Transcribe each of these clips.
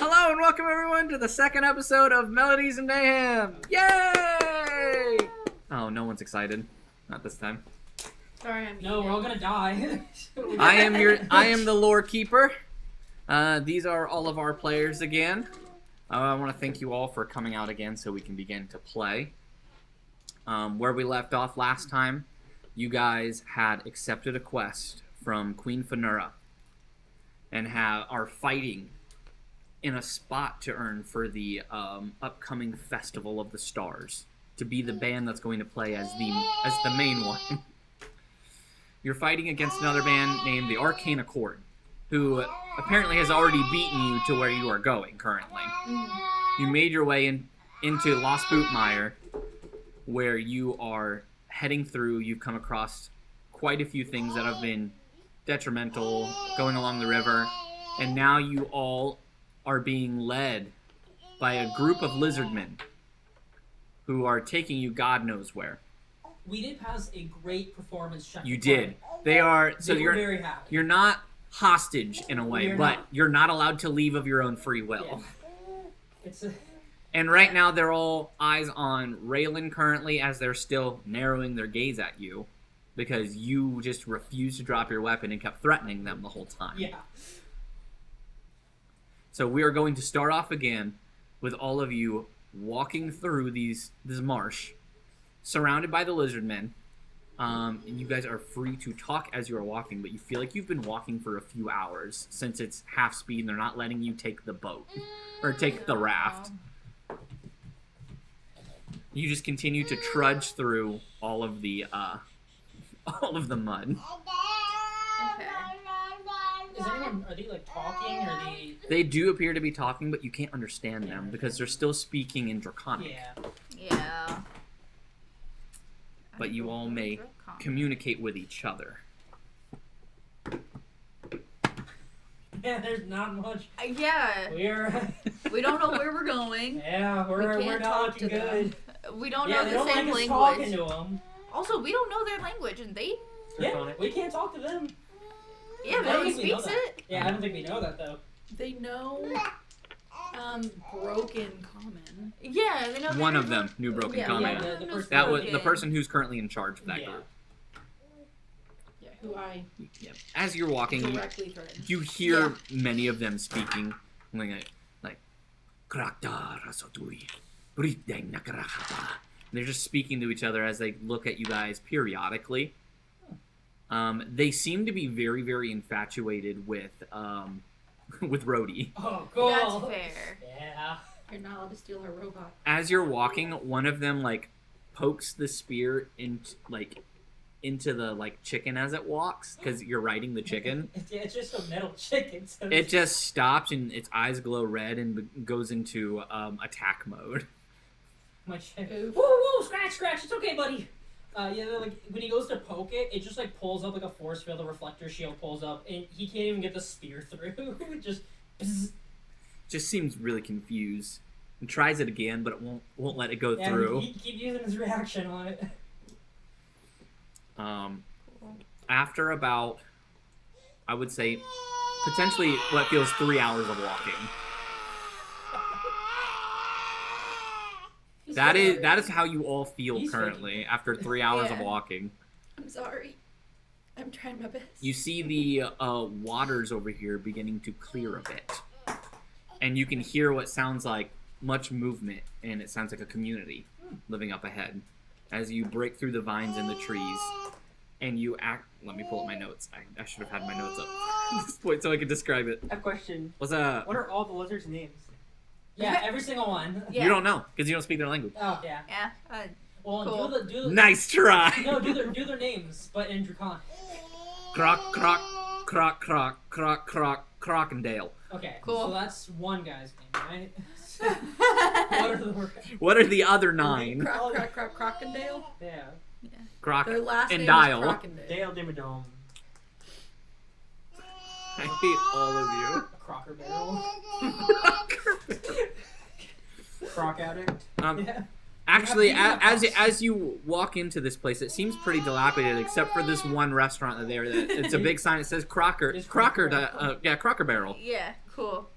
Hello and welcome everyone to the second episode of Melodies and Mayhem. Yay! Oh, no one's excited. Not this time. Sorry, No, we're all gonna die. I am the lore keeper. These are all of our players again. I want to thank you all for coming out again so we can begin to play. Where we left off last time, you guys had accepted a quest from Queen Fenura and are fighting in a spot to earn for the upcoming Festival of the Stars, to be the band that's going to play as the main one. You're fighting against another band named the Arcane Accord, who apparently has already beaten you to where you are going currently. You made your way into Lost Bootmire, where you are heading through. You've come across quite a few things that have been detrimental going along the river, and now you all are being led by a group of lizardmen who are taking you God knows where. We did pass a great performance check. You did. They are so They were very happy. You're not hostage in a way, You're but not. you're not allowed to leave of your own free will. Yeah. It's a... And right now they're all eyes on Raylan currently, as they're still narrowing their gaze at you because you just refused to drop your weapon and kept threatening them the whole time. Yeah. So we are going to start off again with all of you walking through this marsh, surrounded by the lizardmen. And you guys are free to talk as you are walking, but you feel like you've been walking for a few hours since it's half speed and they're not letting you take the boat or take the raft. You just continue to trudge through all of the mud. Okay. Are they like talking, or are they... They do appear to be talking, but you can't understand them because they're still speaking in Draconic. Yeah. Yeah. But you all may communicate with each other. Yeah, there's not much. Yeah. We don't know where we're going. Yeah, We we're can't not talk to looking good. them. We don't Yeah, know they the don't same like us talking language. to them. Also, we don't know their language, and they. Yeah, we can't talk to them. Yeah, I don't nobody think we know speaks that. it. Yeah, I don't think we know that though. They know broken common. Yeah, they know. One of them knew Broken Yeah, Comment. yeah, the person- That was the Broken. person who's currently in charge of that Yeah. group. Yeah, who I Yeah. As you're walking, directly threatened. you hear many of them speaking like "Krakta rasotui, briteng nakarahata." They're just speaking to each other as they look at you guys periodically. They seem to be very, very infatuated with Rhodey. Oh, cool. That's fair. Yeah. You're not allowed to steal her robot. As you're walking, one of them pokes the spear into the chicken as it walks, because you're riding the chicken. It's just a metal chicken. So It just stops and its eyes glow red and goes into attack mode. My chicken. Oof. Whoa, scratch! It's okay, buddy. When he goes to poke it, it just pulls up like a force field. The reflector shield pulls up, and he can't even get the spear through. It just. Bzz. Just seems really confused and tries it again, but it won't let it go through. He keep using his reaction on it. After about, I would say, potentially what feels 3 hours of walking. That is how you all feel He's currently after 3 hours of Yeah. walking. I'm sorry. I'm trying my best. You see the waters over here beginning to clear a bit. And you can hear what sounds like much movement, and it sounds like a community living up ahead. As you break through the vines and the trees, and you act... Let me pull up my notes. I should have had my notes up at this point so I could describe it. I have a question. What's up? What are all the lizards' names? Yeah, every single one. Yeah. You don't know, because you don't speak their language. Oh yeah. Yeah. Well, Cool. do the Nice try! No, do their names, but in Draconic. Croc, Crocendale. Okay. Cool. So that's one guy's name, right? What are the What are the other 9? Crocodile. Yeah. Croc Their last and name Dial. is Crocodile. Dale Dimmadome. I hate all of you. A Crocker barrel. Croc addict. Yeah. Actually, You have to as you walk into this place, it seems pretty dilapidated, except for this one restaurant there. That it's a big sign that says Crocker. It's Crocker. Crocker. Crocker Barrel. Yeah. Cool.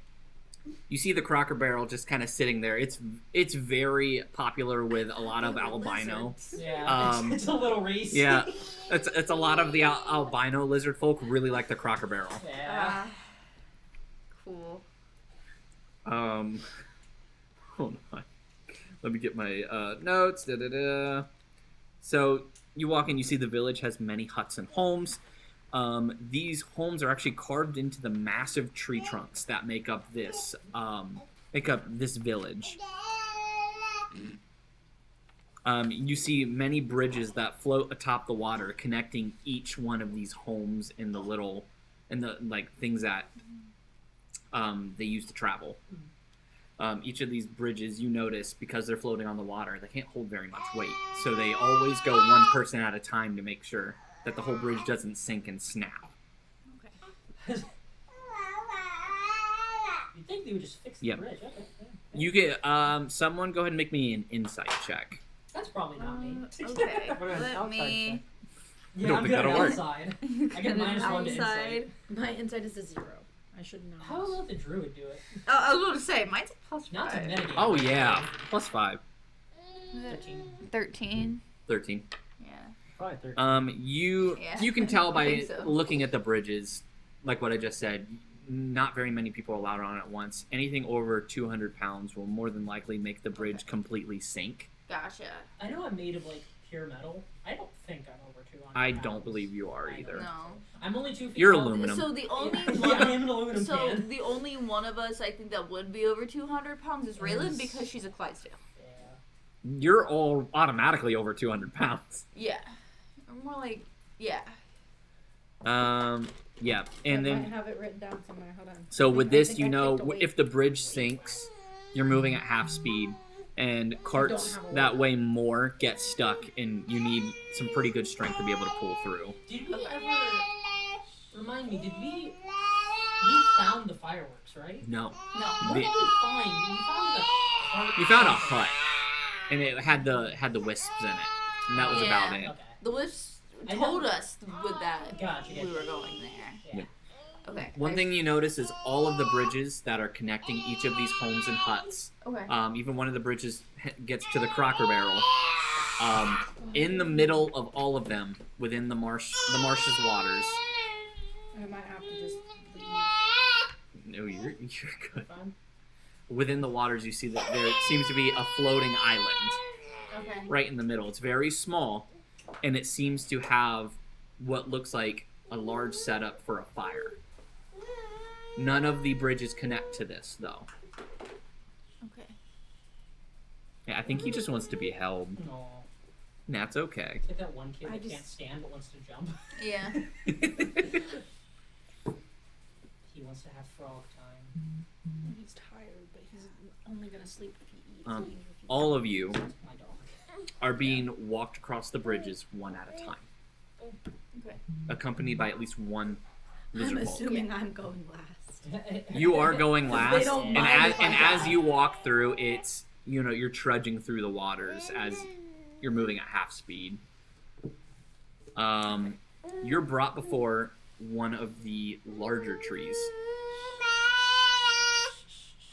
You see the Crocker barrel just kind of sitting there. It's very popular with a lot of albino. Yeah, it's a little racy. Yeah, it's a lot of the albino lizard folk really like the Crocker barrel. Yeah. Cool. Hold on. Let me get my notes. So you walk in, you see the village has many huts and homes. These homes are actually carved into the massive tree trunks that make up this village. You see many bridges that float atop the water, connecting each one of these homes in the things that they use to travel. Each of these bridges, you notice, because they're floating on the water, they can't hold very much weight. So they always go one person at a time to make sure that the whole bridge doesn't sink and snap. You'd think they would just fix the Yep. bridge. Okay. Yeah. You get someone go ahead and make me an insight check. That's probably not me. Okay. What about an Let outside me. Yeah, don't I'm think good at that'll work. outside. I get minus one to insight. My insight is a 0. I should know. How will let the druid do it? Oh, I was going to say, mine's a plus Not to 5. metagame. Oh yeah, +5. 13. 13. 13. Yeah. Probably 13. You Yeah, you can tell I by think so. looking at the bridges, like what I just said, not very many people are allowed on at once. Anything over 200 pounds will more than likely make the bridge completely sink. Gotcha. I know I'm made of like pure metal. I don't think I'm over 200. I pounds. don't believe you are I either. don't No. think so. I'm only 2 feet You're tall. aluminum. So the only Yeah, one. I am an aluminum So can. the only one of us I think that would be over 200 pounds is Raylan because she's a Clydesdale. Yeah. You're all automatically over 200 pounds. Yeah. Or more like, yeah. Yeah, and I then might have it written down somewhere. Hold on. so with I this, think you I know, picked a weight. if the bridge sinks, you're moving at half speed, and carts have a that weight. weigh more get stuck, and you need some pretty good strength to be able to pull through. Did we ever remind me? Did we found the fireworks, right? No, No. What The- did we find? We found the cart. you found a hut, and it had the wisps in it, and that was Yeah. about it. Okay. The Wisps I told know. us with that Gotcha. we were going there. Yeah. Okay. One thing you notice is all of the bridges that are connecting each of these homes and huts. Okay. Even one of the bridges gets to the Crocker barrel. In the middle of all of them, within the marsh's waters. I might have to just leave. No, you're good. Fine. Within the waters, you see that there seems to be a floating island Okay. right in the middle. It's very small, and it seems to have what looks like a large setup for a fire. None of the bridges connect to this, though. Okay. Yeah, I think he just wants to be held. No. And that's okay. It's like that one kid I that just- can't stand but wants to jump. Yeah. He wants to have frog time. He's tired, but he's only gonna sleep if he eats. Um, even if he All of you My dog. are being walked across the bridges one at a time, Okay. accompanied by at least one I'm lizard folk. assuming I'm going last. You are going They last, don't and mind as, if I and as die. you walk through, it's you're trudging through the waters as you're moving at half speed. You're brought before one of the larger trees.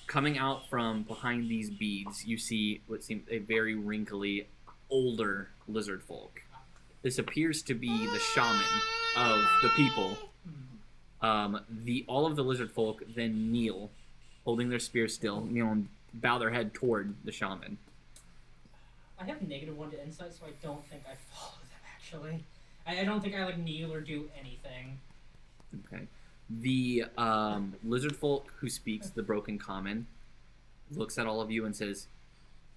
Coming out from behind these beads, you see what seems a very wrinkly, older lizard folk. This appears to be the shaman of the people. All of the lizard folk then kneel, holding their spear still, kneel and bow their head toward the shaman. I have -1 to insight, so I don't think I follow them actually. I don't think I like kneel or do anything. Okay. The lizard folk who speaks the broken common looks at all of you and says,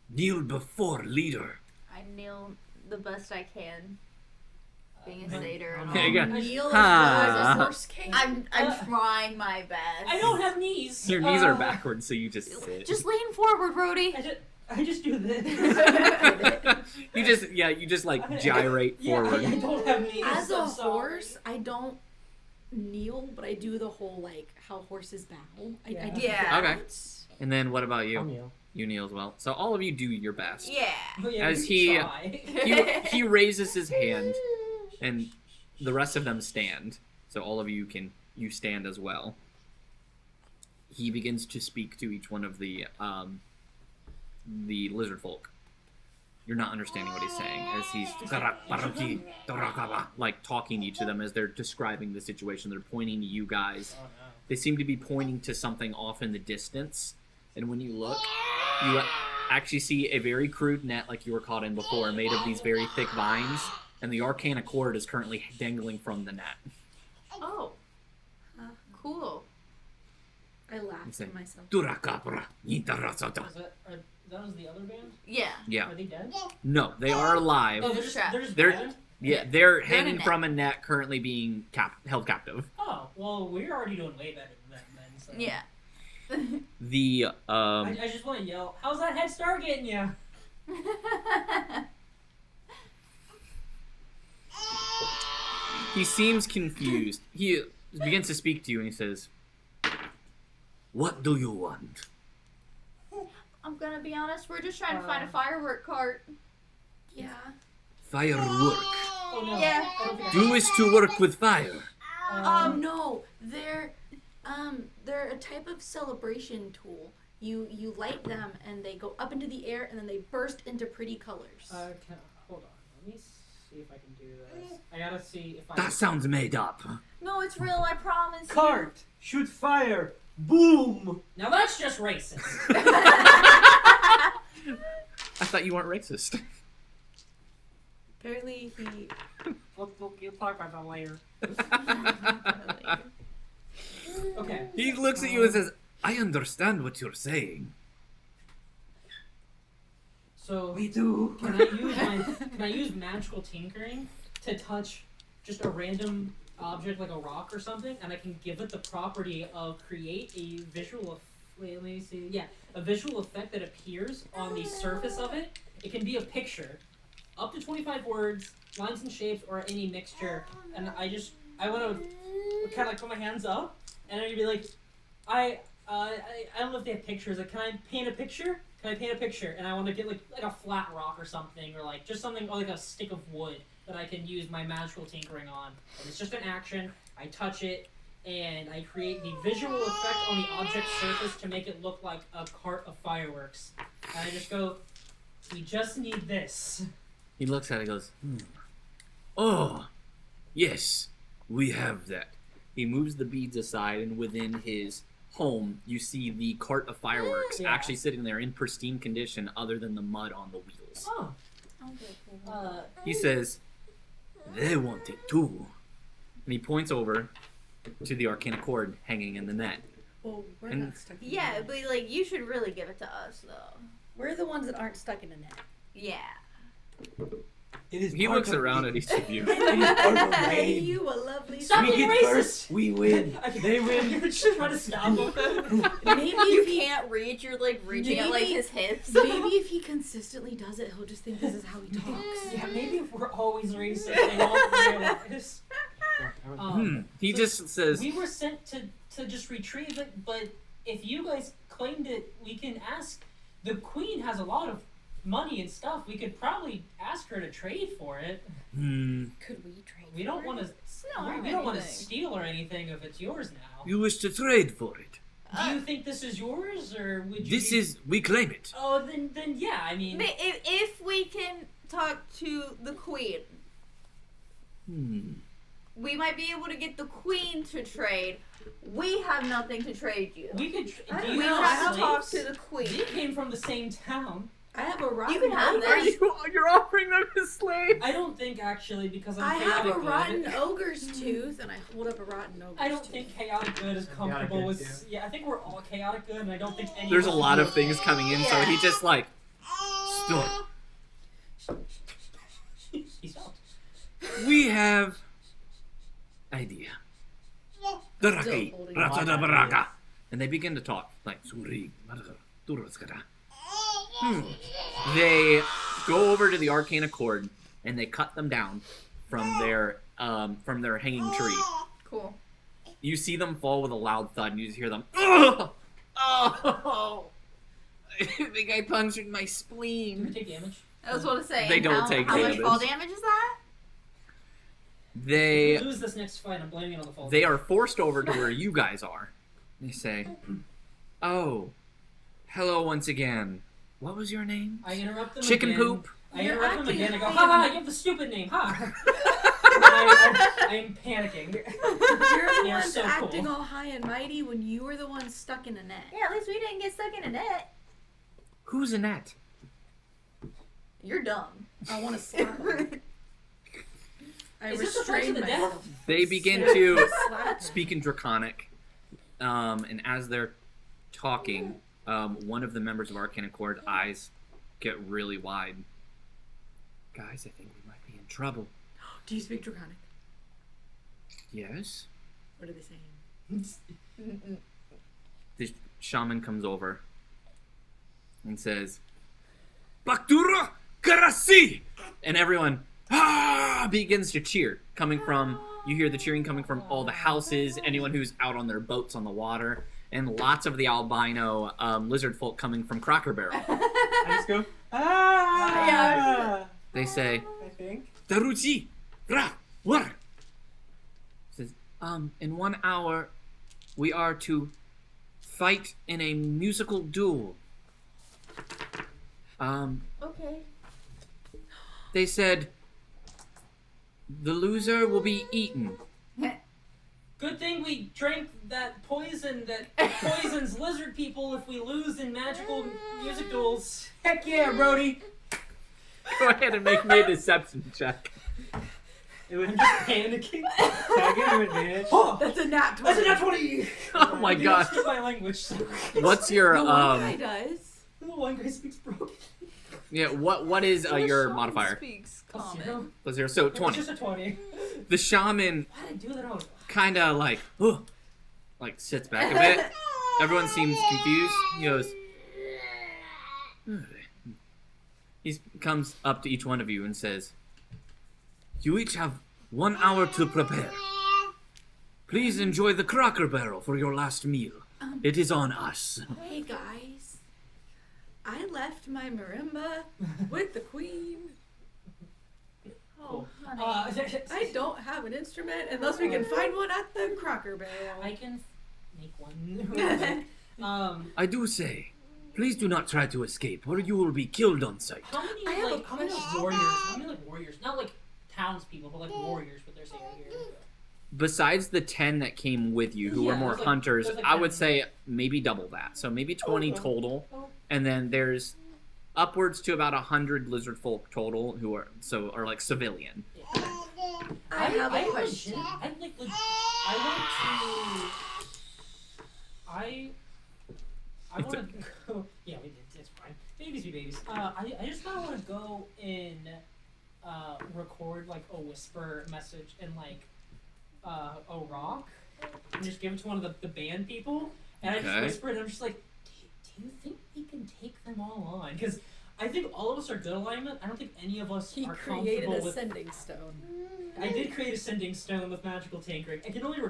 "Kneel before leader." I kneel the best I can. Being a Uh, satyr. and Okay, all. good. Kneel Ah. as a horse king. I'm trying my best. I don't have knees. Your knees are backwards, so you just sit. Just lean forward, Brody. I just do this. you just like gyrate Yeah, forward. I don't have knees. As a I'm sorry. horse, I don't kneel, but I do the whole like how horses bow. I do Yeah. Okay. that. And then what about I'll you? kneel. You kneel as well. So all of you do your best. Yeah. But yeah, As we he- try. He raises his hand, and the rest of them stand. So all of you stand as well. he begins to speak to each one of the lizard folk. You're not understanding what he's saying as he's like talking to each of them as they're describing the situation. They're pointing to you guys. Oh no. They seem to be pointing to something off in the distance. And when you look, you actually see a very crude net like you were caught in before, made of these very thick vines. And the arcana cord is currently dangling from the net. Oh. Cool. I laughed Say, to myself. That was the other band? Yeah. Yeah. Are they dead? No, they are alive. Oh, they're just They're- bound? They're in a hanging net. from a net, currently being held captive. Oh, well, we're already doing way better than them then. So. Yeah. The I just want to yell, how's that head start getting you? he seems confused. He begins to speak to you and he says, "What do you want?" I'm gonna be honest, we're just trying to find a firework cart. Yeah. Firework. Oh no. Yeah. I don't think I Do wish to work with fire. No, they're a type of celebration tool. You light them and they go up into the air and then they burst into pretty colors. Hold on. Let me see if I can do this. I gotta see if I. That sounds made up. No, it's real, I promise. Cart! Shoot fire! Boom! Now that's just racist. I thought you weren't racist. Apparently he. We'll talk about that later. Okay. He looks at you and says, "I understand what you're saying." So We do. can I use magical tinkering to touch just a random object like a rock or something, and I can give it the property of create a visual. Wait, let me see. Yeah, a visual effect that appears on the surface of it. It can be a picture, up to 25 words, lines and shapes, or any mixture. And I want to kind of like put my hands up, and I'd be like, I don't know if they have pictures. Like, can I paint a picture? Can I paint a picture? And I want to get like a flat rock or something, or like just something like a stick of wood that I can use my magical tinkering on. And it's just an action. I touch it, and I create the visual effect on the object's surface to make it look like a cart of fireworks. And I just go, we just need this. He looks at it and goes, "Oh, yes, we have that." He moves the beads aside, and within his home, you see the cart of fireworks Yeah. actually sitting there in pristine condition other than the mud on the wheels. Oh. He says, "They want it too." And he points over to the arcana cord hanging in the net. Well, we're And- not stuck in Yeah, a net. but like you should really give it to us though. We're the ones that aren't stuck in a net. Yeah. It is He part looks of around the- at each of you. It is part of the Hey, game. you a lovely. Stop We being get racist. first, we win. They win. You're just trying to stop him. Maybe You if he, can't reach, you're like reaching at like Maybe- his hips. maybe if he consistently does it, he'll just think this is how he talks. Yeah, maybe if we're always racist, they won't realize. He So just says, We were sent to just retrieve it, but if you guys claimed it, we can ask. The queen has a lot of money and stuff. We could probably ask her to trade for it. Could we trade? We don't want to. We don't want to steal or anything if it's yours now. "You wish to trade for it. Do you think this is yours, or would you? This is, we claim it." Oh, then yeah. I mean, If we can talk to the queen, we might be able to get the queen to trade. We have nothing to trade you. we could. I Do don't you know, have have to talk to slaves? the queen. We came from the same town. I have a rotten. You can have ogre. this. You're offering them as slaves? I don't think actually because I'm I have chaotic a good. rotten ogre's tooth, and I hold up a rotten ogre's I don't tooth. think chaotic good is Chaotic comfortable good, with. Yeah, I think we're all chaotic good, and I don't think any. There's a of us lot would of things coming in, so he just like, "Stop. He stopped. We have idea. Daraki, holding ratadabaraka." And they begin to talk like, "Suri, maraga, They go over to the arcana cord and they cut them down from their hanging tree. Cool. You see them fall with a loud thud, and you just hear them. Oh! Oh! I think I punctured my Do we spleen. take damage? I was going to say. They don't how, take how damage. much fall damage is that? If we lose this next fight, I'm blaming it on the fall. They are forced over to where you guys are. They say, Oh, hello once again. What was your name? I interrupt them Chicken again. poop. I You're interrupt them acting again. I go, like- ha ha, you have the stupid name, ha. I'm panicking. You're the You're ones so acting cool. all high and mighty when you were the one stuck in a net. Yeah, at least we didn't get stuck in a net. Who's Annette? You're dumb. I want to slap him. I Is this a fight to restrain the death? myself. They begin to Slap him. speak in Draconic, and as they're talking, one of the members of Arcane Accord eyes get really wide. Guys, I think we might be in trouble. Do you speak Draconic? Yes? What are they saying? The shaman comes over and says, Baktura Karasi! And everyone begins to cheer. You hear the cheering coming from all the houses, anyone who's out on their boats on the water, and lots of the albino lizard folk coming from Crocker Barrel. I just go, ah! They say, I think. Daruji! Ra! War! Says, in 1 hour, we are to fight in a musical duel. Okay. They said, the loser will be eaten. Good thing we drank that poison that poisons lizard people if we lose in magical music duels. Heck yeah, Brody! Go ahead and make me a deception check. It was I'm just panicking. Can I give him advantage? Oh, That's a nat 20. that's a nat 20! Oh my Dude, gosh. Speak my language. So What's your, The one guy does. the one guy speaks broken. yeah, what is your modifier? Speaks Plus common. 0. Plus 0, so It's 20. just a 20. The shaman Why did I do that? I was... kind of like sits back a bit. Everyone seems confused. He goes, he comes up to each one of you and says, you each have 1 hour to prepare. Please enjoy the Crocker Barrel for your last meal. It is on us. Hey guys, I left my marimba with the queen. Oh, honey. I don't have an instrument unless we can find one at the Crocker Barrel. I can make one. I do say, please do not try to escape, or you will be killed on sight. How many I have a how many question. warriors? How many warriors? Not townspeople, but warriors. What they're saying here. Besides the 10 that came with you, who were Yeah, more there's like- hunters, there's like I would 10. say maybe double that. So maybe 20 Okay. total. Oh. And then there's upwards to about 100 lizard folk total who are like civilian. I have a question. I want to go. Yeah, we did. It's fine. Babies be babies. I just kind of want to go and record like a whisper message in like a rock and just give it to one of the band people. And I just Okay. whisper it. And I'm just like, do you think we can take them all on? Because I think all of us are good alignment. I don't think any of us He are created comfortable a with. sending stone. I did create a sending stone with magical tinkering. I can only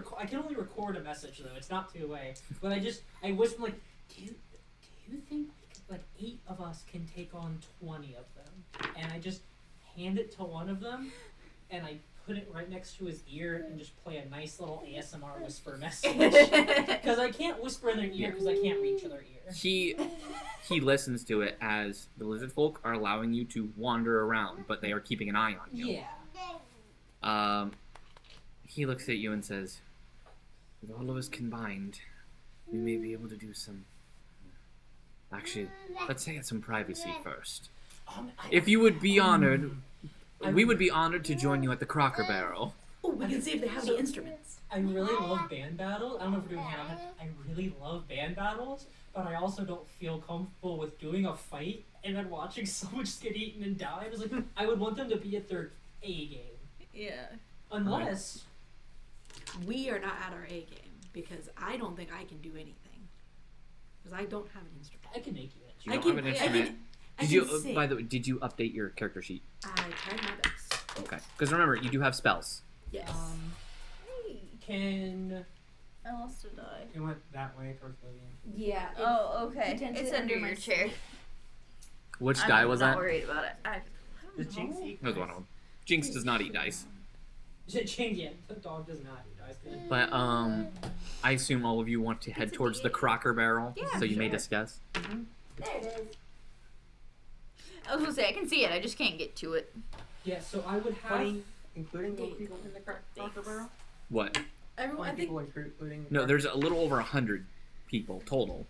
record a message though. It's not two-way. But I whisper like, do you think like 8 of us can take on 20 of them? And I just hand it to one of them, and I put it right next to his ear and just play a nice little ASMR whisper message. Because I can't whisper in their ear because I can't reach their ear. He listens to it as the lizard folk are allowing you to wander around, but they are keeping an eye on you. Yeah. He looks at you and says, with all of us combined, we may be able to do some... Actually, let's say it's some privacy first. If you would be honored, we would be honored to join you at the Crocker Barrel. Oh, we can see if they have the instruments. I really love band battles. I don't know if we're doing Hamlet. I really love band battles, but I also don't feel comfortable with doing a fight and then watching someone just get eaten and die. It's like I would want them to be at their A game. Yeah. Unless We are not at our A game because I don't think I can do anything. Because I don't have an instrument. I can make you it. You I don't can- have an I instrument. can- Did you? By the way, did you update your character sheet? I tried my best. Okay. Because remember, you do have spells. Yes. Hey, Can I lost a die. It went that way towards Vivian. Yeah. Oh, okay. Potentially It's under under your my chair. Which I'm die was not that? worried about it. Does Jinx eat? That was one of them. Jinx does not eat dice. Jinx? Yeah, the dog does not eat But I assume all of you want to head towards the Crocker barrel, Yeah, so you may sure. discuss. There it is. I was gonna say I can see it. I just can't get to it. Yeah, so I would have. 20, including the people in the Crocker barrel? What? Everyone, 20 I think people including No, there's a little over 100 people total.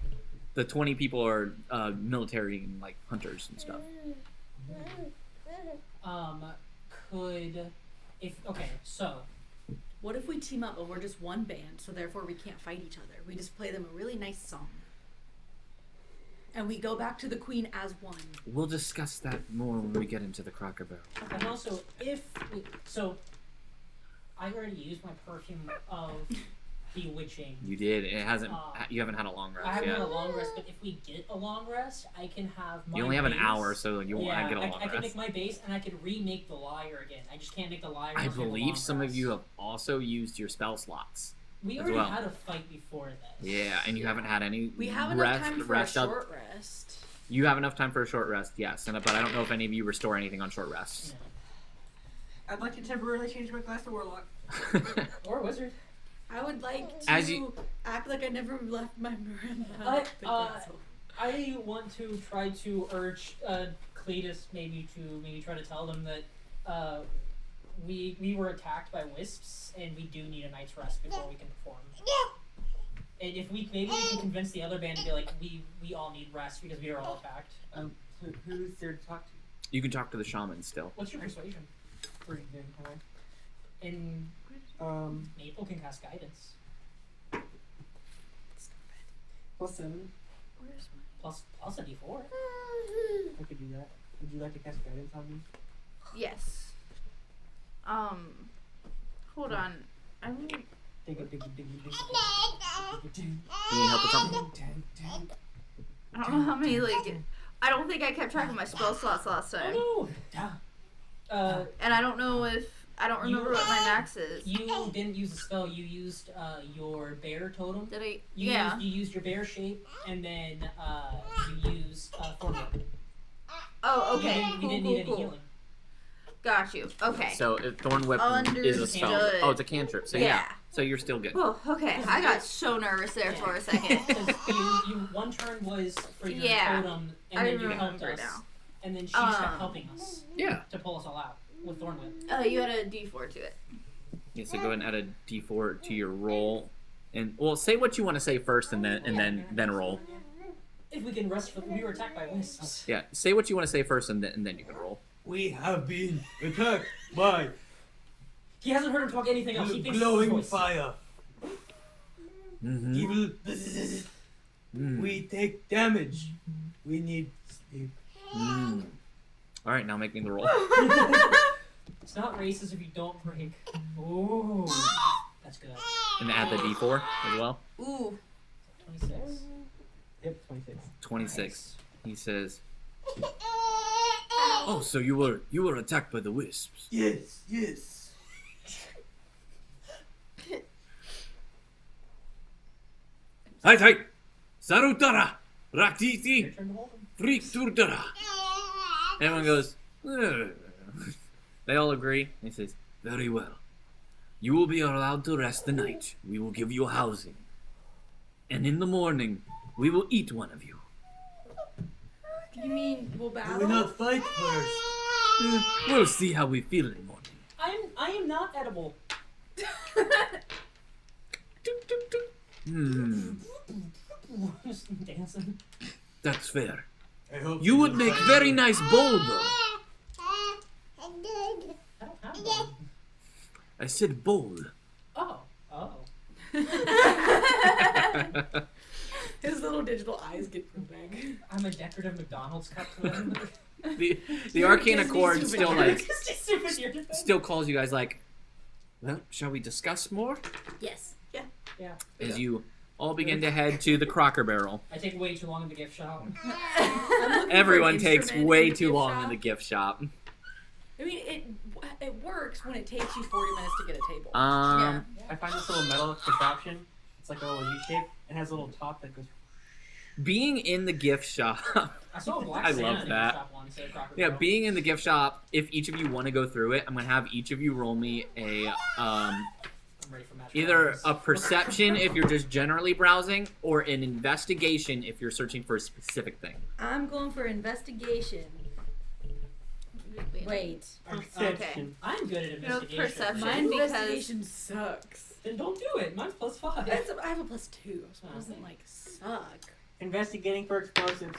The 20 people are military and like hunters and stuff. So what if we team up and we're just one band, so therefore we can't fight each other? We just play them a really nice song. And we go back to the queen as one. We'll discuss that more when we get into the Crocker barrel. and also I already used my perfume of bewitching. You did. It hasn't. You haven't had a long I rest haven't yet. had a long rest, but if we get a long rest, I can have my You only have an base. hour, so you won't get a long I can make rest. my base, and I can remake the lyre again. I just can't make the lyre. I unless we have a believe long some of rest. you have also used your spell slots. We as already well. had a fight before this. Yeah, and you haven't had any We have enough rest, time for rest a up. short rest. You have enough time for a short rest, yes. But I don't know if any of you restore anything on short rests. I'd like to temporarily change my class to Warlock. Or wizard. I would like As to you- act like I never left my Miranda. I want to try to urge Cletus maybe try to tell them that we were attacked by wisps and we do need a night's rest before we can perform. And if we can convince the other band to be like we all need rest because we are all attacked. So who's there to talk to? You can talk to the shaman still. What's your persuasion? Pretty good, huh? And Maple can cast guidance. +7. Plus a d4. I could do that. Would you like to cast guidance on me? Yes. Hold on. I mean, Dig it, dig it, dig it, dig it, dig it, dig it. You need help with something? I don't know how many I don't think I kept track of my spell slots last time, Oh no! and I don't know if I don't remember what my max is. You didn't use a spell. You used your bear totem. Did I? You Yeah. used your bear shape, and then you used Thornwood. Oh, okay. You didn't need any Cool. healing. Got you. Okay. So Thorn Whip is a spell. Understood. Oh, it's a cantrip. So yeah. Yeah. So you're still good. Oh, okay. I got so nervous there for a second. Because you one turn was for your Yeah. totem, and I then you helped remember us, now. and then she just kept helping us Yeah. to pull us all out with Thornwood. You had a D4 to it. Yeah. So go ahead and add a D4 to your roll, and well, say what you want to say first, and then roll. If we can rest, we were attacked by wisps. Yeah. Say what you want to say first, and then you can roll. We have been attacked by He hasn't heard him talk anything else. He thinks it's his glowing voice. fire. Mm-hmm. Evil. We take damage. We need sleep. All right. Now make me the roll. It's not racist if you don't break. Ooh, that's good. And add the D4 as well. Ooh. 26. Yep, 26. 26. He says, "Oh, so you were attacked by the wisps." Yes, yes. Hai, Sarutara, Raktiti, Your turn to hold him. Frikturdara. Everyone goes, "Ugh." They all agree. He says, "Very well. You will be allowed to rest the night. We will give you housing. And in the morning, we will eat one of you." You mean we'll Do battle? we not fight first? We'll see how we feel in the morning. I am not edible. Just dancing. That's fair. I hope You would make very nice bowl, though. I don't have one. I said bowl. Oh. His little digital eyes get real big. I'm a decorative McDonald's cup twin. The Arcana Disney Chord still like Super still calls you guys like, "Well, shall we discuss more?" Yes. Yeah. As you all begin to head to the Crocker barrel. I take way too long in the gift shop. Everyone takes way too long in the gift shop. I mean, it works when it takes you 40 minutes to get a table. I find this little metal contraption. It's like a little U-shape. It has a little top that goes. Being in the gift shop. I saw a black I Santa love in the that. gift shop once at Crocker Yeah, Barrel. being in the gift shop. If each of you want to go through it, I'm gonna have each of you roll me a I'm ready for magical Either items. a perception if you're just generally browsing, or an investigation if you're searching for a specific thing. I'm going for investigation. Wait. Perception. I'm good at investigation. perception. My Because- investigation sucks. Then don't do it. Mine's +5. I have a +2, so it doesn't like suck. Investigating for explosives.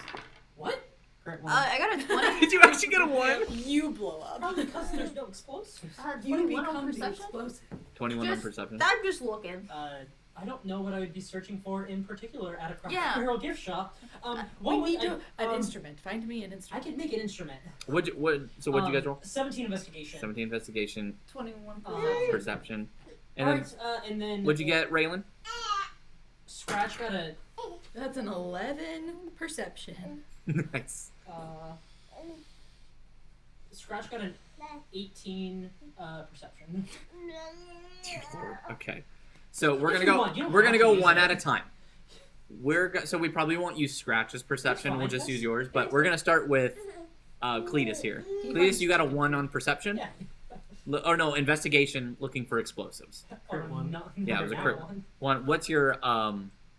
What? Correct one. I got a 20. Did you actually get a 1? You blow up. Probably because there's no explosives. You 21 on become the perception? explosive. 21 on Just- perception. I'm just looking. I don't know what I would be searching for in particular at a Crocker Yeah. Barrel gift shop. We What would need I- an instrument. Find me an I instrument. can make an instrument. So what'd you guys roll? 17 investigation. 17 investigation, 21. perception. And Alright, and then... what'd you get, Raylan? Scratch got a... That's an 11 perception. Nice. Scratch got an 18 perception. Dear Lord. Okay. So we're If gonna you go. want, you don't We're have gonna to go use one it. at a time. So we probably won't use Scratch's perception. That's We'll fine. just use yours. But we're gonna start with Cletus here. Cletus, you got a 1 on perception. Yeah. Or no, investigation, looking for explosives. Crit one. No, Yeah, it was a not crit one. One. What's your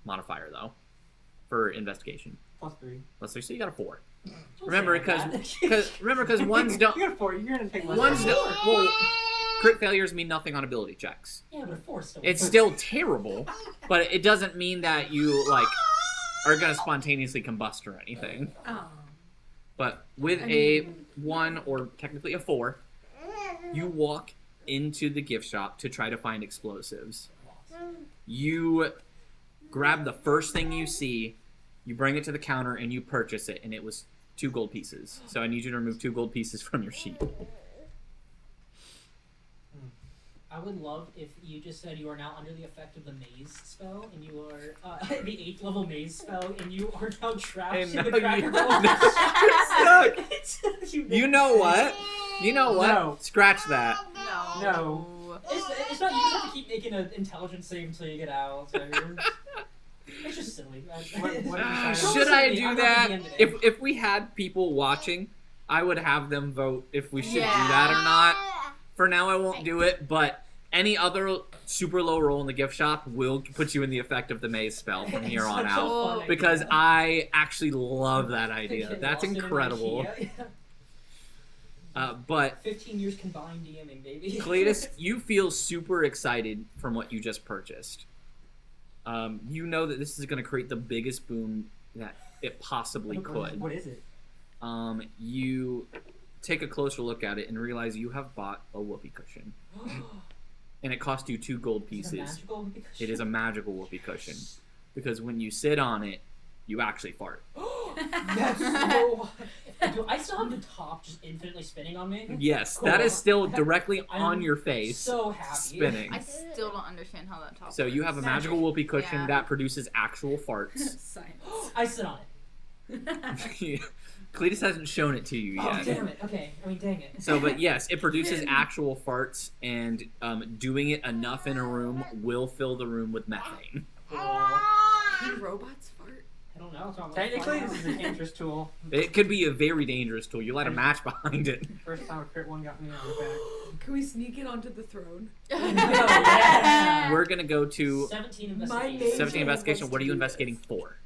modifier though, for investigation? +3. Let's see. So you got a 4. Don't Remember, say that. because ones don't. You got a 4. You're gonna take less. Ones than don't. Well, crit failures mean nothing on ability checks. Yeah, but a 4 still. It's still terrible, but it doesn't mean that you like are gonna spontaneously combust or anything. Oh. But with I a mean- 1 or technically a 4, you walk into the gift shop to try to find explosives. You grab the first thing you see, you bring it to the counter, and you purchase it, and it was 2 gold pieces. So I need you to remove 2 gold pieces from your sheet. I would love if you just said you are now under the effect of the maze spell, and you are the 8th level maze spell, and you are now trapped And in the now Cracker you- Barrel. Stuck. You know what? You know what? No. Scratch that. No. It's not. You just have to keep making an intelligence save until you get out. So it's just silly. What decided? Should I do I'm not that? at the end of it. If we had people watching, I would have them vote if we should do Yeah. that or not. For now, I won't do it, but any other super low roll in the gift shop will put you in the effect of the maze spell from here on It's such a out. fun Because idea. I actually love that Get idea. That's lost in incredible. IKEA. But 15 years combined DMing, baby. Cletus, you feel super excited from what you just purchased. You know that this is going to create the biggest boom that it possibly could. What is it? You take a closer look at it and realize you have bought a whoopee cushion. And it cost you 2 gold Is it pieces. magical? Because- It is a magical whoopee cushion. Because when you sit on it, you actually fart. That's so. Do I still have the top just infinitely spinning on me? Yes, Cool. that is still directly I'm on your face, So happy. spinning. I still don't understand how that top So you have a magical whoopee cushion Yeah. that produces actual farts. Science. I sit on it. Cletus hasn't shown it to you Oh yet. damn it! Okay, I mean, dang it. So, but yes, it produces actual farts, and doing it enough in a room will fill the room with methane. Can robots fart? I don't know. It's not Technically, this is a dangerous tool. It could be a very dangerous tool. You light a match behind it. First time a crit one got me on the back. Can we sneak it onto the throne? yeah. We're gonna go to 17 My investigation. name- 17 investigation. wants What are to you do investigating for?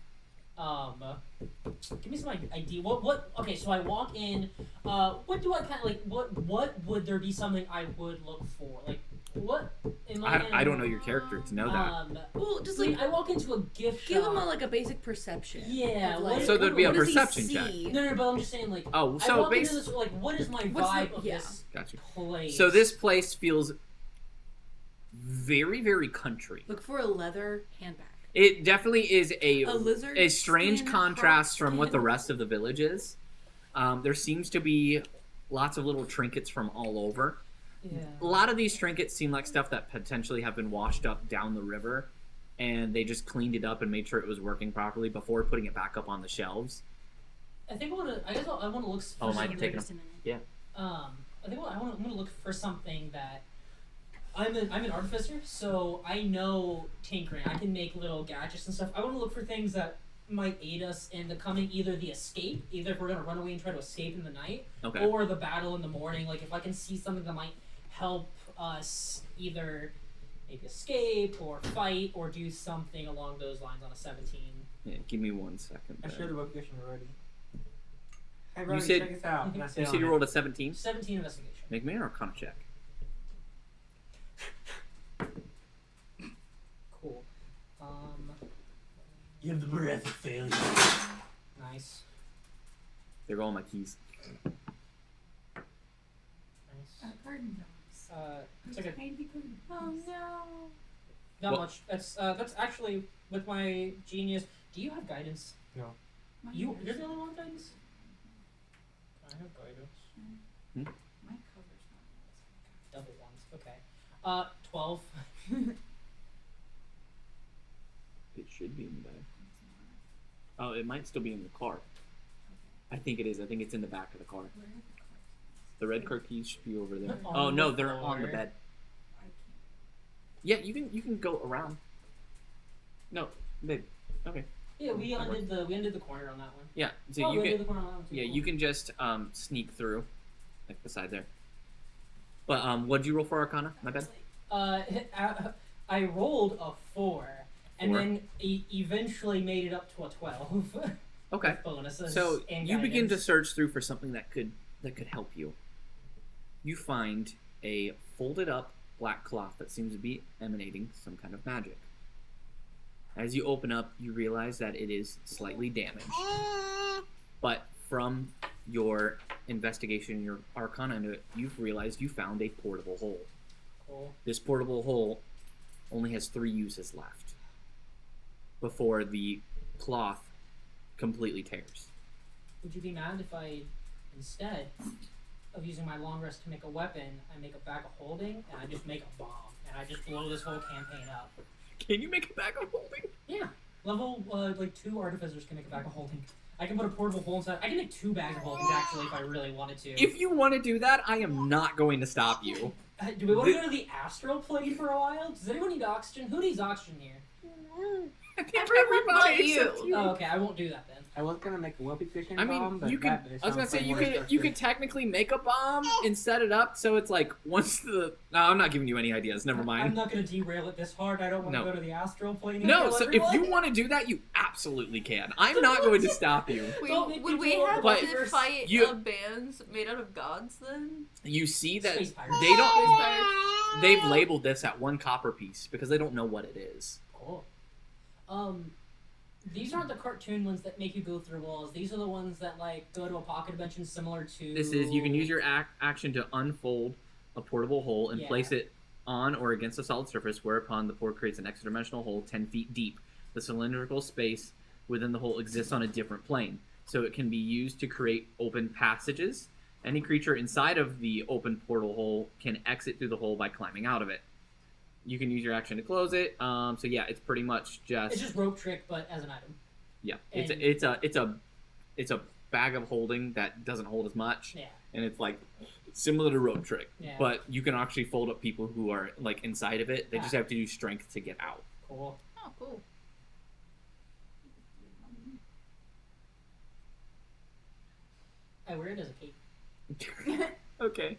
Give me some idea. What? Okay, so I walk in. What do I kind of like? What would there be something I would look for? Like, what? Am I don't know your character to know that. Well, just Like, like I walk into a gift give shop. him a basic perception. Yeah, of, what- like, So there'd be a what does he perception check. see? No, but I'm just saying, like, Oh, I so walk into base. this, like, what is my What's the- vibe of yeah. this Gotcha. place? So this place feels very, very country. Look for a leather handbag. It definitely is A lizard. a strange skin, contrast hawk from what the skin. rest of the village is. There seems to be lots of little trinkets from all over. Yeah. A lot of these trinkets seem like stuff that potentially have been washed up down the river, and they just cleaned it up and made sure it was working properly before putting it back up on the shelves. I think I want to. I guess I want to look. For Oh, am I something- taking Just a minute. I think I'm going to look for something that I'm an artificer, so I know tinkering. I can make little gadgets and stuff. I want to look for things that might aid us in the coming, either the escape, either if we're going to run away and try to escape in the night, Okay. or the battle in the morning. Like if I can see something that might help us either maybe escape or fight or do something along those lines on a 17. Yeah, give me 1 second. I there. showed the location already. Hey, You Brody, said- check this out. And I You sit said on you it. rolled a 17? 17 investigation. Make me an Arcana check. Cool. You have the breath of failure. Nice. They're all my keys. Nice. Garden gnomes. It's like a, Oh no. not What? much. That's actually with my genius. Do you have guidance? You're the only one with guidance? I have guidance. My cover's not. Double ones. Okay. 12. It should be in the bag. Oh, it might still be in the car. I think it is. I think it's in the back of the car. The red car keys should be over there. On Oh no, the they're on the floor. bed. Yeah, you can go around. No, babe. Okay. Yeah, we ended the corner on that one. Yeah, so Oh, you we can. ended the corner on that one too. Yeah, Cool. you can just sneak through, like beside there. But what'd you roll for Arcana? My bad. I rolled a 4, and 4. then eventually made it up to a 12. Okay. With bonuses. So and you begin to guidance. search through for something that could help you. You find a folded up black cloth that seems to be emanating some kind of magic. As you open up, you realize that it is slightly damaged. But from your investigation, your Arcana into it, you've realized you found a portable hole. Cool. This portable hole only has 3 uses left before the cloth completely tears. Would you be mad if I, instead of using my long rest to make a weapon, I make a bag of holding and I just make a bomb and I just blow this whole campaign up? Can you make a bag of holding? Yeah. Level 2 artificers can make a bag of holding. I can put a portable hole inside. I can make 2 bags of holdings actually if I really wanted to. If you want to do that, I am not going to stop you. Do we want to go to the astral plane for a while? Does anyone need oxygen? Who needs oxygen here? I think Everyone but except you. Oh, okay, I won't do that then. I was gonna make a whoopee cushion I bomb, mean, but you could. that I was gonna sounds say like you more could. You structure. could technically make a bomb and set it up so it's like once the. No, I'm not giving you any ideas. Never I'm mind. not going to derail it this hard. I don't want to No. go to the astral plane. and No, kill so everyone. if you want to do that, you absolutely can. I'm not going to stop you. Don't make Would me we feel have But to fight you- bands made out of gods then? You see that Space pirates. they don't. Space They've labeled this at 1 copper piece because they don't know what it is. Cool. These aren't the cartoon ones that make you go through walls. These are the ones that like go to a pocket dimension similar to. This is you can use your action to unfold a portable hole and Yeah. place it on or against a solid surface, whereupon the port creates an extra dimensional hole 10 feet deep. The cylindrical space within the hole exists on a different plane, so it can be used to create open passages. Any creature inside of the open portal hole can exit through the hole by climbing out of it. You can use your action to close it. So yeah, it's pretty much just It's just rope trick, but as an item. yeah. and- It's a bag of holding that doesn't hold as much. Yeah. And it's like similar to rope trick, Yeah. but you can actually fold up people who are like inside of it. They just Ah. have to do strength to get out. Cool. Oh, cool. I wear it as a cape. Okay.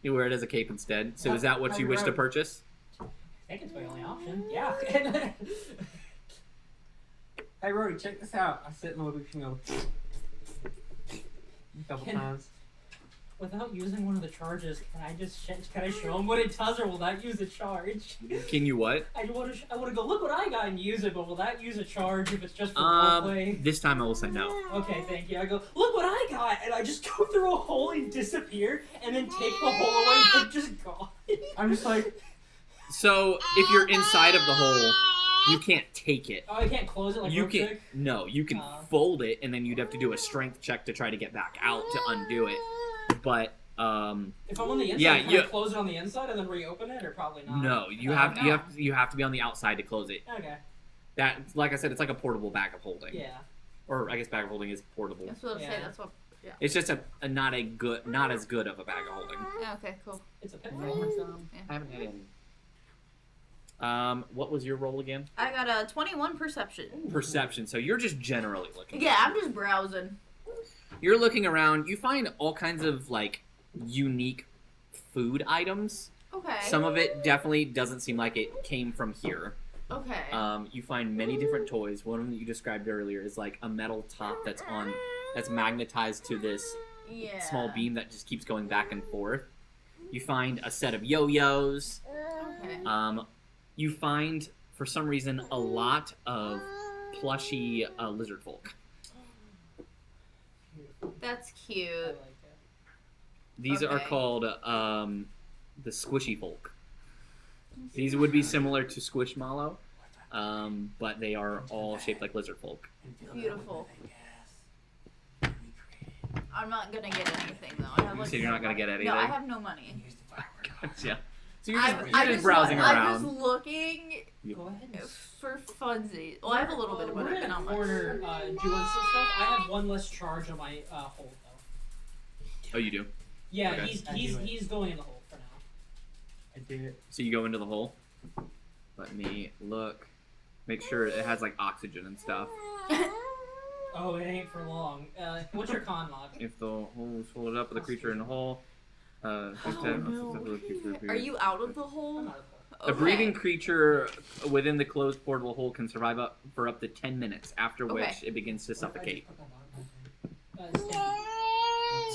You wear it as a cape instead. So is that what I you wish to wear- purchase? I think it's my only option. Yeah. Hey, Rory, check this out. I sit in the whoopee cushion and go a couple Can- times. Without using one of the charges, can I show them what it does, or will that use a charge? Can you what? I want to go look what I got and use it, but will that use a charge if it's just for roleplay? This time I will say no. Okay, thank you. I go, look what I got, and I just go through a hole and disappear, and then take the hole away and just gone. I'm just like, So if you're inside of the hole, you can't take it. Oh, I can't close it like You rope can trick? no, you can Oh. fold it and then you'd have to do a strength check to try to get back out to undo it. But If I'm on the inside, Yeah, can you- I close it on the inside and then reopen it, or probably not? no, you Oh, have no. you have to be on the outside to close it. Okay. That, like I said, it's like a portable bag of holding. Yeah. Or I guess bag of holding is portable. That's what I'm Yeah. saying. That's what. Yeah. It's just not as good of a bag of holding. Yeah, okay, cool. It's a pit. I haven't had any. What was your roll again? I got a 21 perception. Perception. So you're just generally looking. Yeah, I'm just browsing. You're looking around. You find all kinds of like unique food items Okay. Some of it definitely doesn't seem like it came from here. Okay. You find many different toys. One of them that you described earlier is like a metal top that's magnetized to this yeah. small beam that just keeps going back and forth. You find a set of yo-yos. Okay. You find, for some reason, a lot of plushy lizard folk. That's I cute. like it. These are Okay. called the squishy folk. These would be similar to Squishmallow, but they are all shaped like lizard folk. Beautiful. I'm not gonna get anything though. I have You like said you're not gonna get anything? No, I have no money. Gotcha. So you're I'm just browsing I'm around. just looking Go ahead. And for funsies. Well, I have a little bit of We're money, in but a not much. corner doing some stuff. I have one less charge on my hole though. Oh, you do? Yeah, Okay. he's going in the hole for now. I do it. So you go into the hole. Let me look. Make sure it has like oxygen and stuff. Oh, it ain't for long. What's your con mod? If the hole is folded up with a creature in the hole, no. Are you out of the hole? I'm out of the hole. A breathing creature within the closed portable hole can survive up for up to 10 minutes, after which Okay. it begins to suffocate. Stinky.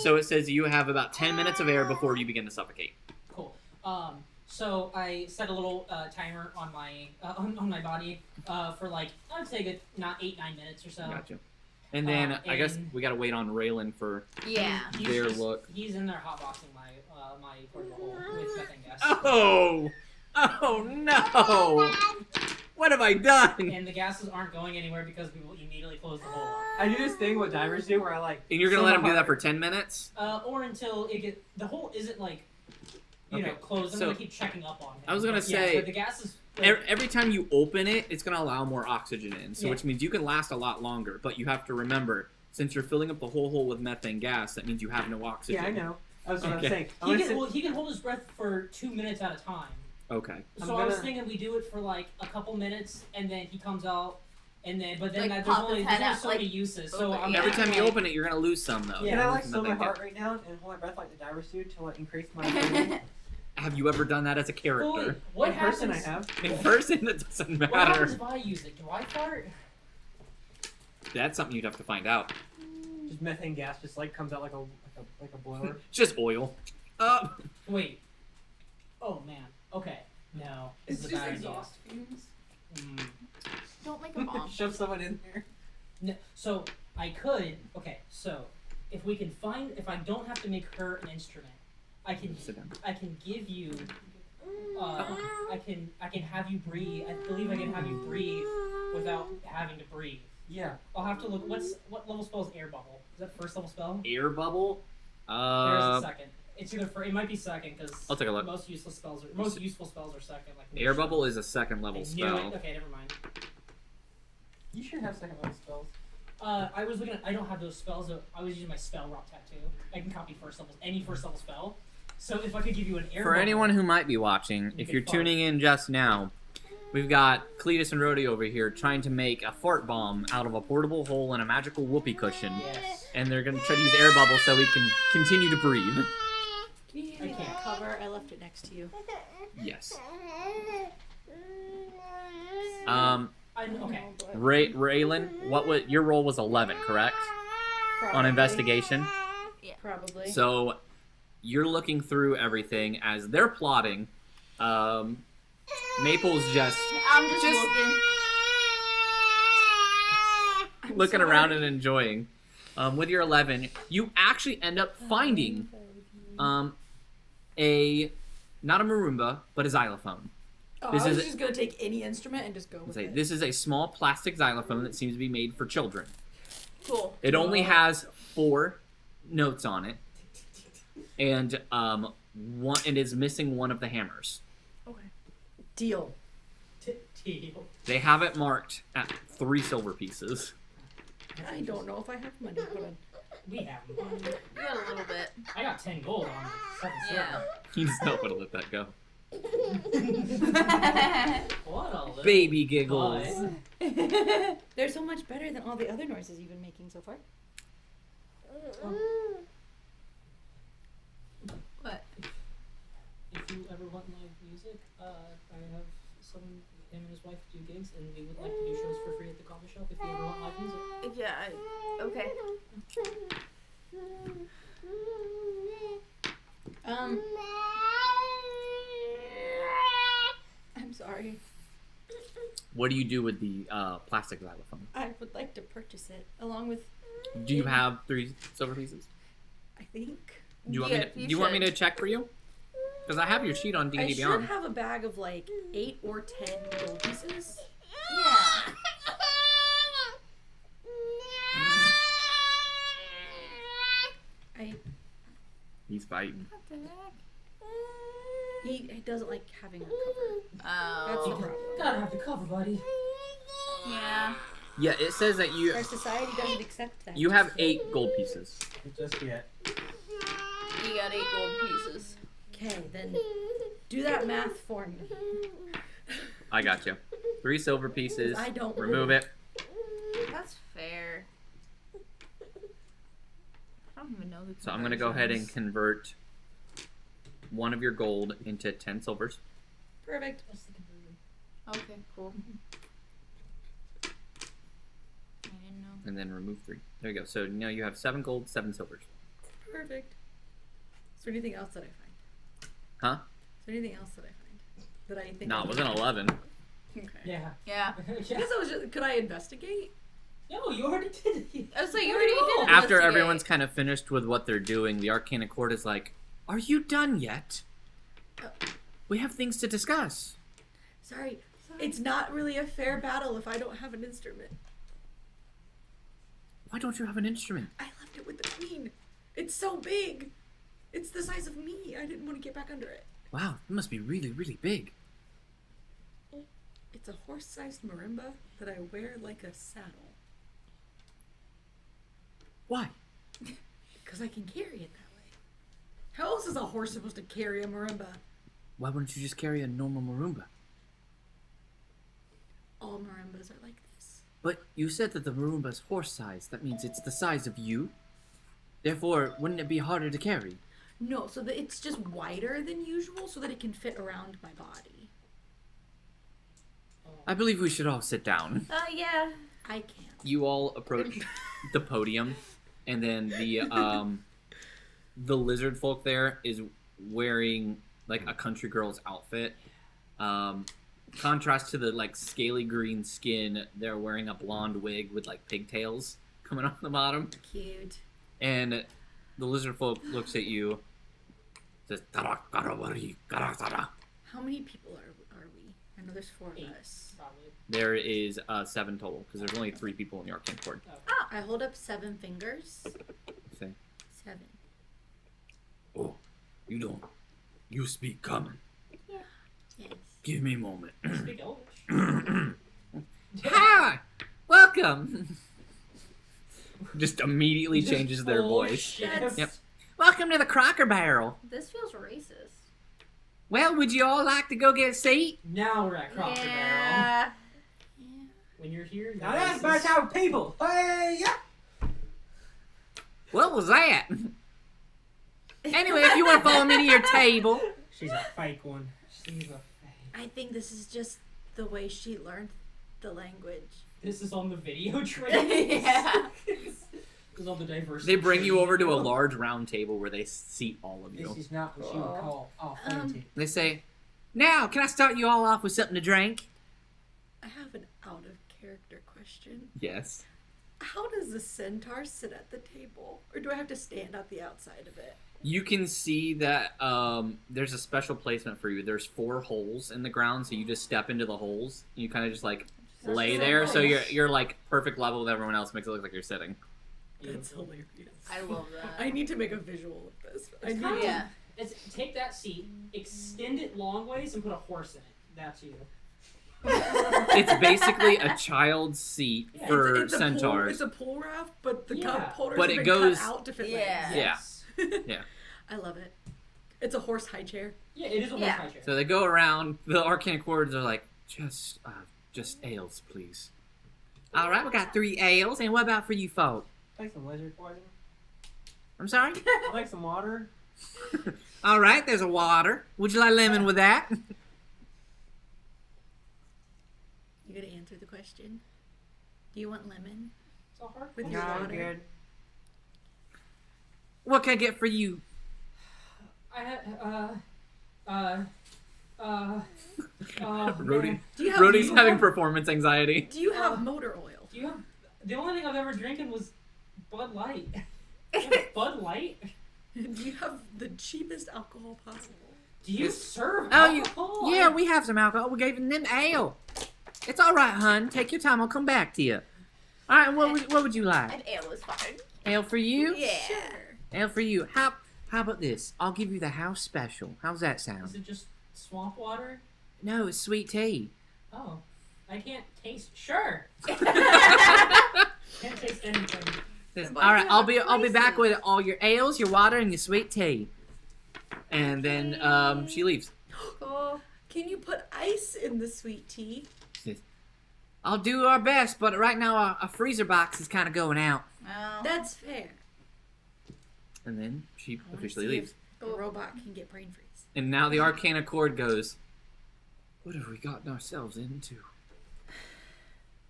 So it says you have about 10 minutes of air before you begin to suffocate. Cool. So I set a little timer on my body for like I'd say good not 8-9 minutes or so. Gotcha. And then I guess and- we gotta wait on Raylan for Yeah. He's their just- look. He's in there hotboxing my my portable hole with methane gas. Oh! Oh no! What have I done? And the gases aren't going anywhere because we will immediately close the hole. I do this thing what divers do where I like. And you're gonna let him do that for 10 minutes? Or until the hole isn't like you know Okay, closed. I'm so- gonna keep checking up on him. I was gonna But yeah, say- but the gases. Every time you open it, it's going to allow more oxygen in, so Yeah. which means you can last a lot longer. But you have to remember, since you're filling up the whole hole with methane gas, that means you have no oxygen. Yeah, I know. That's what Okay. I'm saying. He can hold his breath for 2 minutes at a time. Okay. So I was thinking we do it for like a couple minutes, and then he comes out, but then Like, there's pop only his head there's out, so many uses. So open- I'm yeah. Every time you like- open it, you're going to lose some, though. Yeah. Can I like There's slow my nothing heart there. right down and hold my breath like the divers do to like increase my breathing? Have you ever done that as a Oh, character? wait, what In person, I happens? have. In person, it doesn't What happens matter. if I use it? Do I fart? That's something you'd have to find out. Just methane gas just like comes out like a blower. Just oil. Wait. Oh man. Okay. No. This is a bad exhaust. Mm. Don't make a bomb. Shove someone in there. No, so I could. Okay. So if I don't have to make her an instrument, I can Sit down. give you. I can have you breathe. I believe I can have you breathe without having to breathe. Yeah. I'll have to look. What level spell is air bubble? Is that first level spell? Air bubble? Or is it second? It's either it might be second because I'll take a look. most useful spells are second. Like Air bubble is a second level I knew spell. it. Okay, never mind. You should have second level spells. I was looking at. I don't have those spells. So I was using my spell rock tattoo. I can copy any first level spell. So if I could give you an air. For bubble, anyone who might be watching, You if can you're fart. tuning in just now, we've got Cletus and Rhodey over here trying to make a fart bomb out of a portable hole and a magical whoopee cushion. Yes. And they're going to try to use air bubble so we can continue to breathe. Can you I hand me that can't. cover? I left it next to you. Yes. Okay. Oh, Raylan, your roll was 11, correct? On Probably. investigation. Probably. So you're looking through everything as they're plotting. Maple's just I'm just looking. looking around and enjoying. With your 11, you actually end up finding not a marimba, but a xylophone. Oh, this I was is- just gonna take any instrument and just go with it. This is a small plastic xylophone that seems to be made for children. Cool. It only has 4 notes on it, and it is missing one of the hammers. Deal. Deal. They have it marked at 3 silver pieces. I don't know if I have money. Hold on. We have. You got a little bit. I got 10 gold on it. 7 Yeah. You just not want to let that go. What a little Baby giggles. bud. They're so much better than all the other noises you've been making so far. What? If you ever want my gigs, and we would like to do shows for free at the coffee shop if you ever want live music. Yeah. Okay. I'm sorry. What do you do with the plastic xylophone? I would like to purchase it along with. Do you have 3 silver pieces? I think. Do you want me to? Do you want me to check for you? Because I have your sheet on D&D I should Beyond. have a bag of like 8 or 10 gold pieces. Yeah. He's fighting. What the heck? He doesn't like having a cover. That's the Oh. problem. Gotta have the cover, buddy. Yeah. Yeah, it says that you Our society doesn't accept that. you have 8 gold pieces. Just yet. You got 8 gold pieces. Okay, then do that math for me. I got you. 3 silver pieces. I don't Remove it. That's fair. I don't even know the So I'm gonna go ahead and conversions. convert 1 of your gold into 10 silvers. Perfect. That's the conversion. Okay, cool. I didn't know. And then remove 3. There you go. So now you have 7 gold, 7 silvers. Perfect. Is there anything else that I find? Huh? Is there anything else that I find? That I think. No, it was an 11. Okay. Yeah. Yeah. I guess I was just. Could I investigate? No, you already did it. I was like, you already did After investigate. everyone's kind of finished with what they're doing, the Arcana Court is like, "Are you done yet? We have things to discuss." Sorry. It's not really a fair battle if I don't have an instrument. Why don't you have an instrument? I left it with the queen. It's so big. It's the size of me. I didn't want to get back under it. Wow, it must be really, really big. It's a horse-sized marimba that I wear like a saddle. Why? Because I can carry it that way. How else is a horse supposed to carry a marimba? Why wouldn't you just carry a normal marimba? All marimbas are like this. But you said that the marimba's horse-sized. That means it's the size of you. Therefore, wouldn't it be harder to carry? No, so that it's just wider than usual so that it can fit around my body. I believe we should all sit down. Yeah. I can't. You all approach the podium, and then the lizard folk there is wearing like a country girl's outfit. Contrast to the like scaly green skin, they're wearing a blonde wig with like pigtails coming off the bottom. Cute. And the lizard folk looks at you, says, How many people are we? I know there's 4 of 8. us. Probably. there is 7 total, because there's only 3 people in the Arcane Court. Ah, I hold up 7 fingers. Say, 7. oh, you don't. You speak common. Yes. Give me a moment. Speak Elvish. Hi! Welcome! Just immediately changes their Full voice. shift. Yep. Welcome to the Crocker Barrel. This feels racist. Well, would you all like to go get a seat? Now we're at Crocker Barrel. Yeah. When you're here, Now that's my type of people. Hey, yeah. What was that? Anyway, if you want to follow me to your table. She's a fake one. She's a fake. I think this is just the way she learned the language. This is on the video train. Yeah. Because all the diversity. They bring you over to a large round table where they seat all of This you. is not what you would call authentic. They say, now, can I start you all off with something to drink? I have an out of character question. Yes. How does the centaur sit at the table? Or do I have to stand at the outside of it? You can see that there's a special placement for you. There's 4 holes in the ground, so you just step into the holes. You kind of just like lay so there, so nice. you're like perfect level with everyone else. Makes it look like you're sitting. That's hilarious. I love that. I need to make a visual of this. I It's need kind of- Yeah. It's, take that seat, extend it long ways, and put a horse in it. That's you. It's basically a child's seat Yeah, for it's a centaurs. It's a pool raft, but the Yeah. cup holders But have it been goes- cut out to fit Yeah. Yeah. Yes. Yeah. I love it. It's a horse high chair. Yeah, it is a horse Yeah. high chair. So they go around. The arcane chords are like, just ales, please. All right, we got 3 ales, and what about for you folk? Like some lizard poison. I'm sorry. I like some water. All right, there's a water. Would you like lemon with that? You gotta answer the question. Do you want lemon? It's a hard With question. your No, water? good. What can I get for you? I had Rhodey. man. Do you have Rhodey's motor- having performance anxiety. Do you have motor oil? Do you have? The only thing I've ever drinking was Bud Light. You have Bud Light? Do you have the cheapest alcohol possible? Do you serve Oh, you- alcohol? Yeah, we have some alcohol. We gave them ale. It's all right, hun. Take your time. I'll come back to you. All right, what would you like? An ale is fine. Ale for you? Yeah. Sure. Ale for you. How about this? I'll give you the house special. How's that Is sound? it just swamp water? No, it's sweet tea. Oh, I can't taste. Sure. Can't taste anything. Why All do right, you I'll have be back places? with all your ales, your water, and your sweet tea. And then she leaves. Cool. Can you put ice in the sweet tea? I'll do our best, but right now our freezer box is kind of going out. Oh. That's fair. And then she I wanna officially see leaves. if the robot can get brain freeze. And now the arcana chord goes. What have we gotten ourselves into?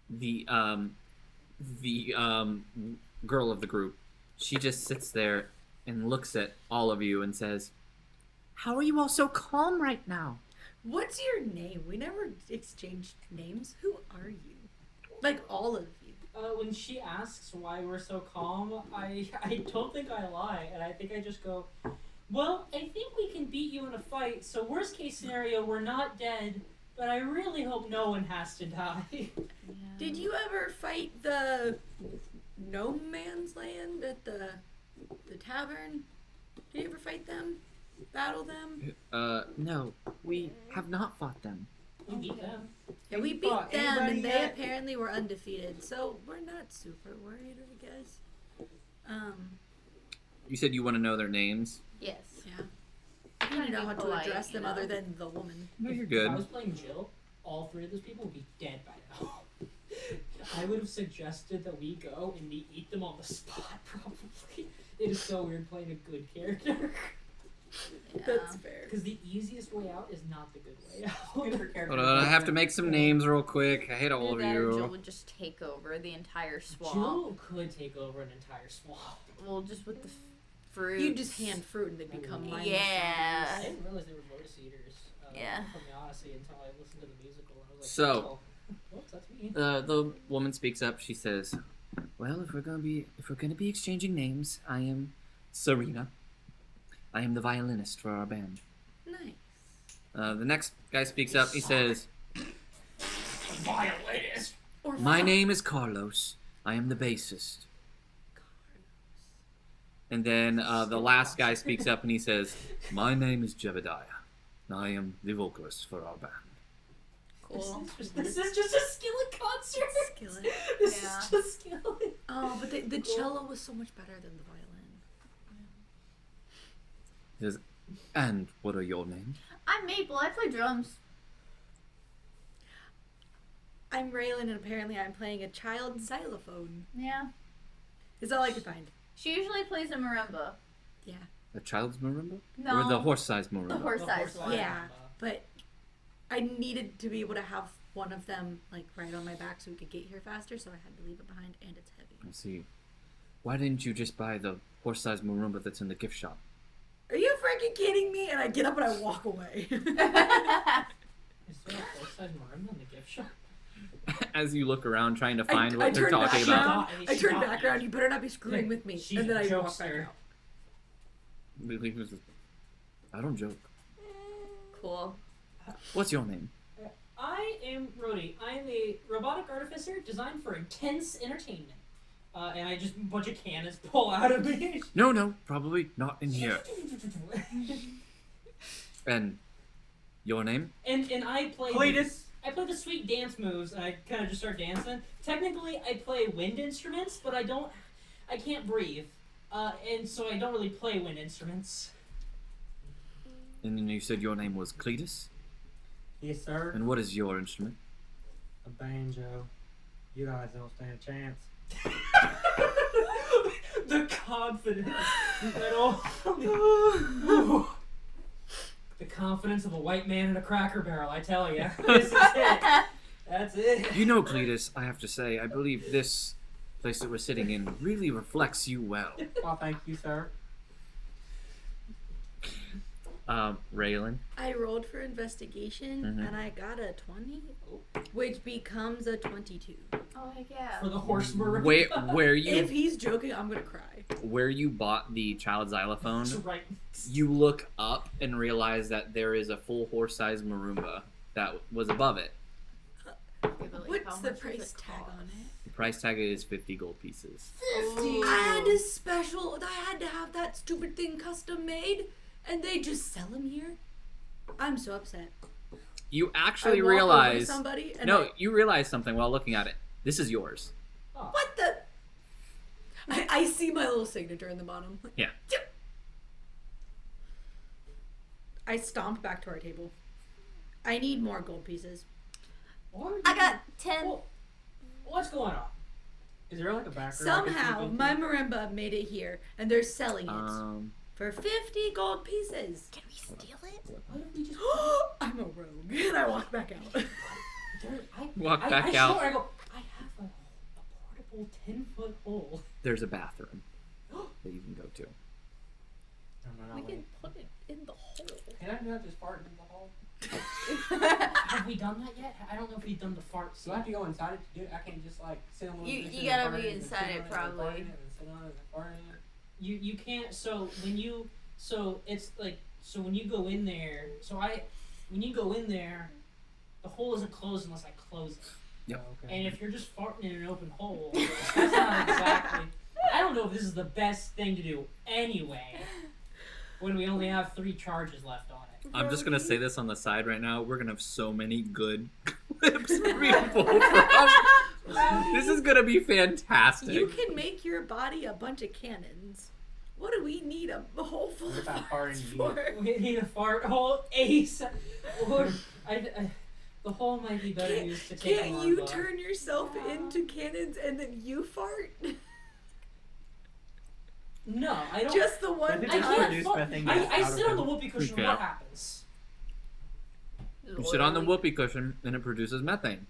The girl of the group, she just sits there and looks at all of you and says, "How are you all so calm right now?" What's your name? We never exchanged names. Who are you? Like all of you. When she asks why we're so calm, I don't think I lie, and I think I just go, well, I think we can beat you in a fight, so worst case scenario, we're not dead, but I really hope no one has to die. Did you ever fight the No Man's Land at the tavern? Did you ever fight them? Battle them? No, we have not fought them. You beat them. Yeah, we you beat fought them anybody and they yet? apparently were undefeated, so we're not super worried, I guess. You said you want to know their names? Yes. Yeah. I don't know how to Polite, address them you know? other than the woman. No, you're If good. I was playing Jill, all three of those people would be dead by now. I would have suggested that we go and we eat them on the spot, probably. It is so weird playing a good character. Yeah. That's fair. Because the easiest way out is not the good way Good out. for character Hold on, I have to development. make some names real quick. I hate all Either of that or Jill you. would just take over the entire swamp. Jill could take over an entire swamp. Well, just with the fruit. You just hand fruit and they become mindless Yeah. I zombies. didn't realize they were Lotus Eaters Yeah. from the Odyssey until I listened to the musical. I was like, So- oh, whoops, that's me. The woman speaks up. She says, "Well, if we're gonna be exchanging names, I am Serena. I am the violinist for our band." Nice. The next guy speaks up. He says, Violinist! Or "My name is Carlos. I am the bassist." And then the last guy speaks up and he says, "My name is Jebediah. I am the vocalist for our band." Cool. This is just a skillet concert! Skillet. This Yeah. is just skillet. Oh, but the cello was so much better than the violin. He says, "And what are your names?" I'm Maple. I play drums. I'm Raylan, and apparently I'm playing a child xylophone. Yeah. Is all I could find. She usually plays a marimba. Yeah. The child's marimba? No. Or the horse-sized marimba? The horse-sized one. Yeah. But I needed to be able to have one of them like right on my back so we could get here faster, so I had to leave it behind, and it's heavy. I see. Why didn't you just buy the horse-sized marimba that's in the gift shop? Are you freaking kidding me? And I get up and I walk away. Is there a full-size marimba in the gift shop? As you look around trying to find I what they're turn talking back about. around. I She turn got back me. around. You better not be screwing with me. She's And then a I walk back jokester. out. He was just, I don't joke. Cool. What's your name? I am Rhodey. I am a robotic artificer designed for intense entertainment. And I just a bunch of cannons pull out of me. No, probably not in here. And your name? and I play Cletus. I play the sweet dance moves, and I kind of just start dancing. Technically, I play wind instruments, but I can't breathe, and so I don't really play wind instruments. And then you said your name was Cletus? Yes, sir. And what is your instrument? A banjo. You guys don't stand a chance. The confidence that all. The confidence of a white man in a Cracker Barrel, I tell you. This is it. That's it. You know, Cletus, I have to say, I believe this place that we're sitting in really reflects you well. Oh, thank you, sir. Raylan. I rolled for investigation and I got a 20, which becomes a 22. Oh heck yeah. For the horse maroon. Where you If he's joking, I'm gonna cry. where you bought the child xylophone, Right. you look up and realize that there is a full horse-sized marimba that was above it. What's the price tag on it? The price tag is 50 gold pieces. 50. I had a special. I had to have that stupid thing custom made, and they just sell them here. I'm so upset. You actually I walk over to realize somebody and no, you realize something while looking at it. This is yours. Oh. What the? I see my little signature in the bottom. Yeah. I stomped back to our table. I need more gold pieces. I got 10. Well, what's going on? Is there like a back room? Somehow, my marimba made it here, and they're selling it for 50 gold pieces. Can we steal it? Why don't we just I'm a rogue, and I walk back out. Walk back I out. Sure, I go, I have a portable 10-foot hole. There's a bathroom that you can go to. No, We wait. can put it in the hole. Can I not just fart in the hole? Have we done that yet? I don't know if we've done the fart Do I have to go inside it to do it? I can't just like sit on the You- little you cushion gotta and fart be in and inside sit it, on probably. and fart in it and sit on it and fart in it. You can't. So it's like when you go in there. When you go in there, the hole isn't closed unless I close it. Yep. Oh, okay. And if you're just farting in an open hole, that's not exactly. I don't know if this is the best thing to do anyway. When we only have 3 charges left on it. I'm just gonna say this on the side right now. We're gonna have so many good clips for people from. This is gonna be fantastic. You can make your body a bunch of cannons. What do we need a hole full What of about farts farting for? We need a fart hole ace. Or the hole might be better used to take Can't a you lung bar. turn yourself into cannons and then you fart? No, I don't. Just the one But if I it's time. can't produced fart. methane I gas out sit of on the it. whoopee cushion. Okay. What happens? You sit on the whoopee cushion and it produces methane.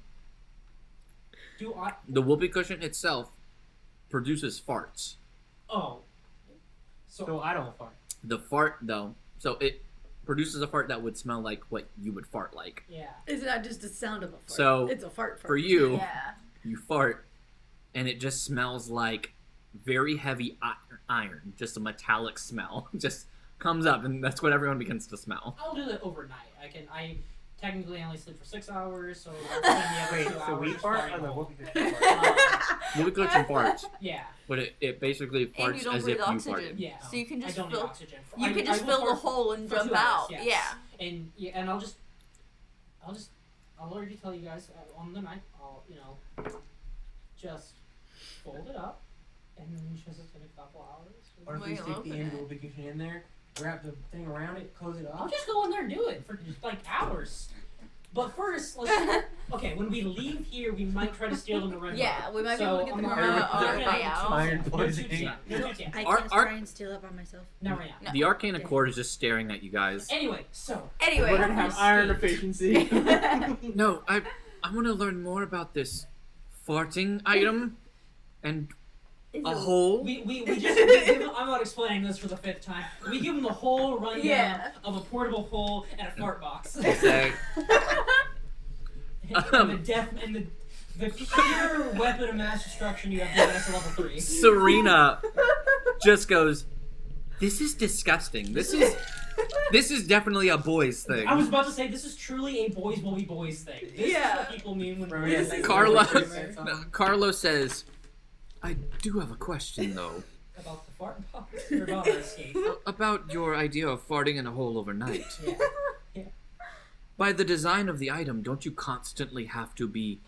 Do I? The whoopee cushion itself produces farts. Oh. So I don't fart. The fart, though, so it produces a fart that would smell like what you would fart like. Yeah. It's not just the sound of a fart. So, it's a fart. For you, Yeah. you fart, and it just smells like very heavy iron, just a metallic smell. Just comes up, and that's what everyone begins to smell. I'll do that overnight. I technically only sleep for 6 hours, so I'll spend the other Wait, 2 so hours we fart farting on the hole. whoopee cushion fart? Whoopee cushion farts, Yeah. but it basically And farts you don't as breathe if you oxygen. farted. Yeah. So you can just I don't need fill. oxygen. You I can just will fill the fart hole and for jump 2 hours, out. yes. Yeah. And I'll already tell you guys on the night. I'll just fold it up, and then just in a couple hours. Or if we Wait, stick the open end of it. the whoopee cushion in there, wrap the thing around it, close it I'll off. just go in there and do it for just like hours. But first, let's. Okay, when we leave here, we might try to steal the marimba. Yeah, we might be So able to get the I'm marimba not- on I'm our not way gonna out. do Iron too poisoning. No, too tan. I Ar- can't ar- try and steal it by myself. Not right now. No. The Arcana Okay. Core is just staring at you guys. Anyway, so Anyway. We're gonna have iron efficiency. No, I want to learn more about this farting item and a hole. we just give them, I'm not explaining this for the 5th time. We give them the whole rundown Yeah. of a portable hole and a fart box. Say, and the death and the pure weapon of mass destruction you have given us at level 3. Serena just goes, "This is disgusting. This is definitely a boys thing." I was about to say this is truly a boys will be boys thing. This Yeah. is what people mean when Remember they that say thing Carla, with the sets on? Carlo says, "I do have a question though about the fart box or about our escape. about your idea of farting in a hole overnight. Yeah. By the design of the item, don't you constantly have to be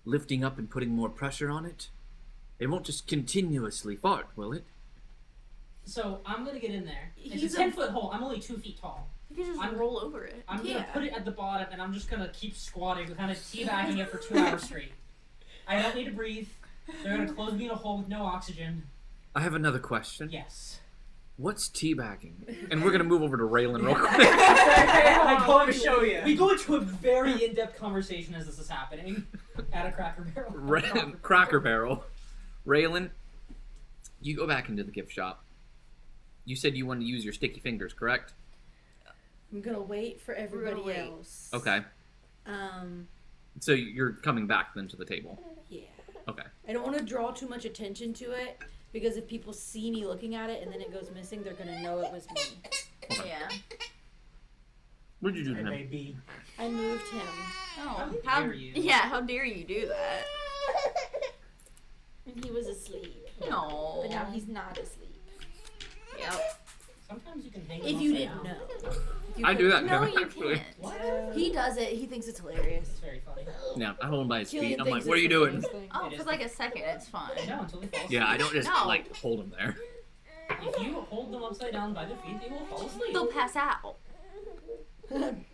lifting up and putting more pressure on it? It won't just continuously fart, will it?" So I'm gonna get in there. It's He's a a- 10-foot hole. I'm only 2 feet tall. You can just I'm- roll over it. I'm Yeah. gonna put it at the bottom, and I'm just gonna keep squatting, kind of teabagging it for 2 hours straight. I don't need to breathe. They're gonna close me in a hole with no oxygen. I have another question. Yes. What's teabagging? And we're gonna move over to Raylan real quick. I go to show you. We go into a very in-depth conversation as this is happening at a Cracker Barrel. Crocker Barrel. Raylan, you go back into the gift shop. You said you wanted to use your sticky fingers, correct? I'm gonna wait for everybody Wait. else. Okay. So you're coming back then to the table. Yeah. Okay. I don't want to draw too much attention to it because if people see me looking at it and then it goes missing, they're gonna know it was me. Yeah. What did you do to It him? may be. I moved him, Oh, How dare you. Yeah, how dare you do that? and he was asleep. No. But now he's not asleep. Yep. Sometimes you can hang If them you upside didn't down. know. If you I do that No, to him, you actually. can't. What? He does it. He thinks it's hilarious. It's very funny. Yeah, I hold him by his feet. Killian I'm like, thinks what are it's you the doing? funniest thing. Oh, It for is. like a second, it's fine. No, until they fall asleep. Yeah, I don't just No. like hold him there. If you hold them upside down by their feet, they will fall asleep. They'll pass out.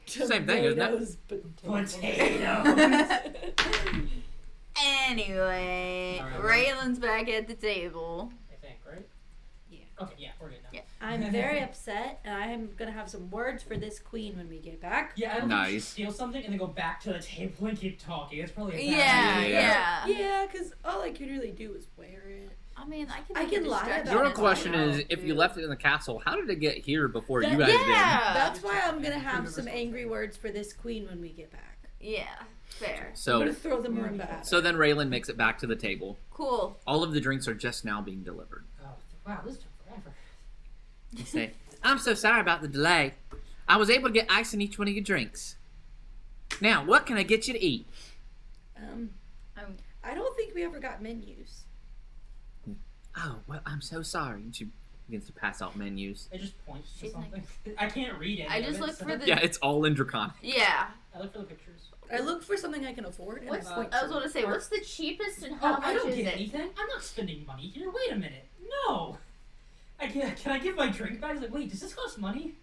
Same thing, isn't it? Tomatoes, Potatoes. Anyway, All Raylan's back at the table. I think, right? Yeah. Okay, yeah, we're good now. Yeah. I'm very upset, and I'm gonna have some words for this queen when we get back. Yeah, I don't think you Nice. steal something and then go back to the table and keep talking. It's probably a bad Yeah, idea. yeah. Yeah, because all I can really do is wear it. I mean, I can. I make a can lie distraction. about The real it. question is, Yeah. if you left it in the castle, how did it get here before you That- guys Yeah. That's why I'm gonna have some angry words for this queen when we get back. Yeah, fair. did? I'm So, gonna throw them around back. so then Raylan makes it back to the table. Cool. All of the drinks are just now being delivered. Oh, wow, this took forever. You say, I'm so sorry about the delay. I was able to get ice in each one of your drinks. Now, what can I get you to eat? I don't think we ever got menus. Oh, well, I'm so sorry. And she begins to pass out menus. It just points to She's like- something. I can't read it. I just look for the. Yeah, it's all in Draconic. Yeah. I look for the pictures. I look for something I can afford, and What's, I point I was to going it. to say, what's the cheapest and how Oh, I much don't is get it? anything. I'm not spending money here. Wait a minute. No. Can I give my drink back? He's like, wait, does this cost money?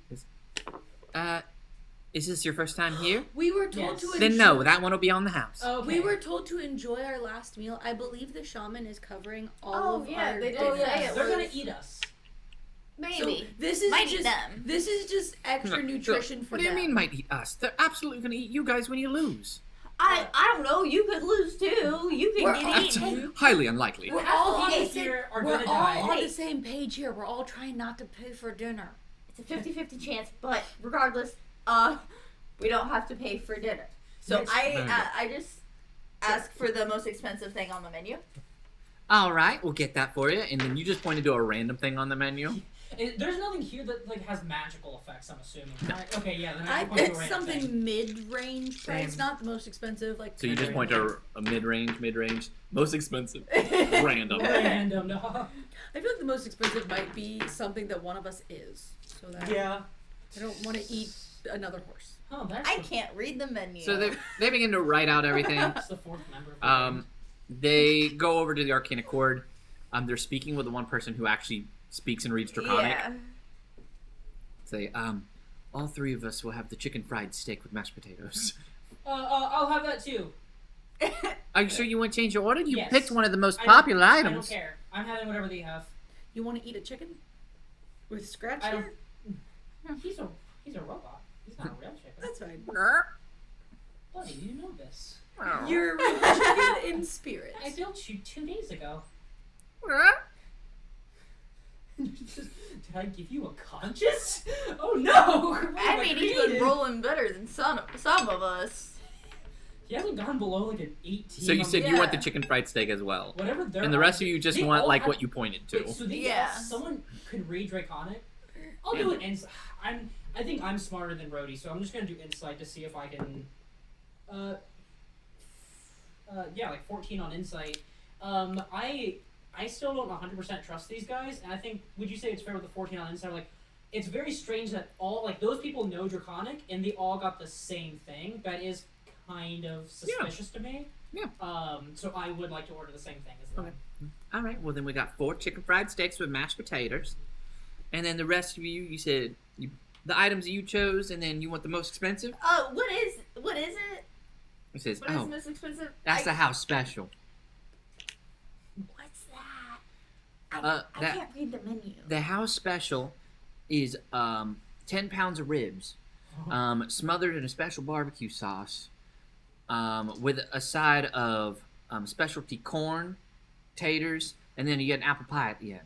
Is this your first time here? We were told Yes. to enjoy. Then no, that one will be on the house. Okay. We were told to enjoy our last meal. I believe the shaman is covering all Oh, of yeah, our they did Oh, dinners. say yeah. it They're was- gonna eat us. So Maybe. this is Might eat just them. this is just extra nutrition for What do you them. mean might eat us? They're absolutely going to eat you guys when you lose. I don't know. You could lose too. You could We're get That's eaten. highly unlikely. We're Half all the on the people same. here are We're gonna all die. on Hey. the same page here. We're all trying not to pay for dinner. It's a 50-50 chance, but regardless, we don't have to pay for dinner. So Yes. I just ask for the most expensive thing on the menu. All right, we'll get that for you. And then you just pointed to a random thing on the menu. There's nothing here that like has magical effects. I'm assuming. Right? Okay, yeah. Then I point to a picked random something thing. mid-range price, Same. not the most expensive. Like So you just point to a mid-range, most expensive, Random. random. Random. No. I feel like the most expensive might be something that one of us is, so that Yeah. I don't want to eat another horse. Oh, that's I the, can't read the menu. So they begin to write out everything. that's the fourth member. Of the band. They go over to the Arcane Accord. They're speaking with the one person who actually speaks and reads Draconic. Yeah. Say, all three of us will have the chicken fried steak with mashed potatoes. I'll have that too. Are you sure you want to change your order? You Yes. picked one of the most I don't- popular I don't items. care. I'm having whatever they have. You want to eat a chicken with scratch? I don't- here? He's a robot. He's not a real chicken. That's fine. Buddy, you know this. You're a chicken in spirit. I built you 2 days ago. Did I give you a conscience? Oh no! What have I mean, he's created? been rolling better than some of us. He hasn't gone below like an 18. So you said you want the Yeah. chicken fried steak as well. whatever they're And the rest of you just they want all like have- what you pointed to. Wait, so these Yeah. someone could read Draconic? I'll do an insight. I think I'm smarter than Rhodey, so I'm just gonna do insight to see if I can. Yeah, like 14 on insight. I still don't 100% trust these guys, and I think, would you say it's fair with the 14 on insight? Like, it's very strange that all, like, those people know Draconic, and they all got the same thing. That is kind of suspicious to me. Yeah. So I would like to order the same thing as them. Okay. All right, well then we got 4 chicken fried steaks with mashed potatoes. And then the rest of you said the items that you chose, and then you want the most expensive? What is it? It says, What is oh, the most expensive? that's the house special. What's that? I can't read the menu. The house special is 10 pounds of ribs, smothered in a special barbecue sauce, with a side of specialty corn, taters, and then you get an apple pie at the end.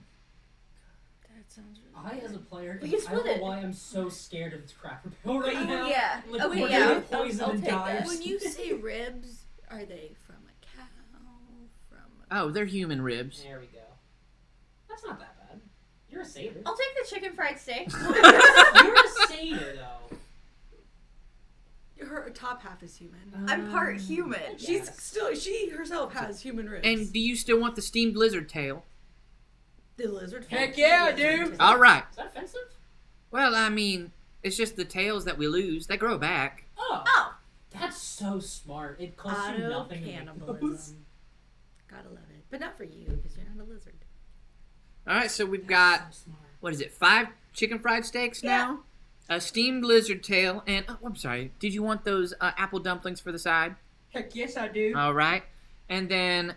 That sounds really I, as a player, We can I don't split know it. why I'm so scared of this Cracker Barrel right now. Yeah. I'm like, Okay, we're yeah. gonna I'll poison and take die. that. When you say ribs, are they from a cow? From a... Oh, they're human ribs. There we go. That's not that bad. You're a satyr. I'll take the chicken fried steak. You're a satyr, though. Her top half is human. I'm part human. Yes. She herself has human ribs. And do you still want the steamed lizard tail? the lizard. Heck yeah, I lizard do. is- All right. Is that offensive? Well, I mean, it's just the tails that we lose. They grow back. Oh, Oh, that's so smart. It costs you Auto nothing to make those. cannibalism. Gotta love it, but not for you because you're not a lizard. All right, so we've got, So smart. what is it, 5 chicken fried steaks now? A steamed lizard tail, and, oh, I'm sorry, did you want those apple dumplings for the side? Heck yes, I do. All right. And then,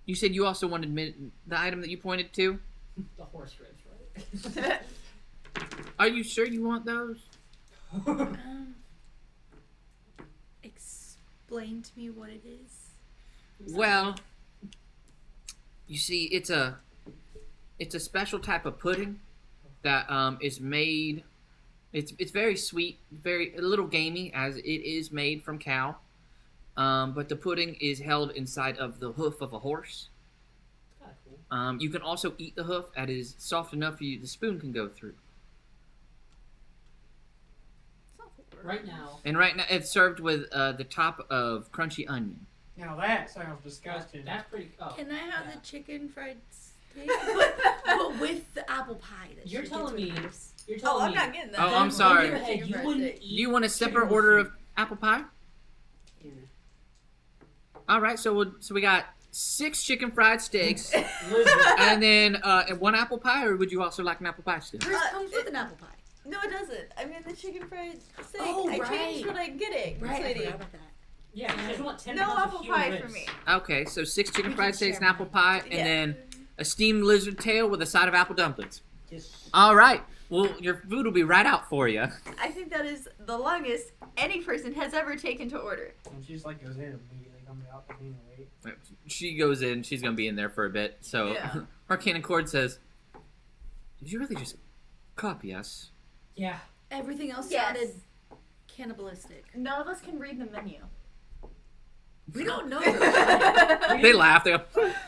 you said you also wanted the item that you pointed to? The horse ribs, right? Are you sure you want those? Explain to me what it is. Well, you see, it's a special type of pudding that is made. It's very sweet, a little gamey, as it is made from cow. But the pudding is held inside of the hoof of a horse. It's kinda cool. You can also eat the hoof. That is soft enough the spoon can go through. Right now, And right now, it's served with the top of crunchy onion. Now that sounds disgusting. that's pretty. Oh, Can I have yeah. the chicken fried steak? but with the apple pie that You're she telling gets me. with hers. You're oh, telling I'm me. not getting that. Oh, Then I'm sorry. we'll do a Hey, chicken you fried wouldn't steak. Do eat. you want a chicken separate with order food. of apple pie? Yeah. All right, so we got 6 chicken fried steaks, Lizard. and then 1 apple pie, or would you also like an apple pie still? Hers comes with an apple pie. No, it doesn't. I mean, the chicken fried steak. Oh, I right. changed what I'm getting. Right, I sweetie. forgot about that. Yeah, you just want 10 No pounds apple of human pie ribs. for me. Okay, so 6 chicken We fried can steaks, share an apple pie, and Yeah. then a steamed lizard tail with a side of apple dumplings. Yes. All right, well, your food will be right out for you. I think that is the longest any person has ever taken to order. And she just like goes in and immediately comes out and wait. She goes in, she's going to be in there for a bit, so Yeah. Arcane Accord says, did you really just copy us? Yeah. Everything else Yes. sounded cannibalistic. None of us can read the menu. We don't know. They laugh, they go,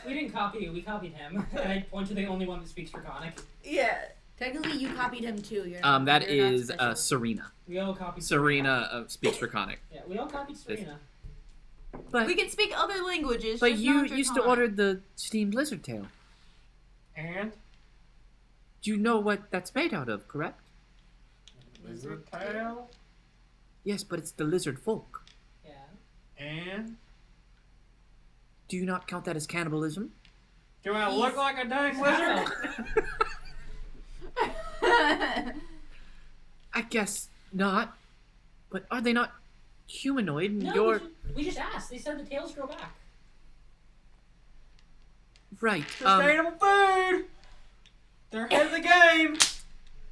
We didn't copy you. We copied him. And I point to the only one that speaks Draconic. Yeah. Technically, you copied him too. You're not, that you're not is special. Serena. We all copied. Serena speaks Draconic. Yeah, we all copied Serena. But, We can speak other languages. but just you not used to Draconic. order the steamed lizard tail. And Do you know what that's made out of, correct? lizard tail. Yes, but it's the lizard folk. Yeah. And Do you not count that as cannibalism? do I look like a dang lizard? I guess not. But are they not humanoid? And No, you're we just asked. They said the tails grow back. right. Sustainable food. They're ahead of the game.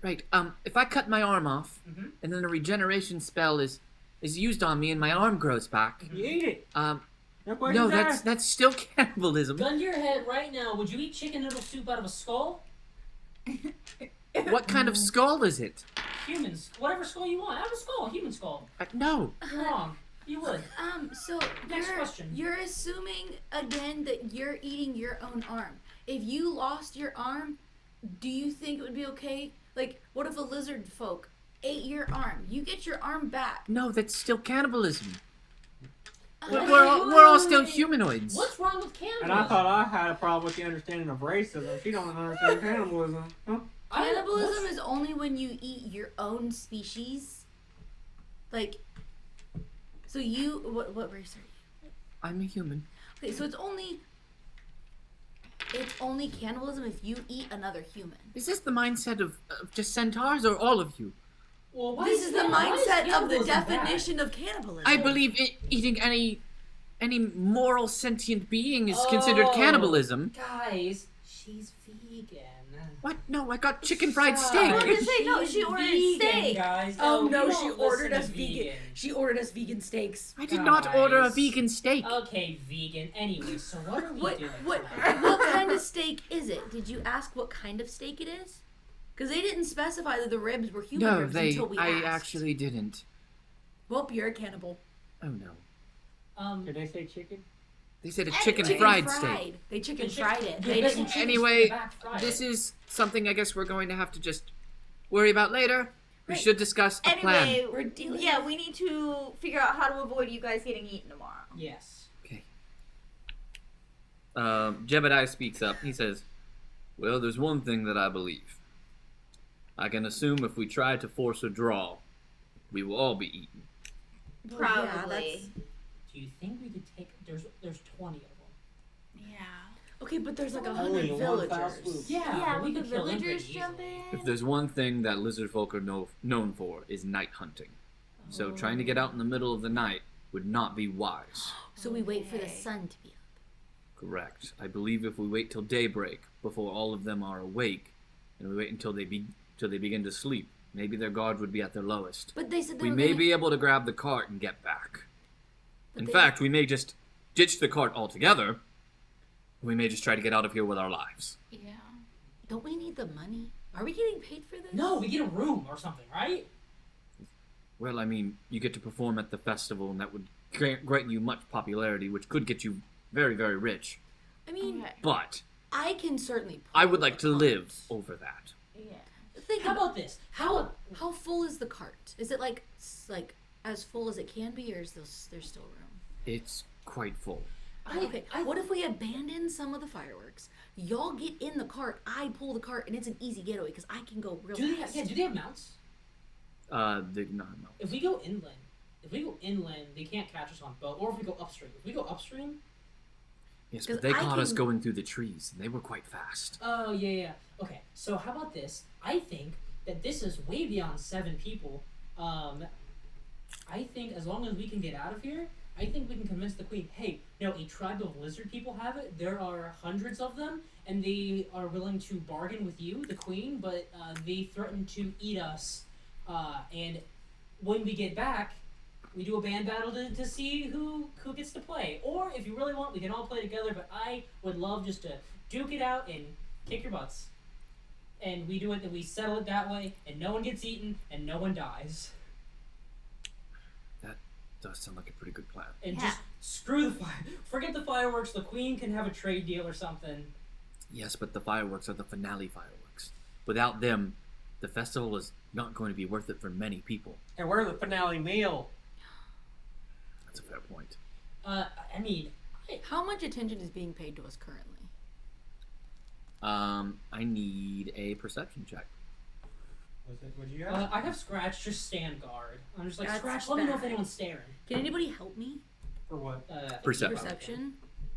Right. If I cut my arm off, Mhm. and then a regeneration spell is used on me, and my arm grows back. You eat it. No, No questions asked. that's still cannibalism. Gun to your head right now. Would you eat chicken noodle soup out of a skull? What kind of skull is it? Humans. Whatever skull you want. Out of a skull. Human skull. No. You're wrong. You would. So Next question. You're assuming again that you're eating your own arm. If you lost your arm, do you think it would be okay? Like, what if a lizard folk ate your arm? You get your arm back. No, that's still cannibalism. We're all still humanoids. What's wrong with cannibalism? And I thought I had a problem with the understanding of racism. She don't understand cannibalism. Huh? Cannibalism is only when you eat your own species. Like, so you, what race are you? I'm a human. Okay, so it's only cannibalism if you eat another human. Is this the mindset of just centaurs or all of you? Well, why This is the why mindset of the cannibalism bad? definition of cannibalism. I believe eating any any moral sentient being is considered cannibalism. Guys, she's vegan. What? No, I got chicken fried Sorry. I was steak. gonna say, no, she ordered Vegan, steak. guys. Oh no, you she don't ordered listen us to vegan. She ordered us vegan steaks. I did not order a Guys. vegan steak. Okay, vegan. Anyway, so what are we What doing what tonight? what kind of steak is it? Did you ask what kind of steak it is? Because they didn't specify that the ribs were human No, ribs they. until we I asked. actually didn't. Well, you're a cannibal. Oh no. Did they say chicken? They said a Anyway. chicken Chicken fried fried. steak. They chicken The fried chicken- it. the They best didn't. chicken Anyway, in the back fried. This is something I guess we're going to have to just worry about later. We Right. should discuss a plan. Anyway, We're dealing yeah, with- we need to figure out how to avoid you guys getting eaten tomorrow. Yes. Okay. Jebediah speaks up. He says, "Well, there's one thing that I believe. I can assume if we try to force a draw, we will all be eaten. Well, yeah, Probably. Do you think we could take? There's 20 of them. Yeah. Okay, but there's like Only 100 in one foul villagers. swoop. Yeah, but we would could the kill them villagers pretty jump easily. in? If there's one thing that lizard folk are known for, is night hunting. So trying to get out in the middle of the night would not be wise." So we wait for the Okay. sun to be up. Correct. I believe if we wait till daybreak, before all of them are awake, and we wait until they begin to sleep, maybe their guard would be at their lowest. But they said they We were may gonna... be able to grab the cart and get back. But In they- fact, we may just ditch the cart altogether. We may just try to get out of here with our lives. Yeah. Don't we need the money? Are we getting paid for this? No, we get a room or something, right? Well, I mean, you get to perform at the festival, and that would grant you much popularity, which could get you very, very rich. I mean, Okay. But I can certainly. I would like to pull the live cart. over that. Yeah. Think How about about this? How? how full is the cart? Is it like as full as it can be, or is there's still room? It's quite full. Okay, what if we abandon some of the fireworks? Y'all get in the cart, I pull the cart, and it's an easy getaway because I can go real Do they? fast. Yeah. Do they have mounts? They no. If we go inland, they can't catch us on boat. Or if we go upstream. If we go upstream. Yes, 'Cause but they I caught us can- going through the trees, and they were quite fast. Oh yeah. Okay. So how about this? I think that this is way beyond 7 people. I think as long as we can get out of here, I think we can convince the queen. Hey, no, a tribe of lizard people have it. There are hundreds of them, and they are willing to bargain with you, the queen. But they threaten to eat us. And when we get back, we do a band battle to see who gets to play. Or if you really want, we can all play together. But I would love just to duke it out and kick your butts. And we do it, and we settle it that way, and no one gets eaten, and no one dies. That does sound like a pretty good plan. And Yeah. just screw the fire. Forget the fireworks. The queen can have a trade deal or something. Yes, but the fireworks are the finale fireworks. Without them, the festival is not going to be worth it for many people. And we're the finale meal. That's a fair point. I mean, How much attention is being paid to us currently? I need a perception check. Would you have? I have Scratch just stand guard. I'm just like, That's Scratch, let me know if bad. anyone's staring. Can anybody help me? For what? Perception. Perception?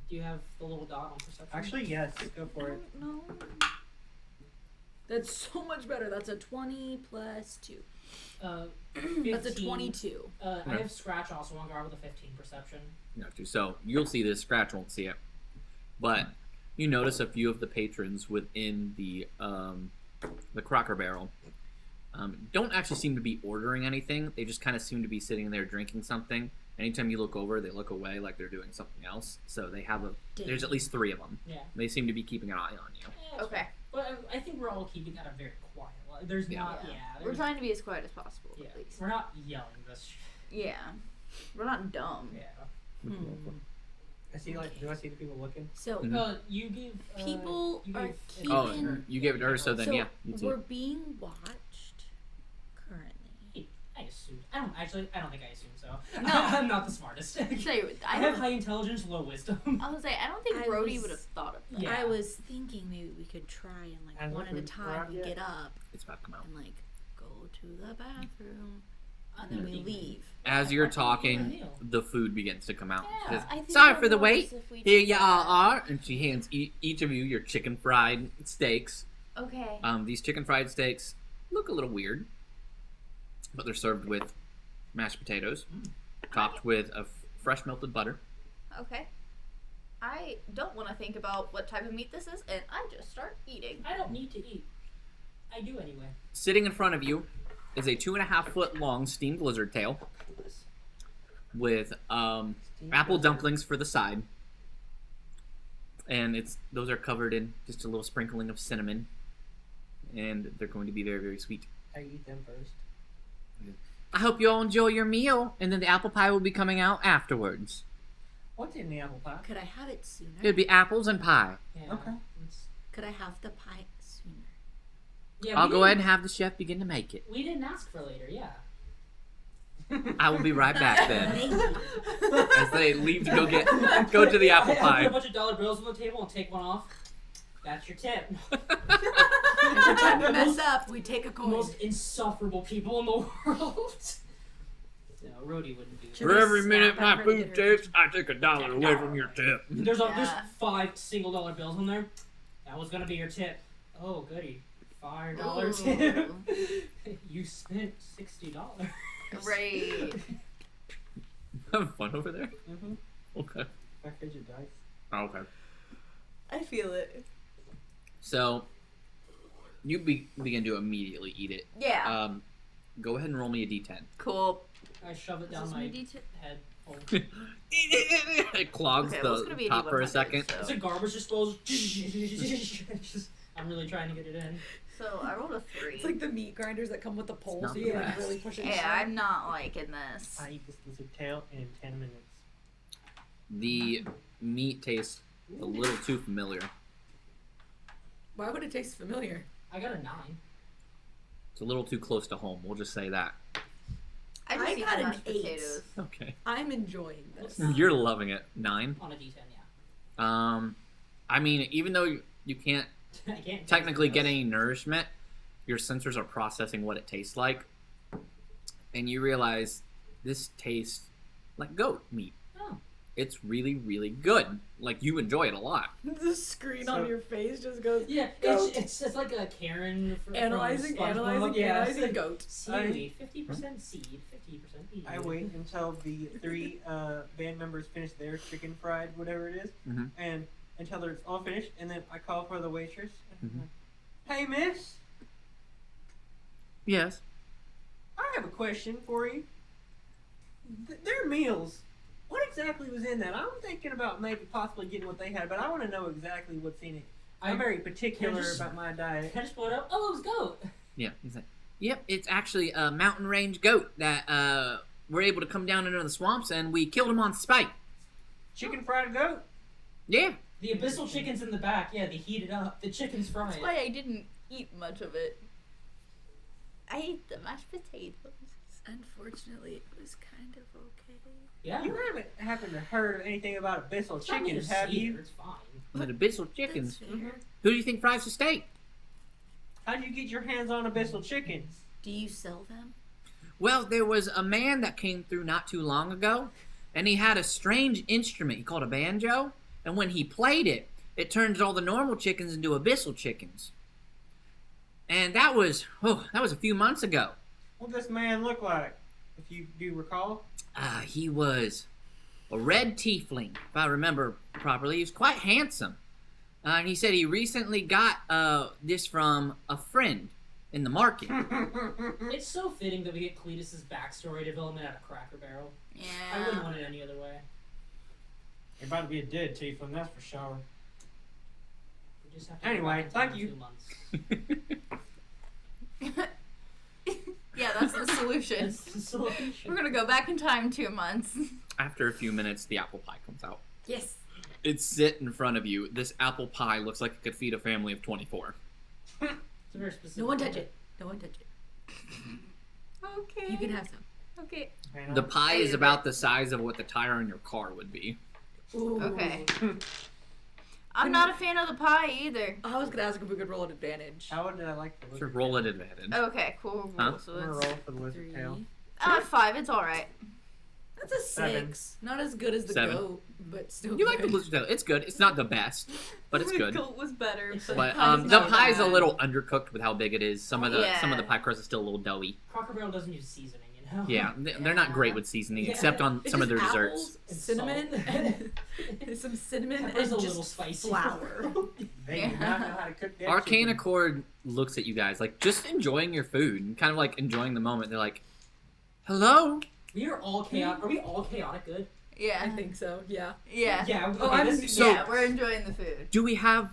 Do you have the little dot on perception? Actually, yes. Go for it. No. That's so much better. That's a 20 plus 2. 15. That's a 22. I have Scratch also on guard with a 15 perception. Not to. So you'll see this. Scratch won't see it, but you notice a few of the patrons within the Crocker barrel don't actually seem to be ordering anything. They just kind of seem to be sitting there drinking something. Anytime you look over, they look away like they're doing something else. So they have there's at least 3 of them. Yeah. They seem to be keeping an eye on you. Yeah, Okay. But I think we're all keeping that very quiet. There's Yeah. not. Yeah. Yeah. We're there's- trying to be as quiet as possible, Yeah. at least. We're not yelling this. Yeah. We're not dumb. Yeah. I see. Like, do I see the people looking? So, Mhm. You give. people you are gave- keeping... Oh, you gave it to her, so then so yeah, you we're too. being watched currently. I assume. I don't think I assume so. No. I'm not the smartest. Say, I have high intelligence, low wisdom. I was like, I don't think I Brody was- would have thought of that. Yeah. I was thinking maybe we could try and like And one at a we're time out we yet? get up It's about to come out. and like go to the bathroom and then we leave. As you're Yeah. talking, the food begins to come out. Yeah. She says, I think sorry I'll for the notice wait. if we Here do you that. all are. And she hands each of you your chicken fried steaks. Okay. These chicken fried steaks look a little weird, but they're served with mashed potatoes, topped with a fresh melted butter, Okay. I don't want to think about what type of meat this is, and I just start eating. I don't need to eat. I do anyway. Sitting in front of you is a 2.5-foot long steamed lizard tail with apple dumplings for the side, and those are covered in just a little sprinkling of cinnamon, and they're going to be very, very sweet. I eat them first. I hope you all enjoy your meal, and then the apple pie will be coming out afterwards. What's in the apple pie? Could I have it sooner? It'd be apples and pie. Yeah, Okay. Could I have the pie sooner? Yeah, I'll go ahead and have the chef begin to make it. We didn't ask for later, yeah. I will be right back then. Thank you. As they leave to go to the apple I put pie. a bunch of dollar bills on the table and take one off. That's your tip. Every time we mess up, we take a The coin. most insufferable people in the world. No, Rhodey wouldn't do that. For every minute my Snap, I'm ready food to get her takes, I take $1 away from your tip. There's Yeah. 5 single dollar bills on there. That was gonna be your tip. Oh goody. $5 Ooh. tip. You spent $60. Great. Having fun over there? Mm-hmm. Okay. My fidget dice. Oh, okay. I feel it. So, you begin to immediately eat it. Yeah. Go ahead and roll me a d10. Cool. I shove it Is down this my my D10? head. hole. It clogs Okay, well, it's the gonna be a top for a D100, second. so- It's a garbage disposal. I'm really trying to get it in. So I rolled a 3. It's like the meat grinders that come with the pole, Not so you the like best. really push it. Yeah, I'm not liking this. I eat this lizard tail in 10 minutes. The meat tastes a little too familiar. Why would it taste familiar? I got a 9. It's a little too close to home. We'll just say that. I just I eat got the an mashed 8. potatoes. Okay. I'm enjoying this. You're loving it. 9. On a D10, yeah. I mean, even though you can't I can't technically taste get this. any nourishment, your sensors are processing what it tastes like, and you realize this tastes like goat meat. Oh. It's really, really good. Like, you enjoy it a lot. The screen So- on your face just goes Yeah, Goat. it's like a Karen from analyzing, SpongeBob. analyzing, Yeah, analyzing goat. Seaweed, 50% seed, 50% meat. I wait until the 3 band members finish their chicken fried, whatever it is, Mhm. and until it's all finished, and then I call for the waitress. Mhm. Hey, miss, Yes. I have a question for you. Their meals, what exactly was in that? I'm thinking about maybe possibly getting what they had, but I want to know exactly what's in it. I'm very particular just- about my diet. Can I just pull it up? Oh, it was goat. Yeah. He's like, yep, it's actually a mountain range goat that were able to come down into the swamps, and we killed him on spite. Chicken fried goat? Yeah. The abyssal chicken's in the back. Yeah, they heat it up. The chicken's fried. That's why I didn't eat much of it. I ate the mashed potatoes. Unfortunately, it was kind of okay. Yeah. You haven't happened to heard anything about abyssal It's not made chickens, of have cedar, you? It's fine. The abyssal chickens. That's fair. Who do you think fries the steak? How do you get your hands on abyssal chickens? Do you sell them? Well, there was a man that came through not too long ago, and he had a strange instrument he called a banjo, and when he played it, it turned all the normal chickens into abyssal chickens. And that was a few months ago. What does this man look like, if you do recall? He was a red tiefling, if I remember properly. He was quite handsome. And he said he recently got this from a friend in the market. It's so fitting that we get Cletus's backstory development out of Cracker Barrel. Yeah. I wouldn't want it any other way. You're about to be a dead tiefling, that's for sure. We just have to Anyway, go back in time thank you. 2 months. Yeah, that's the solution. It's the solution. We're gonna go back in time 2 months. After a few minutes, the apple pie comes out. Yes. It's sit in front of you. This apple pie looks like it could feed a family of 24. It's a very specific. No one touch it. No one touch it. Okay. You can have some. Okay. The pie is about the size of what the tire on your car would be. Ooh. Okay. I'm not a fan of the pie either. I was gonna ask if we could roll an advantage. How did I like the So lizard roll tail? at advantage. Okay, cool. Huh? So I'm gonna it's roll for the lizard tail. 5. It's all right. That's a 7. 6. Not as good as the 7. goat, but still. You like the good. lizard tail. It's good. It's not the best, but it's good. Goat was better. It's But pie's the not pie's a bad. little undercooked with how big it is. Some of the Yeah. pie crust is still a little doughy. Crocker Barrel doesn't use seasoning, you No. Yeah, they're not great with seasoning, Yeah. except on It's some of just their desserts. apples, And cinnamon, and some cinnamon, Pepper's and a little just spicy. flour. They do not know how to cook that Arcane chicken. Accord looks at you guys like just enjoying your food and kind of like enjoying the moment. They're like, "Hello." We are all chaotic. Are we all chaotic good? I Yeah. think so. Yeah. Yeah. Yeah. Oh, okay, I'm- this is- So- Yeah, we're enjoying the food. Do we have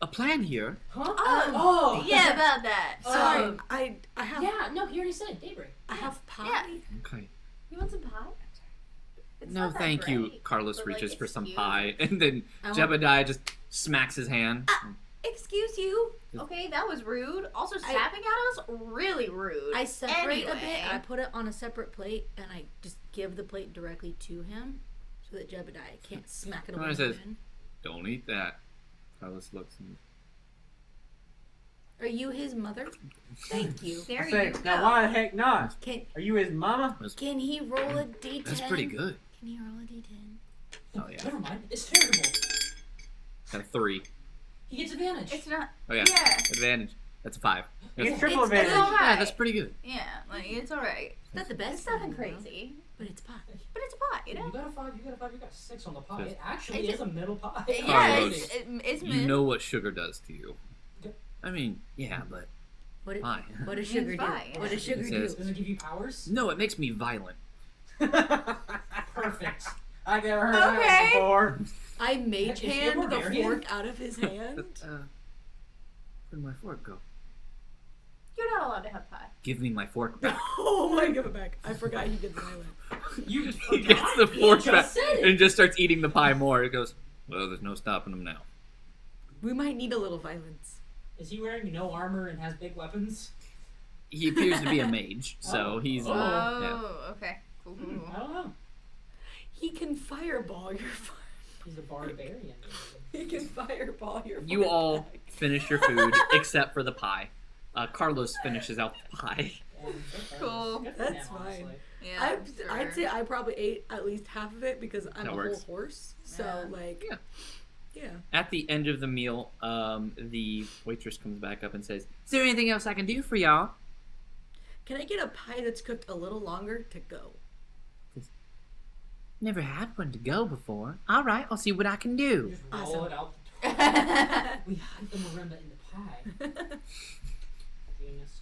a plan here? Huh? Oh, yeah, about that. Sorry, Um, I have Yeah. No, he already said daybreak. I have pie. Yeah. Okay. You want some pie? It's No, not that thank you. great, Carlos but, like, reaches for it's some cute. pie, and then I want- Jebediah just smacks his hand. Excuse you. Okay, that was rude. Also, snapping at us, really rude. I separate a Anyway. bit. I put it on a separate plate, and I just give the plate directly to him, so that Jebediah can't smack it What away. is it? again. Don't eat that. Carlos looks. Are you his mother? Thank you. There I you say, go. now why the heck not? Can Are you his mama? Can he roll a d10? That's pretty good. Can he roll a d10? Oh yeah, Never mind. It's terrible. got a 3. He gets advantage. It's not. Oh yeah, Yeah. advantage. That's a 5. You get That's, triple It's advantage. alright. yeah, that's pretty good. Yeah, like it's alright. It's not the best. It's nothing thing, though, crazy, but it's pie. but it's a pie, you know. You got a 5. You got a 5. You got 6 on the pie. Yes. It actually It is a middle pie. Yeah, Carlos, it's You mid. know what sugar does to you. Yeah. I mean, yeah, but What did, pie. what does It's sugar do? fine. What does sugar It do? says- Does it give you powers? No, it makes me violent. Perfect. I never heard that Okay. before. I mage Is he a hand the barbarian? fork out of his hand. Where'd my fork go? You're not allowed to have pie. Give me my fork back. Oh my, give it back. I forgot he gets violent. You He gets the fork just back said it. and just starts eating the pie more. It goes, well, there's no stopping him now. We might need a little violence. Is he wearing no armor and has big weapons? He appears to be a mage, so Oh. he's. Oh. Oh, okay. Cool. I don't know. He can fireball your He's a barbarian. He can fireball your You fork all back. finish your food except for the pie. Carlos finishes out the pie. Cool. Good for That's him, fine. honestly. Yeah. I'd say I probably ate at least half of it because I'm That a works. whole horse. So Yeah. like, Yeah. yeah. At the end of the meal, the waitress comes back up and says, "Is there anything else I can do for y'all?" Can I get a pie that's cooked a little longer to go? Never had one to go before. All right, I'll see what I can You do. just roll Awesome. it out the top. We hide the marimba in the pie. Genius.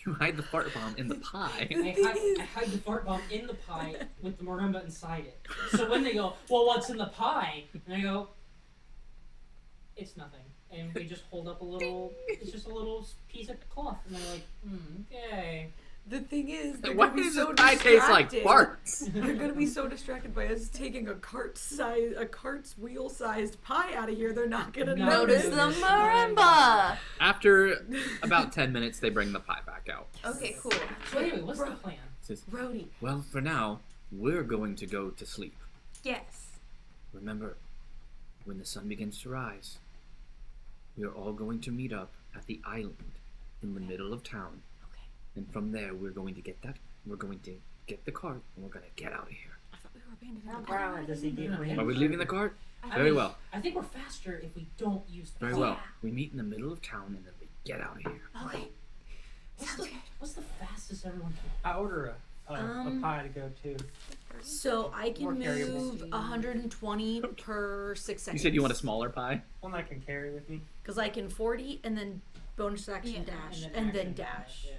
You hide the fart bomb in the pie. I hide the fart bomb in the pie with the marimba inside it. So when they go, well, what's in the pie? And I go, it's nothing. And we just hold up a little, it's just a little piece of cloth. And they're like, okay. The thing is, they're Why gonna be does so this pie taste like distracted. farts? They're gonna be so distracted by us taking a cart's wheel sized pie out of here. They're not gonna No, Notice notice. the marimba. After about 10 minutes, they bring the pie back out. Okay, cool. So anyway, what's the plan? Says, Rhodey. well, for now, we're going to go to sleep. Yes. Remember, when the sun begins to rise, we are all going to meet up at the island in the middle of town. Okay. And from there, we're going to get the cart, and we're going to get out of here. I thought we were abandoning How the violent does he get No, when no, he Are we leaving the cart? I Very mean, well. I think we're faster if we don't use the Very pie. well. We meet in the middle of town, and then we get out of here. Okay. What's the fastest everyone can? I order a pie to go to. So I More can carryable. move 120 per 6 seconds. You said you want a smaller pie? One I can carry with me. Because I can 40 and then bonus action Yeah. dash and then action dash. Yeah.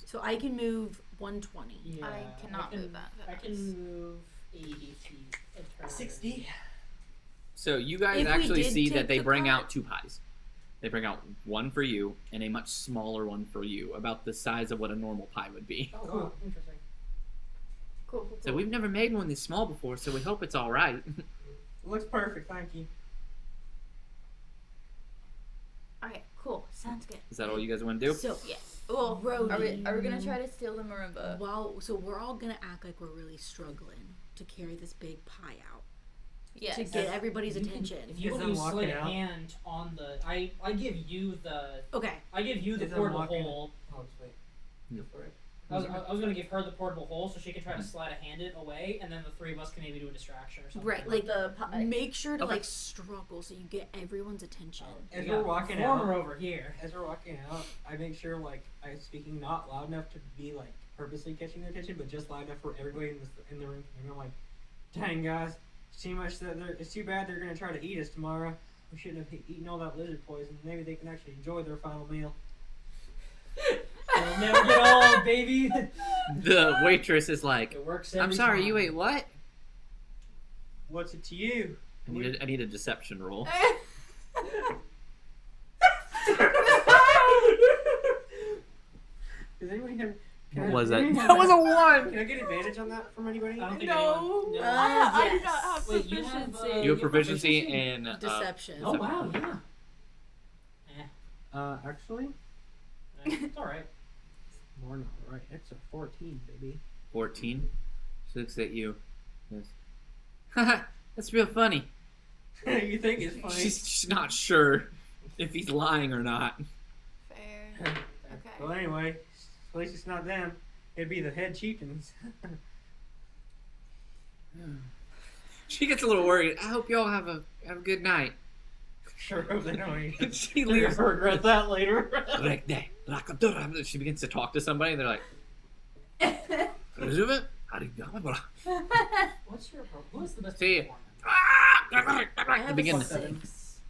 So I can move 120. Yeah, I cannot can, move that I fast. can move 80 feet. a turn. 60. So you guys If we actually did see take that they the bring cart- out 2 pies. They bring out one for you and a much smaller one for you, about the size of what a normal pie would be. Oh, cool. Interesting. Cool, cool, So cool. we've never made one this small before, so we hope it's all right. Looks perfect, thank you. Okay, cool. Sounds good. Is that all you guys want to do? So Yes. Well, Rhodey. are we gonna try to steal the marimba? so we're all gonna act like we're really struggling to carry this big pie out Yes. to get everybody's You can- attention. If you Is want them to walking sleight a out? hand on the, I give you the, Okay. I give you the Is them portable walking- hole. Oh, wait. Yeah. For it. I was gonna give her the portable hole so she can try to sleight a hand it away, and then the 3 of us can maybe do a distraction or something. Right, Like like the pie. make sure to Okay. like struggle so you get everyone's attention. As We we're got walking Former out, over here. as we're walking out, I make sure like I'm speaking not loud enough to be like purposely catching their attention, but just loud enough for everybody in the room. And I'm like, dang guys, it's too much it's too bad they're gonna try to eat us tomorrow. We shouldn't have eaten all that lizard poison. Maybe they can actually enjoy their final meal. They'll never get old, baby. The waitress is like, It works I'm every sorry, time. you ate what? What's it to you? I need a deception roll. Does anybody have? What was that? That was a 1! Can I get advantage on that from anybody? I don't think No. anyone. I do Yes. not have Wait, you proficiency. have, You have proficiency in Deception. Oh wow, yeah. Actually, It's alright. more not right. It's a 14, baby. 14. She looks at you. Yes. Haha, that's real funny. You think it's funny? She's not sure if he's lying or not. Fair. Well, Okay. anyway, at least it's not them. It'd be the head chieftains. She gets a little worried. I hope y'all have a good night. Sure hope they don't eat. She They're leaves. gonna regret that later. She begins to talk to somebody, and they're like, Elizabeth, how do you go? What's your what's the best See ya. performance? I have Begin. a 6.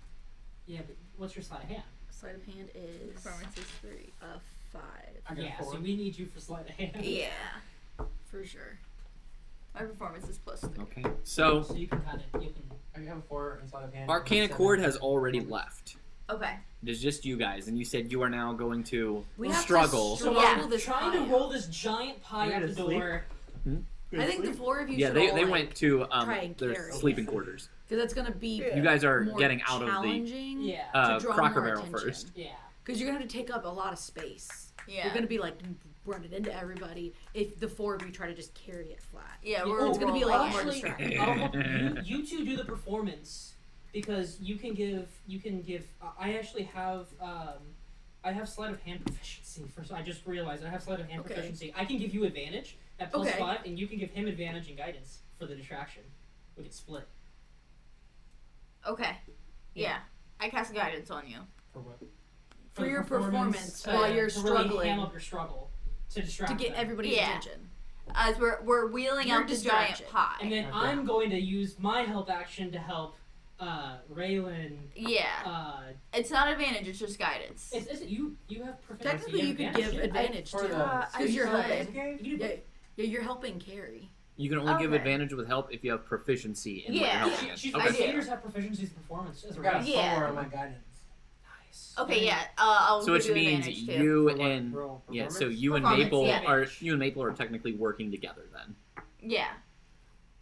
Yeah, but what's your sleight of hand? Sleight of hand is Performance is 3. a 5. I got Yeah, 4. so we need you for sleight of hand. Yeah. For sure. My performance is +3. Okay, so So you can kind of I have a 4 inside of hand. Arcana 7. Cord has already left. Okay. It is just you guys, and you said you are now going to We have struggle. To So struggle Yeah. this trying pie to out. roll this giant pie You out gotta the door. I think the 4 of you Yeah, should they all, went to try and their carry sleeping it. quarters. Because that's gonna be You guys are more getting out of the challenging Yeah. to draw Crocker more barrel attention. first. Yeah. Because you're gonna have to take up a lot of space. Yeah. You're gonna be like running into everybody if the 4 of you try to just carry it flat. Yeah, Yeah, we're it's gonna be a rolling. lot more Actually, distracting. you two do the performance because you can give. I actually have. I have sleight of hand proficiency. I just realized I have sleight of hand Okay. proficiency. I can give you advantage at +5, Okay. and you can give him advantage and guidance for the distraction. We can split. Okay. Yeah. I cast guidance on you. For what? For the your performance while you're to really struggling. ham up your struggle to distract To get them. everybody's Yeah. attention. As we're wheeling Your out this giant distraction. pie. And then Okay. I'm going to use my help action to help Raylan. Yeah. It's not advantage, it's just guidance. Is it you have proficiency? Technically, you could advantage, give yeah. advantage For too. the- Because you're I helping. You can do Yeah, both. yeah, you're helping carry. You can only give Okay. advantage with help if you have proficiency in what Yeah. you're helping She- against. she's Okay. I do. seniors have proficiency in performance as a I got a race. 4 Yeah. on my guidance. Nice. Okay, yeah. I'll So give which you means advantage too. you For what? and Roll yeah, so performance? you and Performance, Maple yeah. are technically working together then. Yeah.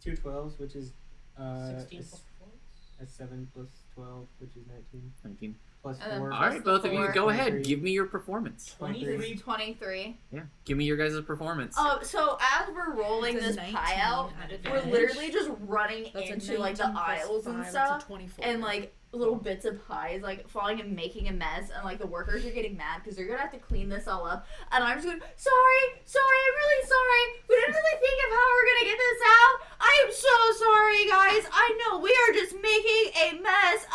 2 12s, which is 16 is- plus performance. that's 7 plus 12, which is 19. 19. Plus And then 4. All right, both of you, Four. go ahead. 23. Give me your performance. 23. 23. Yeah, give me your guys' performance. So as we're rolling It's a this 19 pie out, at we're advantage. literally just running That's a into like the 19 plus aisles and 5, that's a stuff, 24. and like little bits of pies like falling and making a mess, and like the workers are getting mad because they're gonna have to clean this all up, and I'm just going, sorry, I'm really sorry. We didn't really think of how we're gonna get this out. I am so sorry, guys. I know we are just making a mess.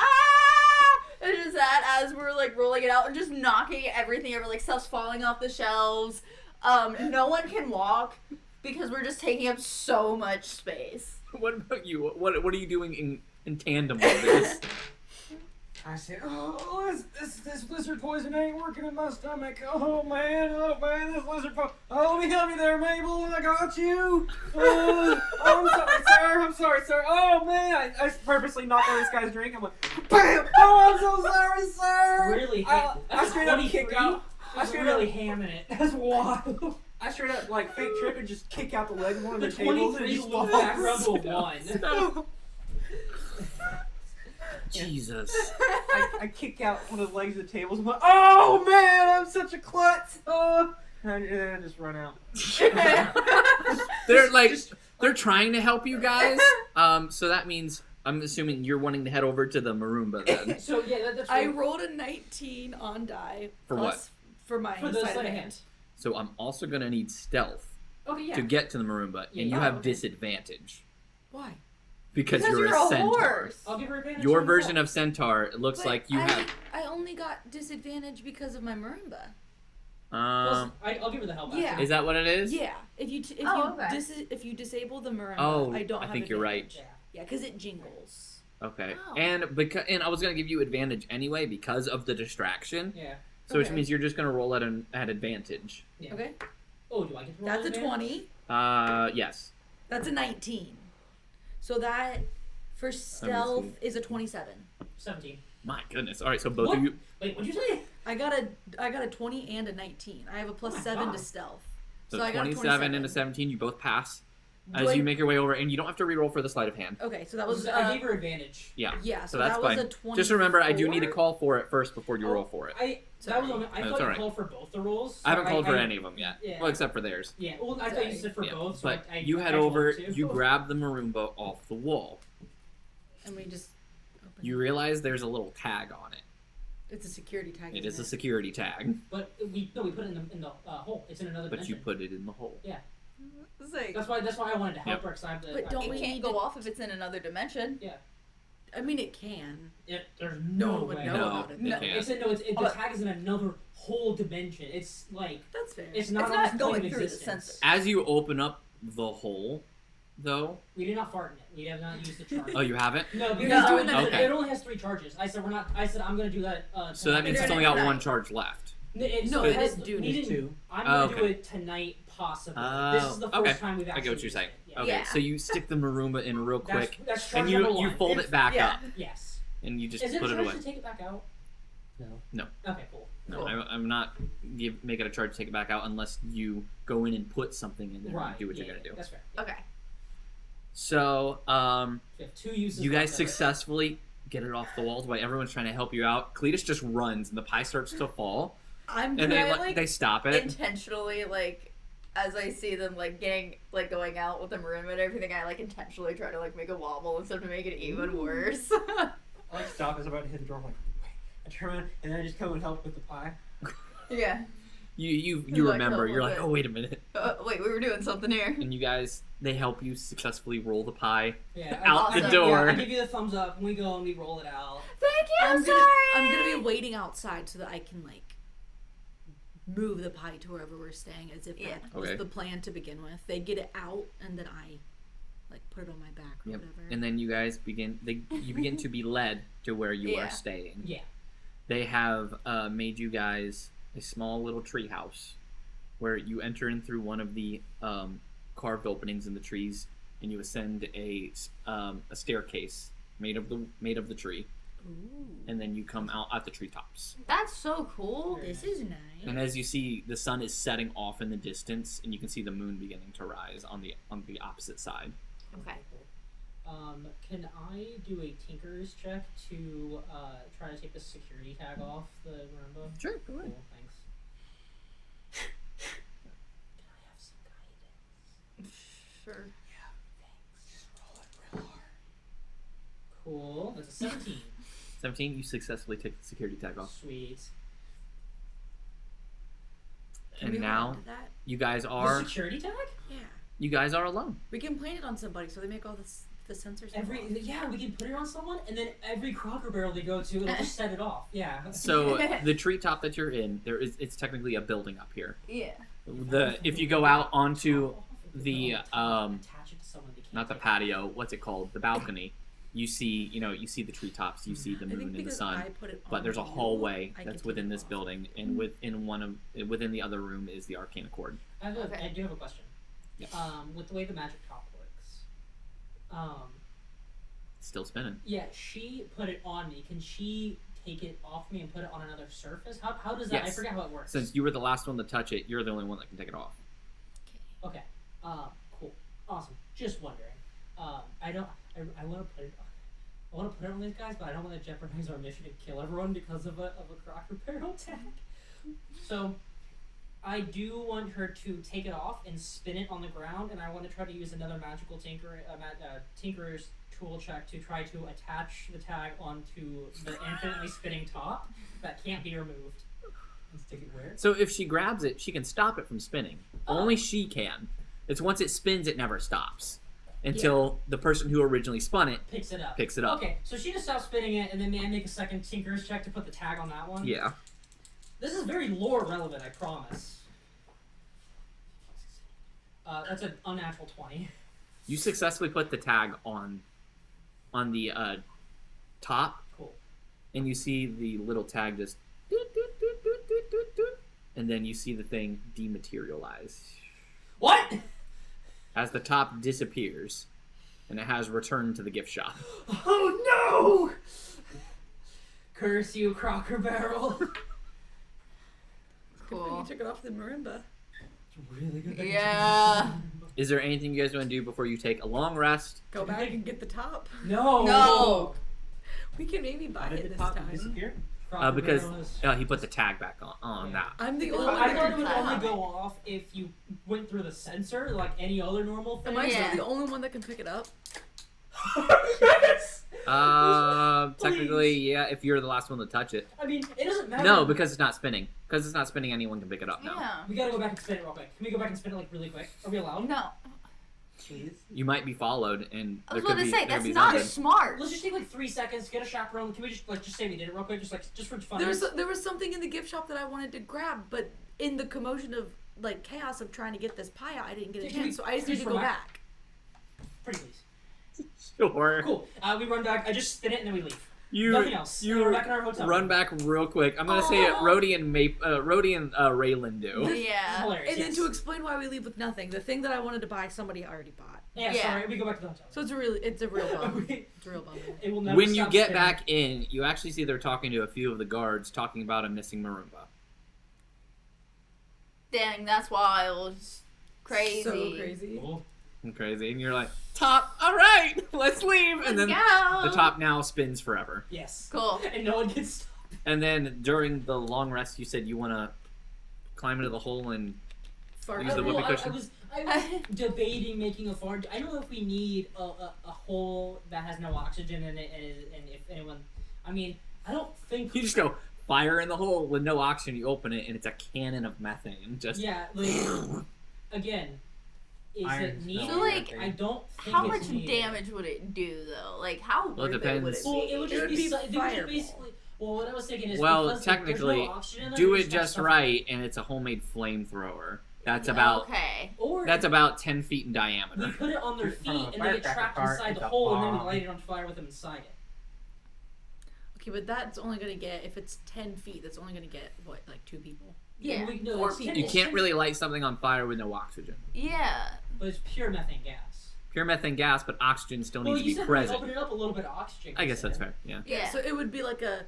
And just that as we're like rolling it out and just knocking everything over, like stuff's falling off the shelves. No one can walk because we're just taking up so much space. What about you? What are you doing in tandem with this? I said, oh, this lizard poison ain't working in my stomach. Oh man, this lizard poison. Oh, let me help you there, Mabel. I got you. I'm sorry, sir. Oh man, I purposely knocked on this guy's drink. I'm like, bam. Oh, I'm so sorry, sir. Really? I straight up kick out. I straight really up. hamming it. That's wild. I straight up like fake trip and just kick out the leg of one of The the tables and 23 just will lost. back around to a 1. Jesus. I kick out one of the legs of the tables. I'm like, oh man, I'm such a klutz. And then I just run out. They're trying to help you guys. So that means I'm assuming you're wanting to head over to the Marumba then. So yeah, that's I right. rolled a 19 on die. For plus For my For the sleight of sleight of hand. hand. So I'm also gonna need stealth Okay, yeah. to get to the Marumba, Yeah, and you yeah. have Oh, okay. disadvantage Why? because Because you're a centaur. horse. I'll give her advantage. Your on version that. of centaur, it looks But like you have. I only got disadvantage because of my marimba. I'll give her the help. Yeah. Actually. Is that what it is? Yeah. If you if you disable the marimba, Oh, I don't have think you're right. advantage. Yeah, because it jingles. Okay. Oh. And I was gonna give you advantage anyway because of the distraction. Yeah. So which Okay. means you're just gonna roll at advantage. Yeah. Okay. Oh, do I get to roll That's a advantage? 20. Yes. That's a 19. So that for stealth is a 27. 17. My goodness. All right. So both What? of you. Wait, what'd you say? I got a 20 and a 19. I have a plus Oh my 7 to God. stealth. So I got a 27 and a 17. You both pass Do as I- you make your way over, and you don't have to reroll for the sleight of hand. Okay, so that was I gave her advantage. Yeah. yeah. So So that's that was fine. a 20. Just remember, I do need to call for it first before you roll for it. I Sorry. thought That's you alright. called for both the rolls. I haven't so called for any of them yet. Yeah. Well, except for theirs. Yeah, well, I thought you said for Yeah. both. So But I you head I told over, her to. you grab the maroomba off the wall. And we just open You realize there's a little tag on it. It's a security tag. It is isn't a security tag, But we put it in the hole. It's in another but you dimension. put it in the hole. It's like, That's why I wanted to help Yep. her because I have the. But don't It we can't need go to- off if it's in another dimension. I mean, it can. There's No no one would way. know No, about it. it No. can't. The But- tag is in another whole dimension. It's like That's fair. it's not, It's on not this going plane of through the existence. sensor. As you open up the hole, though. We did not fart in it. We have not used the charge. Oh, you haven't? No, You're because just doing that Okay. it only has 3 charges. I said we're not. I said I'm gonna do that. So that means it's only got one charge left. No, it it has, didn't do we it. didn't- Two. I'm gonna Oh, do okay. it tonight, possibly. Oh, This is the first okay. time we've I actually. get what you're used saying. it. Yeah. Okay, Yeah. so you stick the maroomba in real quick, That's charge and number you 1. fold it back yeah. up, Yes. and you just Is it put a it charge away. to take it back out? No. No. Okay, cool. No, Cool. I'm not making a charge to take it back out unless you go in and put something in there Right. and do what yeah, you're gonna do. That's fair. Yeah. Okay. So, We have 2 uses. you guys left of it. successfully get it off the walls while everyone's trying to help you out. Cletus just runs, and the pie starts to fall, I'm and I, like, they stop it. Intentionally, like, as I see them, like, getting, like, going out with the maroon and everything, I, like, intentionally try to, like, make a wobble and stuff to make it even worse. I like stop as I'm about to hit the door. I'm like, wait. I turn around and then I just come and help with the pie. yeah. You Like, remember. oh, You're like, okay. oh wait a minute, Wait, we were doing something here. and you guys they help you successfully roll the pie Yeah, out Awesome. the Yeah, door. I give you the thumbs up. And we go and we roll it out. Thank you, I'm sorry! gonna be waiting outside so that I can like move the pie to wherever we're staying, as if Yeah. that was Okay. the plan to begin with. They get it out, and then I like put it on my back or Yep. whatever. And then you guys begin to be led to where you Yeah. are staying. Yeah. They have made you guys a small little tree house where you enter in through one of the carved openings in the trees, and you ascend a staircase made of the tree, Ooh, and then you come out at the treetops. That's so cool. this is nice. And as you see, the sun is setting off in the distance, and you can see the moon beginning to rise on the opposite side. Okay. Can I do a tinker's check to try to take the security tag off the marimba? Sure, go ahead. Cool, thanks. Can I have some guidance? Sure. Just roll it real hard. Cool. That's a 17. 17, you successfully take the security tag off. Sweet. Can And we hold now on to that? you guys The are security tag? Yeah, alone. we can plant it on somebody so they make all the sensors. go off. Yeah, we can put it on someone, and then every Crocker barrel they go to, it'll just set it off. Yeah. So the treetop that you're in, it's technically a building up here. Yeah. If you go out onto the Attach it to someone, they can't not the take it. patio, what's it called? The balcony. You see the treetops, you see the I think moon and the because sun. I put it But on there's a you, hallway I that's can within take it this off. building, and within the other room is the arcane cord. Okay. I do have a question. Yeah. With the way the magic top works, Still spinning. yeah, she put it on me. Can she take it off me and put it on another surface? How does that? I Yes. forget how it works. Since you were the last one to touch it, you're the only one that can take it off. Okay. Cool. Awesome. Just wondering. I want to put it. I want to put it on these guys, but I don't want to jeopardize our mission and kill everyone because of a Crocker barrel tag. So, I do want her to take it off and spin it on the ground, and I want to try to use another magical tinkerer's tool check to try to attach the tag onto the infinitely spinning top that can't be removed. And stick it where? So if she grabs it, she can stop it from spinning. Only she can. It's once it spins, it never stops until the person who originally spun it Picks it up. picks it up. Okay, so she just stops spinning it, and then may I make a second tinkerer's check to put the tag on that one? Yeah. This is very lore relevant, I promise. That's an unnatural 20. You successfully put the tag on the top, Cool. and you see the little tag just doot, doot, doot, doot, doot, doot, doot, and then you see the thing dematerialize What? as the top disappears, and it has returned to the gift shop. Oh no! Curse you, Crocker Barrel. Good thing Cool. you took it off the marimba. Really good. that you Yeah. Is there anything you guys want to do before you take a long rest? Go back and get the top. took- No. No. We can maybe buy How did it the this top time. disappear? Crocker Because Barrel is- he put the tag back on Yeah. that. I'm the I only one I that thought it can would pick only it go up. off if you went through the sensor, like any other normal thing. Am I Yeah. still the only one that can pick it up? Yes! Technically, yeah, if you're the last one to touch it. I mean, it doesn't matter. No, because it's not spinning. Because it's not spinning, anyone can pick it up now. Yeah. We gotta go back and spin it real quick. Can we go back and spin it like really quick? Are we allowed? No. Jeez. You might be followed, and I there was could about to be, say there that's could be not something. smart. Let's just take like 3 seconds, get a chaperone. Can we just say we did it real quick, just for fun? There was something in the gift shop that I wanted to grab, but in the commotion of like chaos of trying to get this pie out, I didn't get a Can we chance, so I just please need to go relax? back. Pretty please. Sure. Cool. We run back. I just spin it and then we leave. You, Nothing else. you We're back in our hotel. run back real quick. I'm gonna say it. Rhodey and Raylan do. Yeah. Hilarious. And then yes. to explain why we leave with nothing, the thing that I wanted to buy, somebody already bought. Yeah, Yeah. sorry. We go back to the hotel. So it's a real bum. It's a real bum. It will never When you stop get spinning. back in, you actually see they're talking to a few of the guards, talking about a missing Maroomba. Dang, that's wild. Crazy. So crazy. Cool. And crazy, and you're like, top. All right, let's leave. And then go. the top now spins forever. Yes. Cool. And no one gets stopped. And then during the long rest, you said you want to climb into the hole and Fart. Use the whoopee cushion. I was debating making a fart. I don't know if we need a hole that has no oxygen in it, and if anyone, I mean, I don't think you just go fire in the hole with no oxygen. You open it, and it's a cannon of methane. Just Yeah, like again, is Iron it needed? So, like, I don't think How it's much needed. damage would it do though? Like how Well, it worth it depends. would it Well, be? it would It just would be, be they would just fireball. basically. Well, what I was thinking is Well, because, like, there's technically, no oxygen in there, do you it have just stuff- right, and it's a homemade flamethrower. That's about Okay. Or about 10 feet in we diameter. put it on their From a feet and they get firecracker trapped cart, inside it's the a hole, and then we bomb. light it on fire with them inside it. Okay, but that's only gonna get, if it's 10 feet, that's only gonna get, what, like 2 people? Yeah. we, no, Four it's people. You it's can't really light something on fire with no oxygen. Yeah. But it's pure methane gas. Pure methane gas, but oxygen still Well, needs you to be said we present. open it up a little bit of oxygen. I guess that's in. fair. Yeah. Yeah. So it would be like a,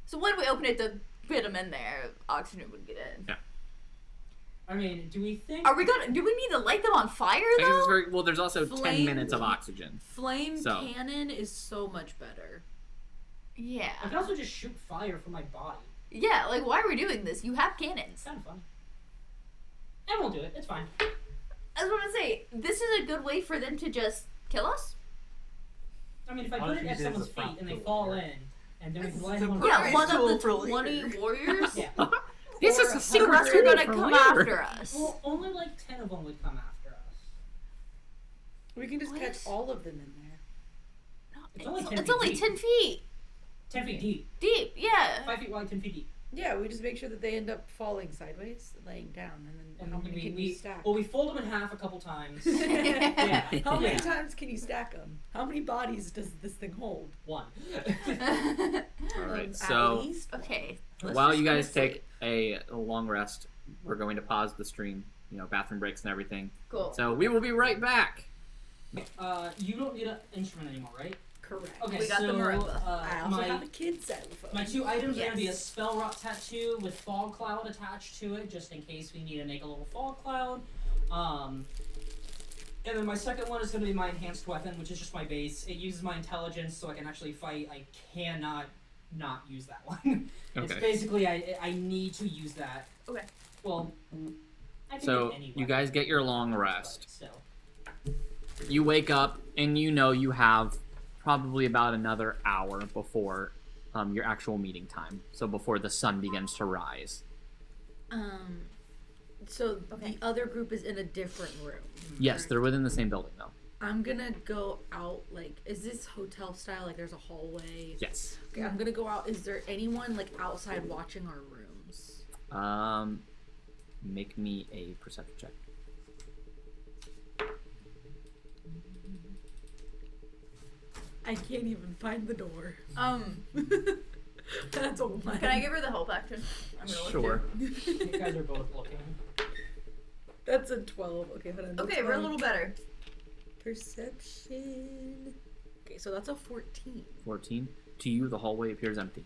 So when we open it to fit them in there, oxygen would get in. I mean, do we think? Are we gonna? Do we need to light them on fire I guess it's though? very well. There's also 10 Flame- minutes of oxygen. flame So. cannon is so much better. I Yeah. can also just shoot fire from my body. Yeah. Like why are we doing this? You have cannons. It's kind of fun. I won't do it. It's fine. I was gonna say this is a good way for them to just kill us. I mean, if I I'll put it use at it as a someone's prop feet and they tool fall later. in, and then we This light is them a on great Yeah, fire. one tool of for the later. 20 warriors. Yeah. This Or is a a secret Are tool gonna for come later. after us. Well, only like 10 of them would come after us. We can just What? catch all of them in there. It's only 10 It's feet only deep. 10 feet 10 feet deep. deep. Yeah. 5 feet wide, 10 feet deep. Yeah, we just make sure that they end up falling sideways, laying down, and then And how many can you stack? Well, we fold them in half a couple times. Yeah. How many Yeah. times can you stack them? How many bodies does this thing hold? One. All right. At So least Okay. let's while just you go to guys sleep. take a long rest, we're going to pause the stream. You know, bathroom breaks and everything. Cool. So we will be right back. You don't need an instrument anymore, right? correct. Okay, We got the so marimba. I also my, have a kid's xylophone. my 2 items are going to be a Yes. spell rock tattoo with fog cloud attached to it, just in case we need to make a little fog cloud. And then my second one is going to be my enhanced weapon, which is just my base. It uses my intelligence, so I can actually fight. I cannot not use that one. It's Okay. basically I need to use that. Okay. Well, I can So get any you weapon, guys get your long but rest. still. You wake up and you know you have probably about another hour before your actual meeting time. So before the sun begins to rise. So Okay. the other group is in a different room. Yes, they're within the same building though. I'm gonna go out. Like, is this hotel style? Like, there's a hallway. Yes. Okay, I'm gonna go out. Is there anyone like outside watching our rooms? Make me a perception check. I can't even find the door. That's a 1. Can I give her the help action? I'm gonna look Sure. You guys are both looking. That's a 12. Okay, hold on. too. Okay, we're a little better. Perception. Okay, so that's a 14. 14. To you, the hallway appears empty.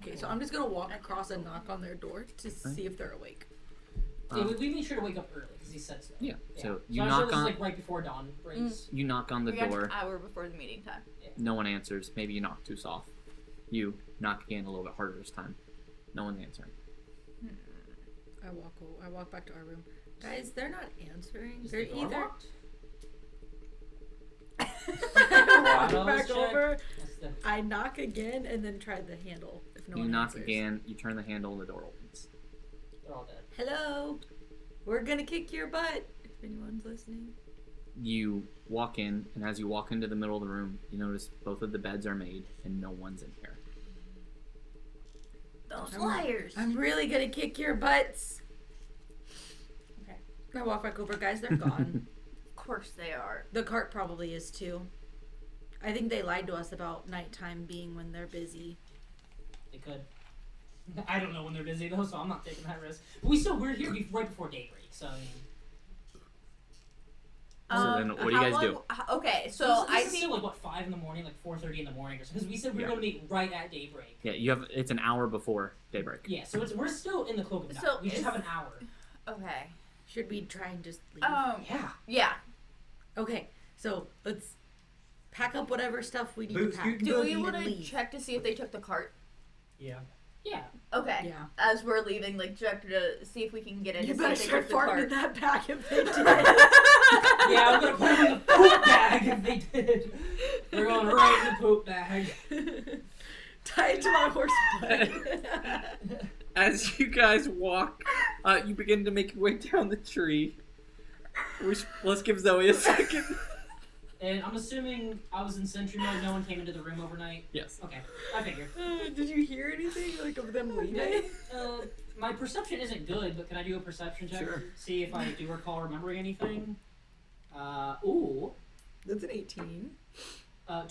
Okay, so I'm just gonna walk across and knock on their door to see if they're awake. Yeah, we made sure to wake up early because he said so. Yeah. So you I'm knock sure this on. is like right before dawn breaks. You knock on the We got door. an hour before the meeting time. No one answers. Maybe you knock too soft. You knock again a little bit harder this time. No one's answering. I walk back to our room. Guys, they're not answering. Is They're the door either locked? I walk Autos back check. over. What's the- I knock again and then try the handle. If no You one knock answers. again. You turn the handle and the door opens. They're all dead. Hello. We're gonna kick your butt. If anyone's listening. You walk in, and as you walk into the middle of the room, you notice both of the beds are made, and no one's in here. Those liars. I'm really gonna kick your butts. Okay. I walk back over. Guys, they're gone. Of course they are. The cart probably is too. I think they lied to us about nighttime being when they're busy. They could. I don't know when they're busy though, so I'm not taking that risk. But we're here right before daybreak, so I mean. So then what do you how guys do? long- Okay, so this I is think still like what 5 in the morning, like 4:30 in the morning, or so. Because we said we were going to meet right at daybreak. Yeah, you have. It's an hour before daybreak. Yeah, so we're still in the cloak of night. So We just is- have an hour. okay. Should we try and just leave? Yeah. Yeah. Okay, so let's pack up whatever stuff we need Boots, to pack. scoot, Do we and want to leave. check to see if they took the cart? Yeah. Yeah. Okay. Yeah. As we're leaving, like check to see if we can get in. You to better see if start they took the farting cart. in that bag if they did. Yeah, I'm gonna put them in the poop bag if they did. They're going right in the poop bag. Tie it to my horse butt. As you guys walk, you begin to make your way down the tree. Let's give Zoe a second. And I'm assuming I was in Centrum mode, no one came into the room overnight. Yes. Okay, I figured. Did you hear anything like of them leaving? My perception isn't good, but can I do a perception check? Sure. See if I do recall remembering anything. Ooh. That's an 18.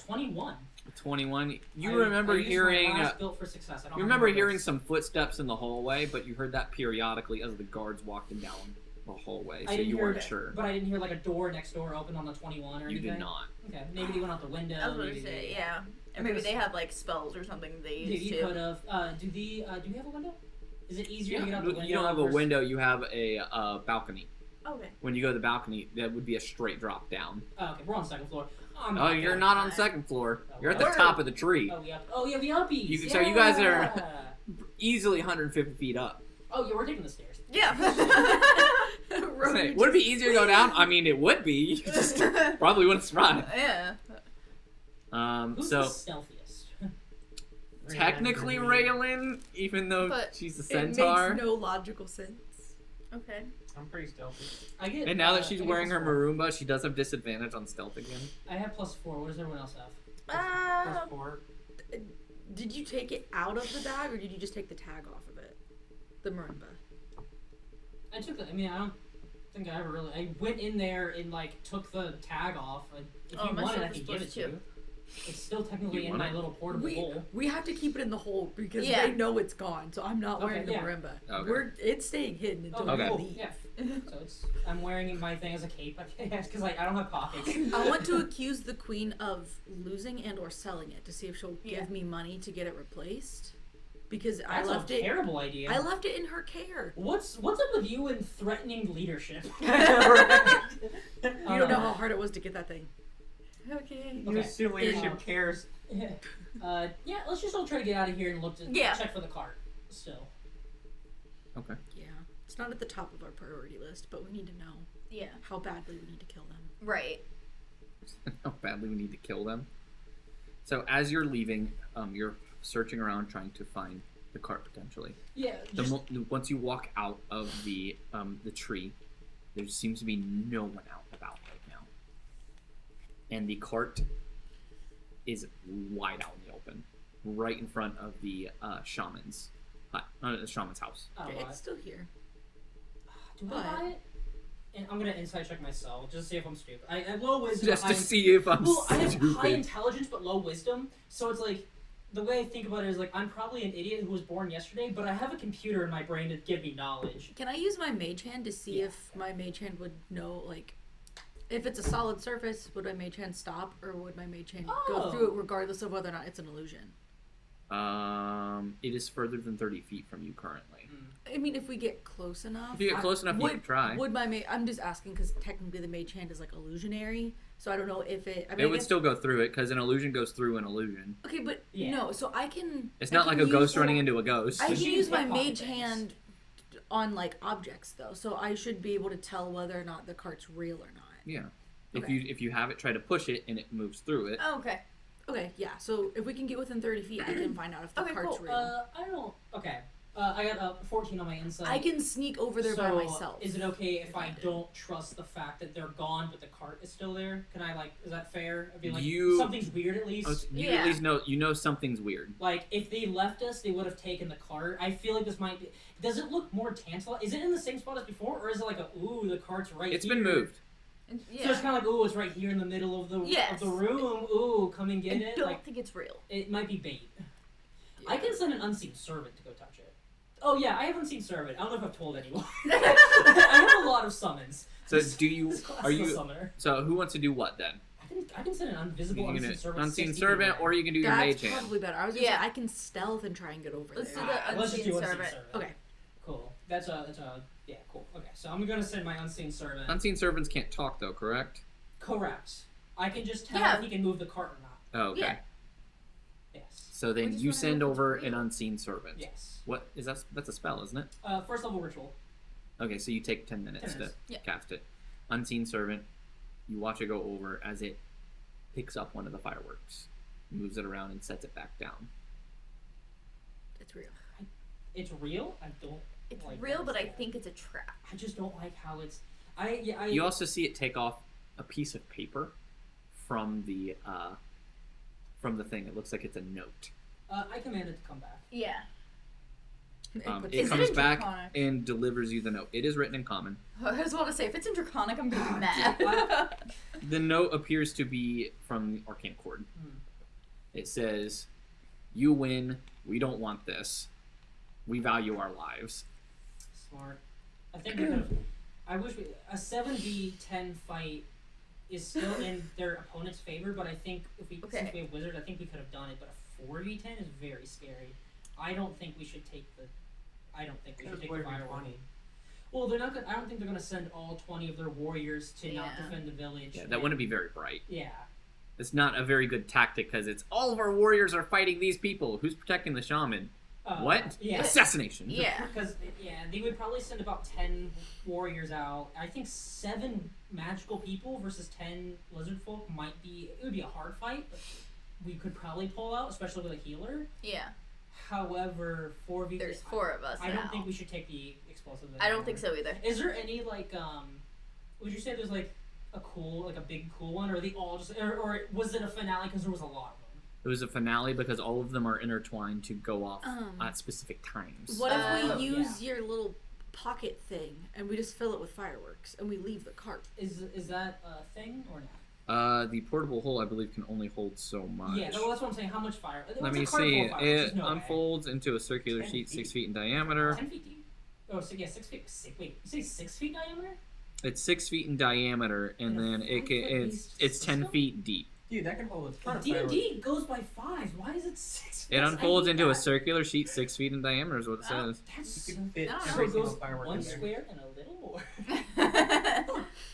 21. 21. You I remember used my hearing. last built for success. I don't You remember hearing this. some footsteps in the hallway, but you heard that periodically as the guards walked him down the hallway, so I didn't you hear weren't it, sure. But I didn't hear like a door next door open on the 21 or You anything. did not. Okay, maybe they went out the window. I was gonna maybe say, they- yeah. And maybe they have like spells or something they Yeah, use you too. could have. Do we have a window? Is it easier to get Yeah, out the window? you don't have a versus- window, you have a balcony. Okay. When you go to the balcony, that would be a straight drop down. Oh, okay, we're on the second floor. Oh, you're not on the second floor. You're at the Where? top of the tree. Oh, yeah, the uppies. You- so you guys are- Yeah. Easily 150 feet up. Oh, yeah, we're taking the stairs. Yeah. Say, would it be easier to go down? I mean, it would be. You just probably wouldn't survive. Yeah. Who's So the stealthiest? technically Raylan, even though But she's a It centaur. makes no logical sense. Okay. I'm pretty stealthy. I get. And now that I she's get wearing her +4. Marumba, she does have disadvantage on stealth again. I have +4. What does everyone else have? Plus 4. Did you take it out of the bag or did you just take the tag off of it? The marimba. I took it. I mean, I don't think I ever really. I went in there and like took the tag off. If you my want it, I stuff can is give it to +2. you. It's still technically You in want my it? little portable bowl. We have to keep it in the hole because Yeah. they know it's gone. So I'm not wearing Okay, the yeah. marimba. Okay. It's staying hidden until Okay. we Cool. leave. Yeah. So I'm wearing my thing as a cape, I guess, because I don't have pockets. I want to accuse the queen of losing and or selling it to see if she'll Yeah. give me money to get it replaced. Because I That's left a it. terrible idea. I left it in her care. What's up with you and threatening leadership? You don't know how hard it was to get that thing. Okay. You assume leadership Um, cares. Yeah, let's just all try to get out of here and look to Yeah. check for the cart. Still. Okay. Yeah. It's not at the top of our priority list, but we need to know Yeah. how badly we need to kill them. Right. How badly we need to kill them. So as you're leaving, you're searching around trying to find the cart potentially. Yeah. Once you walk out of the tree, there seems to be no one out about right now, and the cart is wide out in the open, right in front of the shamans hut, the shaman's house. I don't know. It's still here. Do I but- buy it? And I'm gonna insight check myself just to see if I'm stupid. I have low wisdom. Just to see if I'm Well, I have high stupid. intelligence but low wisdom, so it's like the way I think about it is like I'm probably an idiot who was born yesterday, but I have a computer in my brain to give me knowledge. Can I use my mage hand to see if my mage hand would know, like, if it's a solid surface, would my mage hand stop, or would my mage hand Oh. go through it regardless of whether or not it's an illusion? It is further than 30 feet from you currently. I mean, if we get close enough. If you get close enough, you can try. Would my mage? I'm just asking because technically the mage hand is like illusionary, so I don't know if it. I mean, It I would guess- still go through it because an illusion goes through an illusion. Okay, but Yeah. no. So I can. It's I not can like a use ghost that- running into a ghost. I can Machines use my pickpocket mage things. hand on like objects though, so I should be able to tell whether or not the cart's real or not. Yeah. If Okay. you have it, try to push it and it moves through it. Oh, okay. Okay, yeah. So if we can get within 30 feet, I can find out if the Okay, cart's cool. real. I don't. Okay. I got 14 on my insight. I can sneak over there by So, myself. Is it okay if I Find it. don't trust the fact that they're gone, but the cart is still there? Can I like? Is that fair? I mean, like something's weird at least. Oh, you Yeah. at least know something's weird. Like if they left us, they would have taken the cart. I feel like this might be. Does it look more tantalizing? Is it in the same spot as before, or is it like a ooh, the cart's right? It's here? been moved. So it's Yeah. kind of like ooh, it's right here in the middle of the Yes. room. Ooh, come and get I it. don't Like think it's real. it might be bait. Yeah. I can send an unseen servant to go touch it. Oh yeah, I haven't seen servant. I don't know if I've told anyone. I have a lot of summons. So do you? This class Are is a you? summoner. So who wants to do what then? I can send an invisible You can unseen do servant. unseen 60 servant, feet or away. you can do your That's mage hand. probably better. I was gonna Yeah. say I can stealth and try and get over Let's there. do the Let's just unseen do unseen servant. servant. Okay. Cool. That's a yeah, cool. Okay, so I'm gonna send my unseen servant. Unseen servants can't talk though, correct? Correct. I can just tell Yeah. if he can move the cart or not. Oh, okay. Yeah. Yes. So We then just you wanna send know if it's over real. an unseen servant. Yes. What is that? That's a spell, isn't it? First level ritual. Okay, so you take 10 minutes 10 minutes. to Yeah. cast it. Unseen servant. You watch it go over as it picks up one of the fireworks, moves it around, and sets it back down. It's real. It's real. I don't. It's like real, that but I spell. think it's a trap. I just don't like how it's. You also see it take off a piece of paper from the thing. It looks like it's a note. I command it to come back. Yeah. It puts It Is it comes in back Draconic? and delivers you the note. It is written in common. I just want to say, if it's in Draconic, I'm gonna be Dude, mad. The note appears to be from the Arcane Chord. Hmm. It says, "You win. We don't want this. We value our lives." Smart. I think we could have. I wish a 7v10 fight is still in their opponent's favor, but I think if we Okay. since we have wizard, I think we could have done it. But a 4v10 is very scary. I don't think we should take the. I don't think we should take the firework. Well, they're not. I don't think they're gonna send all 20 of their warriors to not Yeah. defend the village. Yeah, that wouldn't be very bright. Yeah. It's not a very good tactic because it's all of our warriors are fighting these people. Who's protecting the shaman? What? Yeah. Assassination. Yeah. Because they would probably send about 10 warriors out. I think 7 magical people versus 10 lizard folk might be. It would be a hard fight, but we could probably pull out, especially with a healer. Yeah. However, 4v. There's 4 of us I now. don't think we should take the explosive. I don't think so either. Is there any like Would you say there's like a big cool one, or are they all just, or was it a finale because there was a lot of them? It was a finale because all of them are intertwined to go off Um, at specific times. What if Oh, we use your little pocket thing and we just fill it with fireworks and we leave the cart? Is that a thing or not? The portable hole, I believe, can only hold so much. Yeah, no, that's what I'm saying. How much fire? Let me What's a cart full see. of fireworks? It There's no way. unfolds into a circular 10 sheet 6 feet. feet in diameter. 10 feet deep. Oh, so yeah, 6 feet. Wait, you say 6 feet diameter? It's 6 feet in diameter, and And a then it 5 can, foot it's 10 system? feet deep. Dude, that can hold a ton of fireworks. D&D goes by 5s. Why is it 6? It unfolds into a circular sheet 6 feet in diameter, is what it says. That's You can fit I don't know. so every it single goes firework one in there. square and a little more.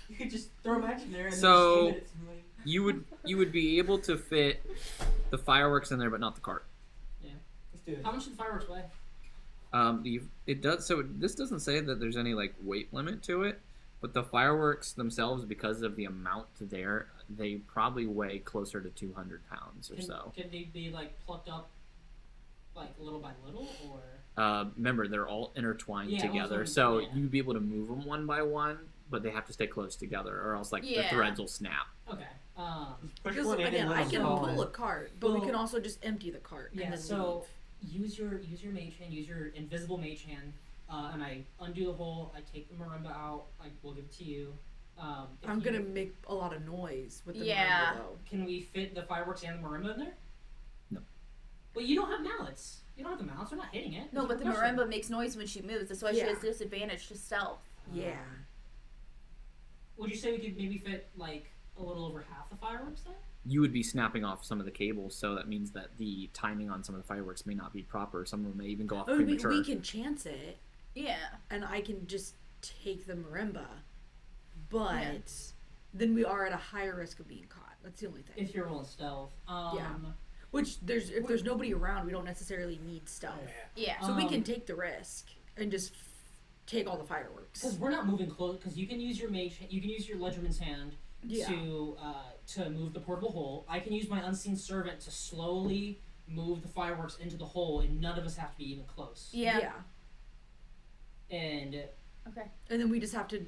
You could just throw a match in there and So- then just aim it at somebody. You would be able to fit the fireworks in there, but not the cart. Let's do it. How much did fireworks weigh? It does. So this doesn't say that there's any like weight limit to it, but the fireworks themselves, because of the amount there, they probably weigh closer to 200 pounds or so. Can they be like plucked up, like little by little, or? Remember, they're all intertwined Yeah, together, also- so yeah. you'd be able to move them one by one, but they have to stay close together, or else like the Yeah. threads will snap. Okay. Push Because one in again, and let I them can fall pull in. a cart, but we Well, can also just empty the cart yeah, and then so- leave. use your mage hand, use your invisible mage hand, and I undo the hole. I take the marimba out. I will give it to you. I'm gonna make a lot of noise with the Yeah. marimba, though. Can we fit the fireworks and the marimba in there? No. Well, you don't have mallets. You don't have the mallets. We're not hitting it. No, It's but the percussion. marimba makes noise when she moves. That's why she Yeah. has disadvantage to stealth. Yeah. Would you say we could maybe fit like a little over half the fireworks there? You would be snapping off some of the cables, so that means that the timing on some of the fireworks may not be proper. Some of them may even go off I mean, premature. we can chance it, Yeah. and I can just take the marimba, but then we are at a higher risk of being caught. That's the only thing. If you're rolling stealth. Which if there's nobody around, we don't necessarily need stealth. Yeah. So we can take the risk and just take all the fireworks. Because we're not moving close. Because you can use your you can use your ledgerman's hand Yeah. to move the portable hole. I can use my unseen servant to slowly move the fireworks into the hole, and none of us have to be even close. Yeah. And Okay. And then we just have to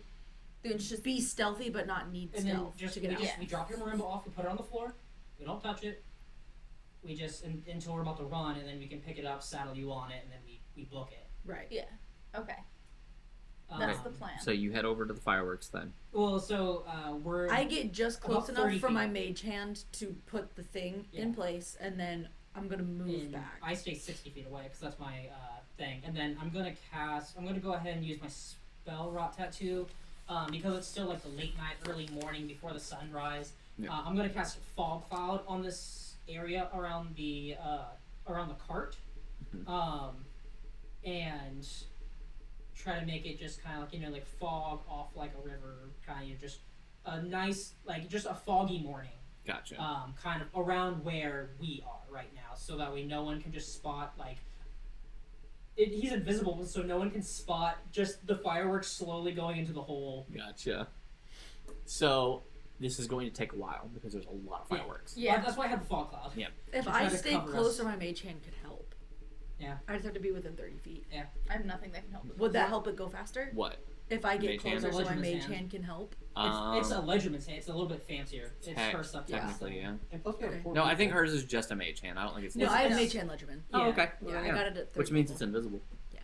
Then it's just be stealthy, but not need and then stealth just to we get out. just we drop your marimba off. We put it on the floor. We don't touch it. We just until we're about to run, and then we can pick it up, saddle you on it, and then we book it. Right. yeah. Okay. That's the plan. So you head over to the fireworks then. Well, so we're. I get just close About enough 30 from my feet. mage hand to put the thing Yeah. in place, and then I'm gonna move and back. I stay 60 feet away because that's my thing. And then I'm going to go ahead and use my spell rot tattoo because it's still like the late night, early morning before the sunrise. Yeah. I'm going to cast fog cloud on this area around the cart and try to make it just kind of like, like fog off like a river, kind of just a nice, like just a foggy morning. Gotcha. Kind of around where we are right now, so that way no one can just spot he's invisible, so no one can spot just the fireworks slowly going into the hole. Gotcha. So this is going to take a while because there's a lot of Yeah. fireworks. Yeah. That's why I have the fog cloud. Yeah. If to I try to stay cover closer, us. my mage hand could help. Yeah. I just have to be within 30 feet. I have nothing that can help. Would that help it go faster? What? If I get Mage hand? closer, so my Ledgerman's mage hand. hand can help. It's a ledgerman's hand. It's a little bit fancier. It's her stuff. Technically, yeah. And plus we have Okay. 4 No, I think people. hers is just a mage hand. I don't think it's. No, It's- I have it's- mage hand ledgerman. Oh, Yeah. okay. Yeah, I got it at 30 Which means it's level. invisible. Yeah.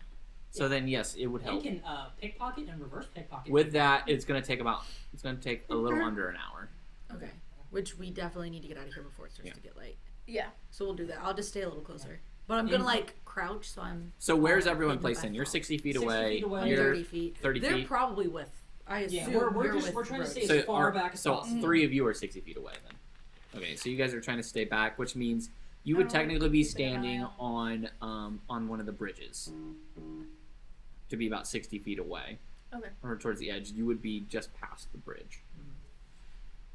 So then, yes, it would You help. can pickpocket and reverse pickpocket. With that, it's going to take a little under an hour. Okay. Which we definitely need to get out of here before it starts Yeah. to get late. Yeah. So we'll do that. I'll just stay a little closer. But I'm gonna crouch, so I'm So where's Oh, everyone hidden placed by in? You're fog. 60 feet 60 away. feet away. I'm You're 30 feet. 30 They're feet? probably with. I assume Yeah, we're you're just- with we're trying to Bruce. stay as far back as so possible. 3 of you are 60 feet away then. Okay, so you guys are trying to stay back, which means you would Oh, technically be keep an eye standing out. on one of the bridges to be about 60 feet away. Okay. Or towards the edge. You would be just past the bridge.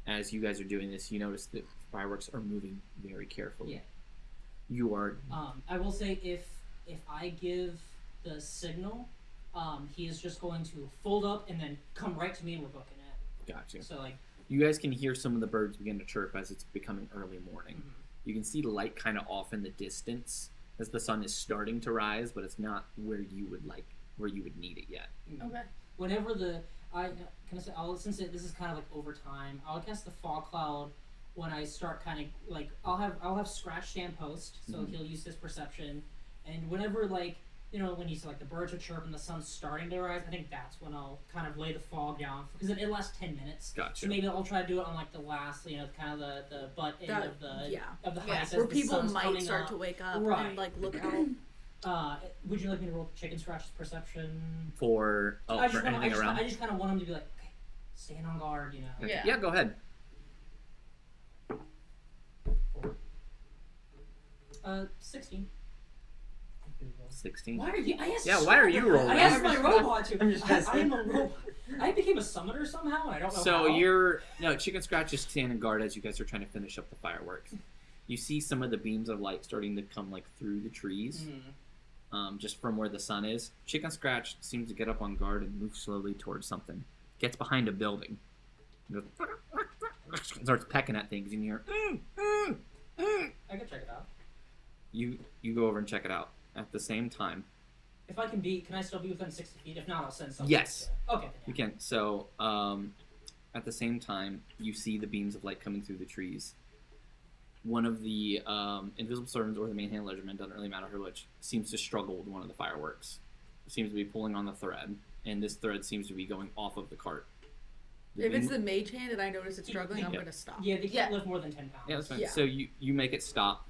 As you guys are doing this, you notice that fireworks are moving very carefully. Yeah. You are I will say if I give the signal, he is just going to fold up and then come right to me and we're booking it. gotcha. So like You guys can hear some of the birds begin to chirp as it's becoming early morning. Mhm. You can see light kind of off in the distance as the sun is starting to rise, but it's not where you would need it yet. Okay. whenever this is kind of like over time, I'll cast the fog cloud when I start kind of like I'll have Scratch stand post, so Mhm. he'll use his perception, and whenever when you see like the birds are chirping, the sun's starting to rise, I think that's when I'll kind of lay the fog down because it lasts 10 minutes. Gotcha. So maybe I'll try to do it on like the last, kind of the butt end That- of the yeah. of the Yeah. heist as Where the people sun's might coming start up. to wake up Right. and like look out. Would you like me to roll Chicken Scratch's perception? For I just anything around. I just kind of want him to be like, okay, stand on guard, you know. Okay. Yeah. Go ahead. 16. 16. Why are you? I asked. Yeah, why are you rolling? I asked my robot to. I'm just I am a robot. I became a summoner somehow, and I don't know So how. Chicken Scratch is standing guard as you guys are trying to finish up the fireworks. You see some of the beams of light starting to come through the trees, just from where the sun is. Chicken Scratch seems to get up on guard and move slowly towards something. Gets behind a building. Starts pecking at things, and you're. I can check it out. You go over and check it out. At the same time, If I can I still be within 60 feet? If not, I'll send something. Yes. Okay. Then, you can. So, at the same time, you see the beams of light coming through the trees. one of the invisible servants or the main hand ledgerman, doesn't really matter which, seems to struggle with one of the fireworks. Seems to be pulling on the thread, and this thread seems to be going off of the cart. If it's the mage hand and I notice it's struggling, I'm gonna stop. Yeah, they can't lift more than 10 pounds. Yeah, that's fine. Yeah. So you make it stop.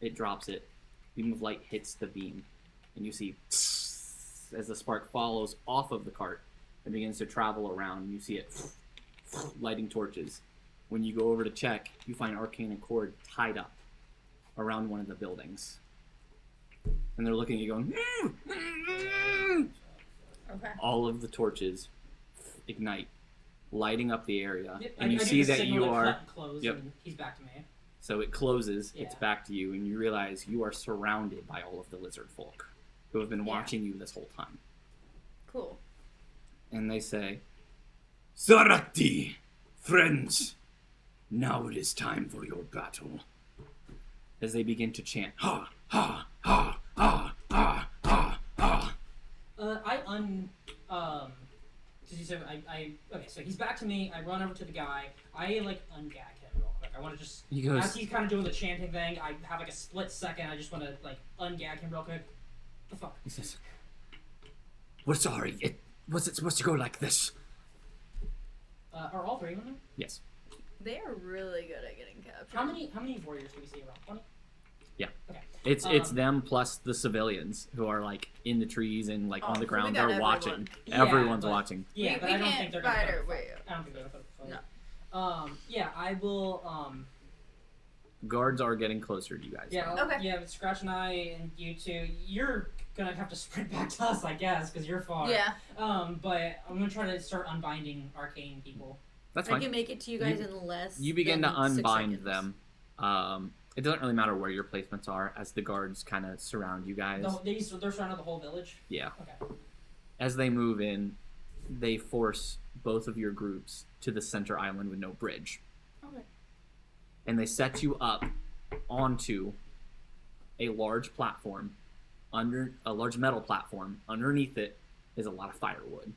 It drops it. Beam of light hits the beam, and you see as the spark follows off of the cart and begins to travel around. And you see it lighting torches. When you go over to check, you find arcane cord tied up around one of the buildings, and they're looking at you, going. Okay. All of the torches ignite, lighting up the area, Yep, and you I see get the that signal you to are. cut and close, Yep. and he's back to me. So it closes, Yeah. it's back to you, and you realize you are surrounded by all of the lizard folk who have been watching you this whole time. Cool. And they say, Sarati, friends, now it is time for your battle. As they begin to chant, ha, ha, ha, ha, ha, ha, ha. Okay, so he's back to me. I run over to the guy. I like ungag him real quick. I want to just He goes, as he's kind of doing the chanting thing. I have like a split second. I just want to like ungag him real quick. The fuck? he says, we're sorry, was it supposed to go like this? Are all three of them? Yes. They are really good at getting captured. How many warriors do we see around? 20? Yeah. Okay. It's them plus the civilians who are like in the trees and like on so the we ground. got They're everyone. watching. Yeah, Everyone's but- watching. Yeah, We but I don't can't think they're fight gonna. our put a way fight. up. I don't think they're gonna put a fight. No. Yeah, I will. Guards are getting closer to you guys. Yeah. Okay. Yeah, with Scratch and I and you two, you're gonna have to sprint back to us, I guess, because you're far. Yeah. But I'm gonna try to start unbinding arcane people. That's I fine. can make it to you guys in less. You begin than to 6 unbind seconds. them. It doesn't really matter where your placements are as the guards kind of surround you guys. They're surrounding the whole village. Yeah. Okay. As they move in, they force both of your groups to the center island with no bridge. Okay. And they set you up onto a large platform, under a large metal platform. Underneath it is a lot of firewood.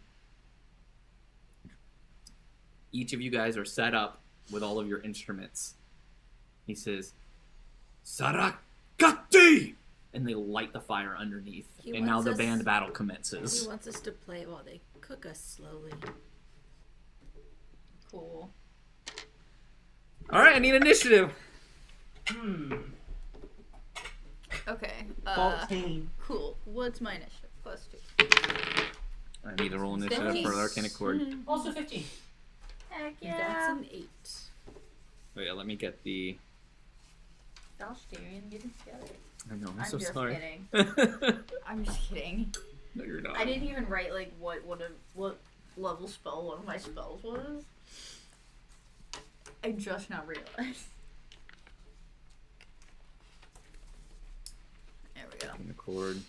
Each of you guys are set up with all of your instruments. He says, Sarakati! And they light the fire underneath. He And now wants the us- band battle He commences. wants us to play while they cook us slowly. Cool. Alright, I need initiative. Okay. 14. Cool. What's my initiative? +2. I need to roll initiative Fifteen. for the Arcane Accord. Also 15. Heck That's yeah. an 8. Wait, let me get the... Gosh, Darian, get it together. I know, I'm I'm so just sorry. kidding. I'm just kidding. No, you're not. I didn't even write like what level spell one of my spells was. I just now realized. There we go. Arcane Accord.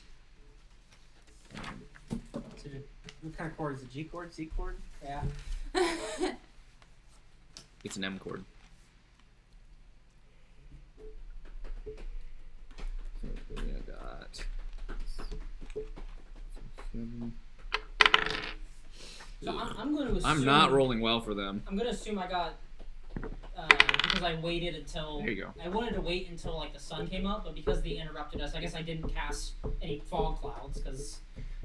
So what kind of chord is it? G chord? C chord? Yeah. It's an M chord. So I got 7. So I'm going to assume. I'm not rolling well for them. I'm going to assume I got. Because I waited until. There you go. I wanted to wait until like the sun came up, but because they interrupted us, I guess I didn't cast any fog clouds because.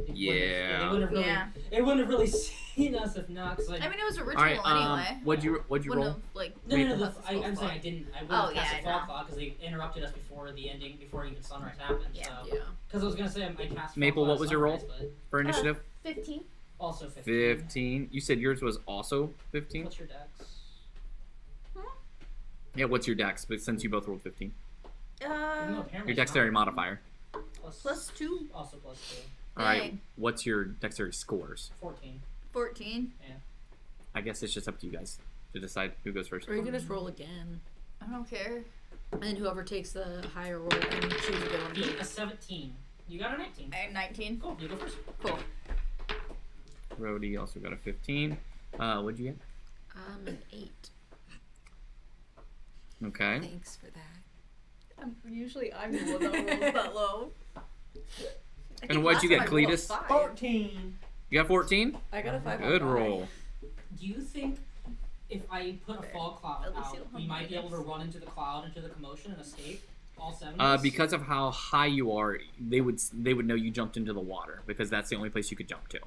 Yeah. They wouldn't have really. Yeah. They wouldn't have really seen us if not. Cause I mean, it was a All ritual right. anyway. What'd you Wouldn't roll? have, like, No, Wait, I'm saying I didn't. I wouldn't Oh, have cast yeah, a fog I know. cloud because they interrupted us before the ending, before even sunrise happened. Yeah. So. Yeah. Because I was gonna say I cast. fog Maple, cloud what was your roll? sunrise, For initiative? 15. But also 15. 15. You said yours was also 15? What's your dex? Yeah, what's your dex? But since you both rolled 15. Even though apparently Your it's dexterity not. modifier. +2. Also +2. Alright, Dang. what's your dexterity scores? 14. 14. I guess it's just up to you guys to decide who goes first. Or you can just roll again. I don't care. And then whoever takes the higher roll can choose a good one. Beat a 17. You got a 19. I had 19. Cool. You go first. Cool. Rhodey also got a 15. What'd you get? An 8. Okay. Thanks for that. Usually I'm the one that rolls that low. And what'd you get, Cletus? 14. You got 14? I got a 5. Good roll. Do you think if I put a fog cloud At least you out, don't we have might be able to negatives. run into the cloud, into the commotion, and escape. All 7 of us. Because of how high you are, they would know you jumped into the water because that's the only place you could jump to.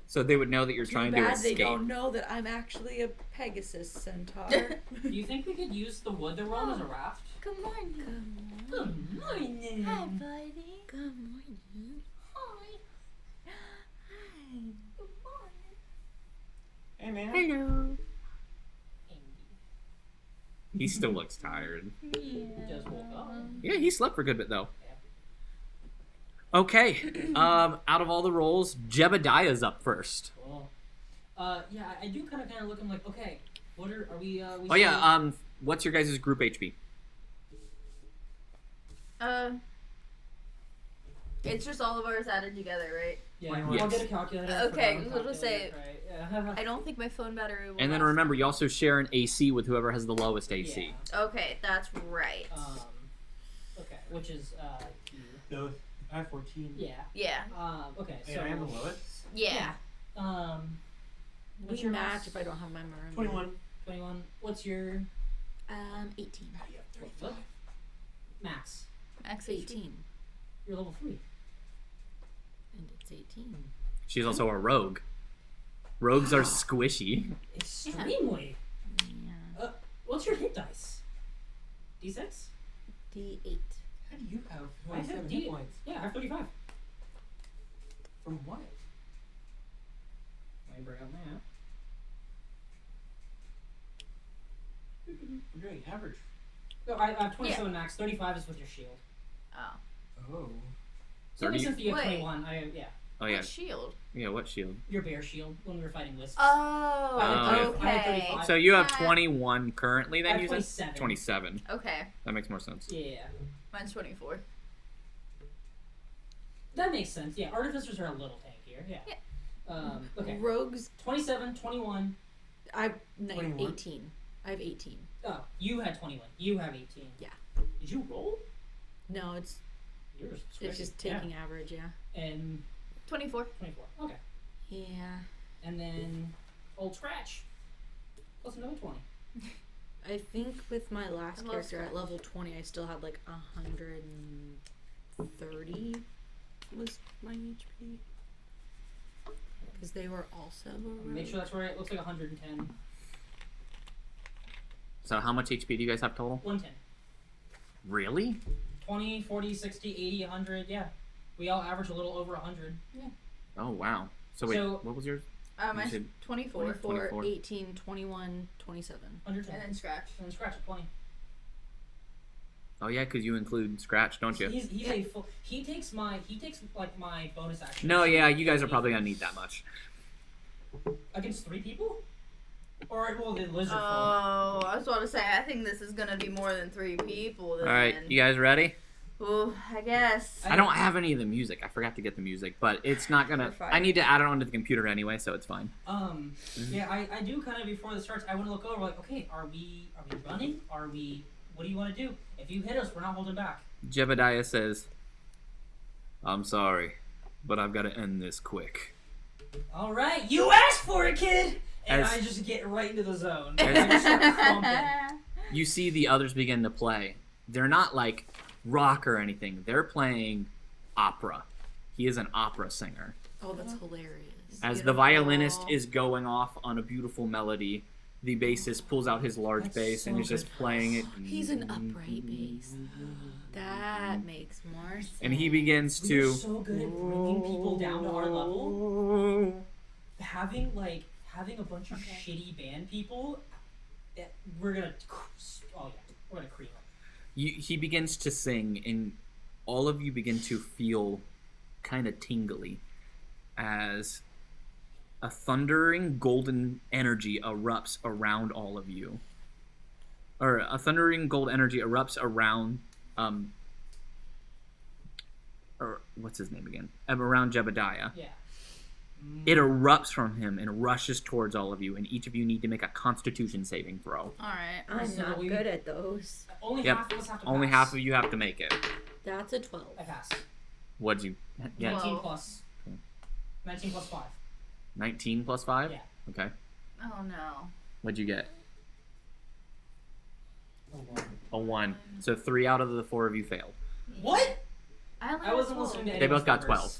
So they would know that you're trying to Too bad escape. they don't know that I'm actually a Pegasus centaur. Do you think we could use the wood that we're on as a raft? Good morning. Good morning. Hi, buddy. Good morning. Hi. Hi. Good morning. Hey man. Hello. He still looks tired. He just woke up. Yeah, he slept for a good bit though. Okay. Out of all the roles, Jebediah's up first. Cool. Yeah, I do kind of look. I'm like, okay, what are we? We Oh yeah. What's your guys' group HP? It's just all of ours added together, right? Yeah, Yes. I'll get a calculator. Okay, Put it on we'll just say- calculator, right? Yeah. I don't think my phone battery will And then last. remember, you also share an AC with whoever has the lowest AC. Yeah. Okay, that's right. Okay, which is you. No, I have 14. Yeah. Yeah. Okay, And so I am the lowest. Yeah. What's We your match max? if I don't have my marimba. 21. 21. What's your 18. what? Max? Max 18. You're level 3. And it's 18. She's also a rogue. Rogues are squishy. Extremely. Yeah. What's your hit dice? D6? D8. How do you have I have 27 D- hit points? Yeah, I have 35. From what? Let me bring up that. I'm doing average. No, I have 27 max. 35 is with your shield. Oh. Oh. So it makes 30? sense that you have Wait. 21. Yeah. Oh yeah. What shield? Yeah, what shield? Your bear shield when we were fighting wisps. Oh, I have okay. 35. So you have Yeah. 21 currently I then, have you said? 27. 27. Okay. That makes more sense. Yeah. Mine's 24. That makes sense. Yeah, artificers are a little tankier. Yeah. Okay. Rogues, 27, 21. I have 21. 18. I have 18. Oh, you had 21. You have 18. Yeah. Did you roll? No, it's Yours. it's just taking average, yeah. And 24. 24. Okay. Yeah. And then old scratch. Plus another 20. I think with my last I love character at Scratch. level 20, I still had like 130 was my HP. Because they were also Make sure that's right. It looks like 110. So how much HP do you guys have total? 110. Really? 20, 40, 60, 80, 100. Yeah. We all average a little over 100. Oh wow. So wait, So- what was yours? Mine's said 24. 24, 24. 18, 21, 27. 110. And then scratch. And then scratch at 20. Oh yeah, because you include Scratch, don't you? He's a full. He takes like my bonus action. No, yeah, you guys are probably gonna need that much. Against 3 people? Or well, the lizard folk. Oh, I was about to say, I think this is gonna be more than 3 people. Then. All right, you guys ready? Ooh, I guess. I don't have any of the music. I forgot to get the music, but it's not gonna. You're fine. I need to add it onto the computer anyway, so it's fine. Yeah, I do kind of before this starts. I want to look over like, okay, are we running? Are we? What do you want to do? If you hit us, we're not holding back. Jebediah says, "I'm sorry, but I've got to end this quick." All right, you asked for it, kid. And As- I just get right into the zone. As- I just start crumping. You see the others begin to play. They're not like rock or anything. They're playing opera. He is an opera singer. Oh, that's hilarious. As the violinist is going off on a beautiful melody, the bassist pulls out his large That's bass and so is just good. playing it. He's an upright bass. That makes more sense. And he begins We're to. so good at bringing people down to our level. Having a bunch of shitty band people, we're gonna. Oh yeah, we're gonna cream them. He begins to sing, and all of you begin to feel kind of tingly as a thundering golden energy erupts around all of you. Or a thundering gold energy erupts around, or what's his name again? Around Jebediah. Yeah. It erupts from him and rushes towards all of you, and each of you need to make a Constitution saving throw. Alright. I'm So not we- good at those. Only Yep. half of us have to Only pass. half of you have to make it. That's a 12. I pass. What'd you get? 19 Whoa. plus. 19 plus 5. 19 plus 5? Yeah. Okay. Oh no. What'd you get? Oh, wow. A 1. So 3 out of the 4 of you failed. What? I only I got wasn't 12. listening to They both got anyone's 12.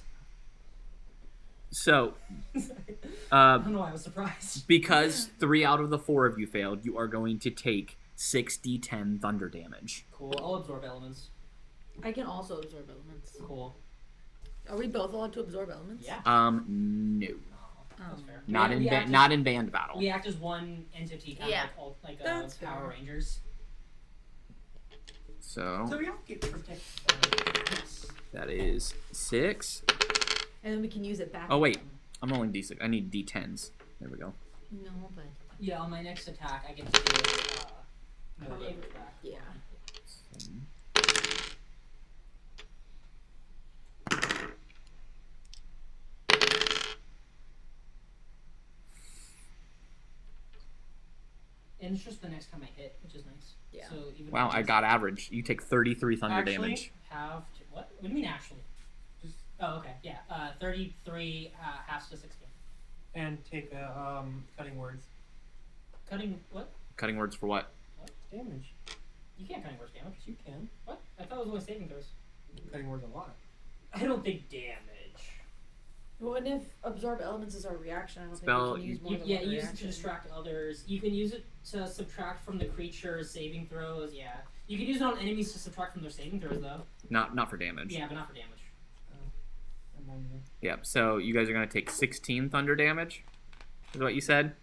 So, I don't know why I was surprised. because 3 out of the 4 of you failed, you are going to take 6d10 thunder damage. Cool. I'll absorb elements. I can also absorb elements. Cool. Are we both allowed to absorb elements? Yeah. No. That's fair. Not We in act as- not in band battle. We act as one entity, kind Yeah. of like That's Power fair. Rangers. So So y'all get protected. Yes. that is 6. And then we can use it back. Oh wait, I'm rolling d6. I need d10s. There we go. No, but Yeah, on my next attack, I get to do more damage back. yeah. And it's just the next time I hit, which is nice. Yeah. So even Wow, if I got average. You take 33 thunder Actually, damage. have to, what? What do you mean actually? Just Oh, okay. Yeah. 33 halves to 16. and take a cutting words. Cutting what? Cutting words for what? Damage. You can't cutting words damage. You can. What? I thought it was only saving throws. Cutting words a lot. I don't think damage. Well, and if absorb elements is our reaction, I don't Spell- think we can use more You, than yeah, one use it to reaction. distract others. You can use it to subtract from the creature's saving throws. Yeah. You can use it on enemies to subtract from their saving throws, though. Not for damage. Yeah, but not for damage. Yep. So you guys are gonna take 16 thunder damage. Is what you said?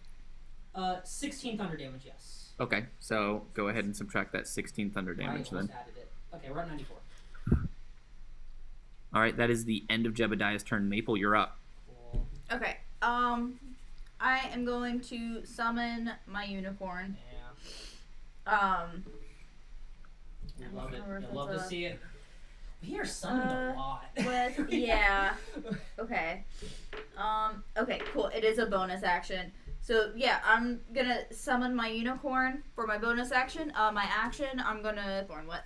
16 thunder damage, yes. Okay. So go ahead and subtract that 16 thunder damage I then. almost added it. Okay, we're at 94. All right. That is the end of Jebediah's turn. Maple, you're up. Cool. Okay. I am going to summon my unicorn. Yeah. I'm Love it. not sure if You'll love to it's a- see it. We are summoning a lot. with yeah. Okay. Okay, cool. It is a bonus action. So yeah, I'm gonna summon my unicorn for my bonus action. My action, I'm gonna thorn what?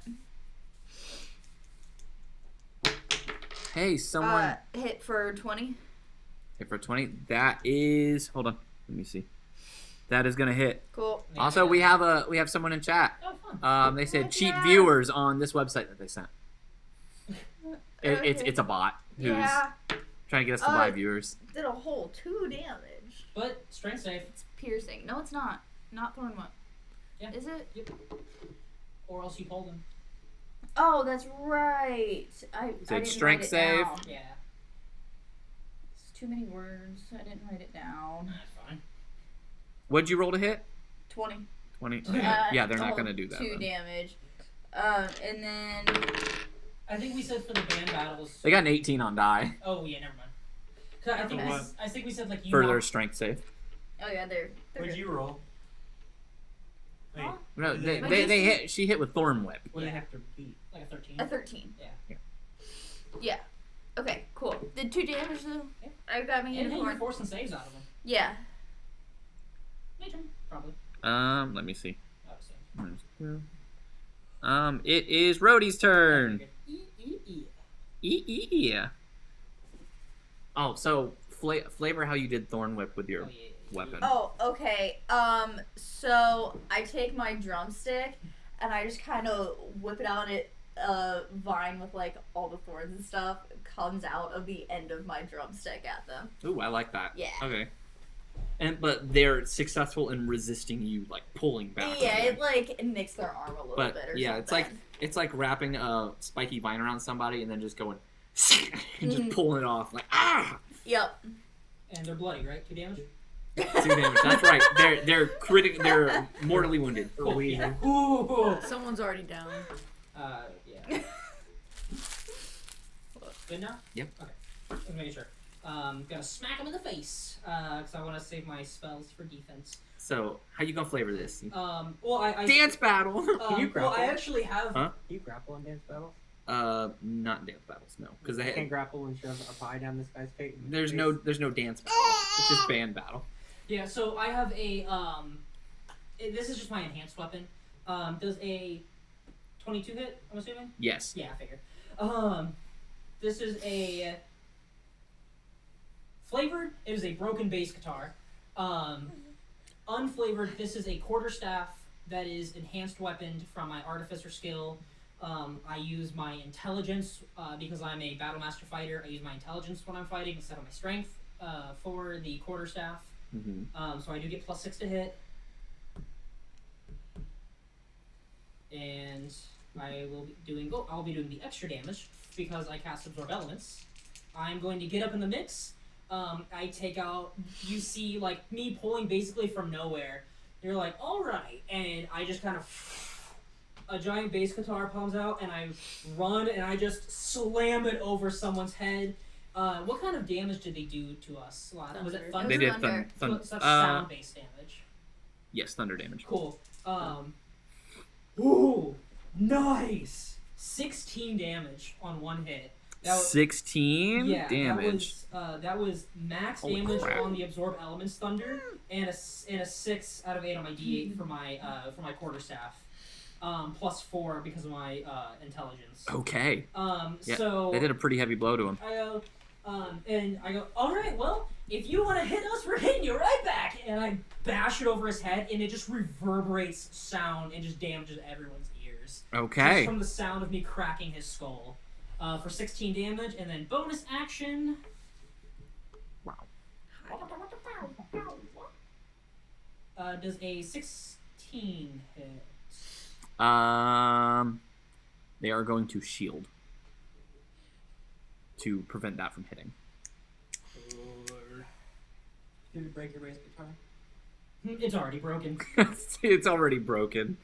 Hey, someone Hit for 20. hit for 20. That is. Hold on. Let me see. That is gonna hit. Cool. Yeah. Also, we have someone in chat. Oh, fun. They said Heck cheap yeah. viewers on this website that they sent. It's a bot who's Yeah. trying to get us to buy Oh. viewers. Did a whole 2 damage. But strength save. It's piercing. No, it's not. Not thorn what? Yeah. Is it? Yep. Or else you hold him. Oh, that's right. I So didn't it's strength write it save? down. Yeah. It's too many words. I didn't write it down. That's fine. What'd you roll to hit? 20. 20. Yeah. Yeah, they're not oh, gonna do that. 2 then. damage. And then I think we said for the band battles. They got an 18 on die Oh yeah, never mind. 'Cause I think Okay. I think we said like you. for their knocked- strength save. oh yeah, they're What'd good. you roll? Wait, Huh? No, They- they hit. She hit with Thorn Whip. what do Yeah. they have to beat? like a 13. A 13. Yeah. Yeah. Okay, cool. Did 2 damage though? Yeah. I got my And then you're unicorn. forcing saves out of them. Yeah. My turn, probably. Let me see. Oh, so. It is Rhodey's turn. E. Yeah. Oh, so flavor how you did Thorn Whip with your Oh, yeah. weapon. Oh, okay. So I take my drumstick and I just kind of whip it out. It vine with like all the thorns and stuff comes out of the end of my drumstick at them. Ooh, I like that. Yeah. Okay. But they're successful in resisting you, like pulling back. Yeah, it like nicks their arm a little But bit or yeah, something. it's like wrapping a spiky vine around somebody and then just going and just Mhm. pulling it off like ah. Yep. And they're bloody, right? 2 damage. 2 damage. That's right. They're mortally wounded. Cool. Yeah. Ooh. Someone's already down. Yeah. Good now? Yep. Okay. Just making sure. Gonna smack him in the face. Because I want to save my spells for defense. So how you gonna flavor this? Well, I Dance battle. Can you well, I grapple? actually have. Huh? Do you grapple in dance battles? Not dance battles, no, because You can't grapple and shove a pie down this guy's face. there's no dance battle. It's just band battle. Yeah. So I have a this is just my enhanced weapon. Does a 22 hit? I'm assuming. Yes. Yeah, I figured. This is a flavored. It is a broken bass guitar. unflavored. This is a quarterstaff that is enhanced weaponed from my artificer skill. I use my intelligence because I'm a battle master fighter. I use my intelligence when I'm fighting instead of my strength for the quarterstaff. So I do get +6 to hit, and I will be doing. I'll be doing the extra damage because I cast Absorb Elements. I'm going to get up in the mix. I take out. You see, like me pulling basically from nowhere. You're like, all right, and I just kind of. A giant bass guitar comes out, and I run, and I just slam it over someone's head. What kind of damage did they do to us? Was it thunder? They did thunder. thunder. So that's sound-based damage. Yes, thunder damage. Cool. Ooh, nice! 16 damage on one hit. 16 Yeah, damage. that was max Holy damage crap. on the Absorb Elements Thunder, and a 6 out of 8 on my D8 for my quarterstaff. +4 because of my intelligence. Okay. Yeah, So they did a pretty heavy blow to him. I go, and I go, all right, well, if you want to hit us, we're hitting you right back. And I bash it over his head, and it just reverberates sound and just damages everyone's ears. Okay. Just from the sound of me cracking his skull. For 16 damage, and then bonus action. Wow. Does a 16 hit? They are going to shield to prevent that from hitting. Did it break your bass guitar? It's already broken. It's already broken.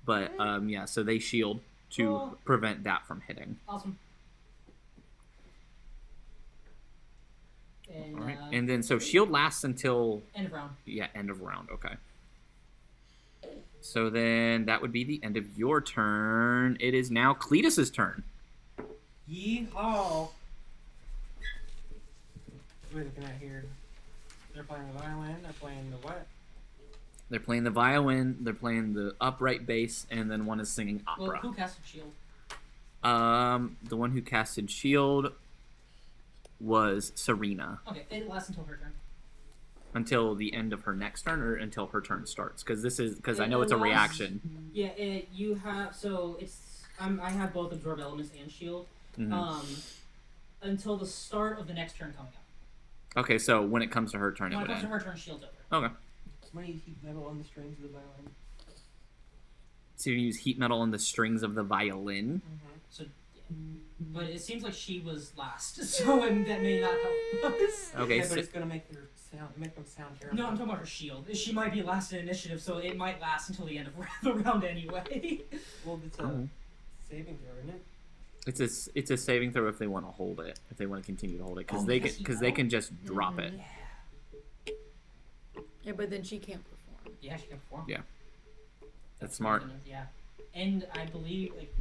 But yeah, so they shield to prevent that from hitting. Awesome. And, All right, and then so shield lasts until end of round. Yeah, end of round. Okay. So then that would be the end of your turn. It is now Cletus's turn. Yeehaw! We're looking at here. They're playing the violin. They're playing the what? They're playing the violin. They're playing the upright bass, and then one is singing Well, opera. who casted shield? The one who casted shield was Serena Okay, it lasts until her turn. until the end of her next turn, or until her turn starts. Because I know It it's a lasts- reaction. Yeah, you have I have both absorb elements and shield. Mhm. Until the start of the next turn coming up. Okay, so when it comes to her turn, When it it would comes to end. her turn, shield's over. Okay. When you heat metal on the strings of the violin. So you use heat metal on the strings of the violin. So, yeah. But it seems like she was last, so that may not help us. Okay, Yeah, so but it's gonna make them sound terrible. No, I'm talking about her shield. She might be last in initiative, so it might last until the end of the round anyway. Well, it's a Oh. saving throw, isn't it? It's a saving throw if they want to hold it, if they want to continue to hold it, because Oh, they can just drop it. Yeah. Yeah, but then she can't perform. Yeah, she can perform. Yeah. That's smart. Yeah. And I believe, like,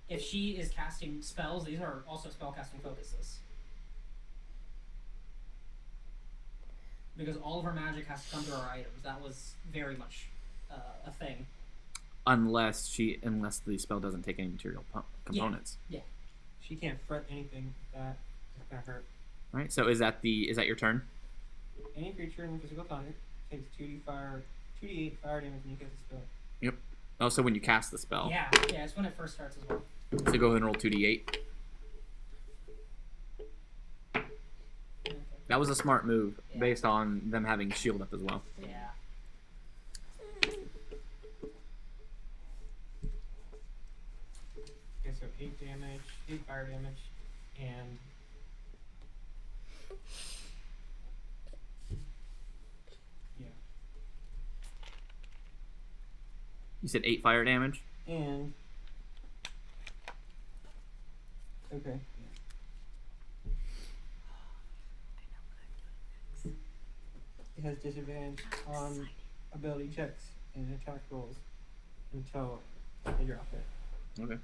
if she is casting spells, these are also spellcasting focuses. Because all of her magic has to come to her items. That was very much a thing. Unless the spell doesn't take any material components. Yeah. She can't fret anything with that. It's gonna hurt. All right. So is that your turn? Any creature in the physical contact takes 2d8 fire damage when you cast the spell. Yep. Oh, so when you cast the spell. Yeah, it's when it first starts as well. So go ahead and roll 2d8. Okay. That was a smart move Yeah. based on them having shield up as well. Yeah. Okay, so 8 damage, 8 fire damage, and yeah, You said 8 fire damage. and okay, yeah. It has disadvantage on ability checks and attack rolls until they drop it. Okay.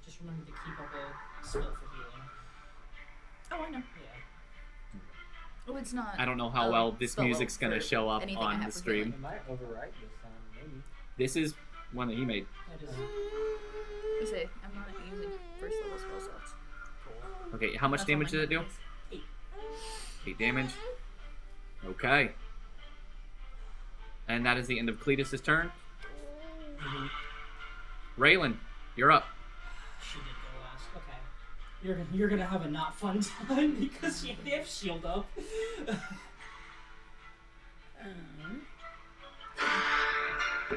Just remember to keep up a spell for healing. Oh, I know. Yeah. Oh, it's not. I don't know how Oh, well this spell music's for gonna show up anything I on have the for stream. healing. It might overwrite this time, maybe. This is one that he made. That is I say, I'm not using first level spell slots. Okay, how much That's damage all did it my do? hit 8 damage. Okay. And that is the end of Cletus's turn. Raylan, you're up. She did go last. Okay. You're gonna have a not fun time because they have shield up.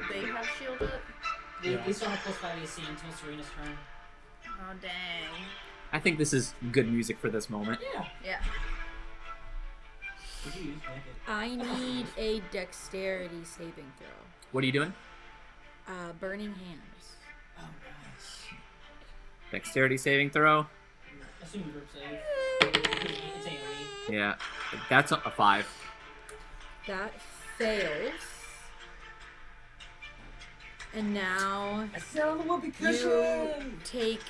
They have shield up. They still have +5 AC until Serena's turn. Oh dang. I think this is good music for this moment. Yeah. Yeah. Would you use naked? I need a dexterity saving throw. What are you doing? Burning hands. Oh, nice. Dexterity saving throw. Assume group save. It's AoE. Yeah. That's a 5. That fails. And now I sat on the whoopee you cushion. take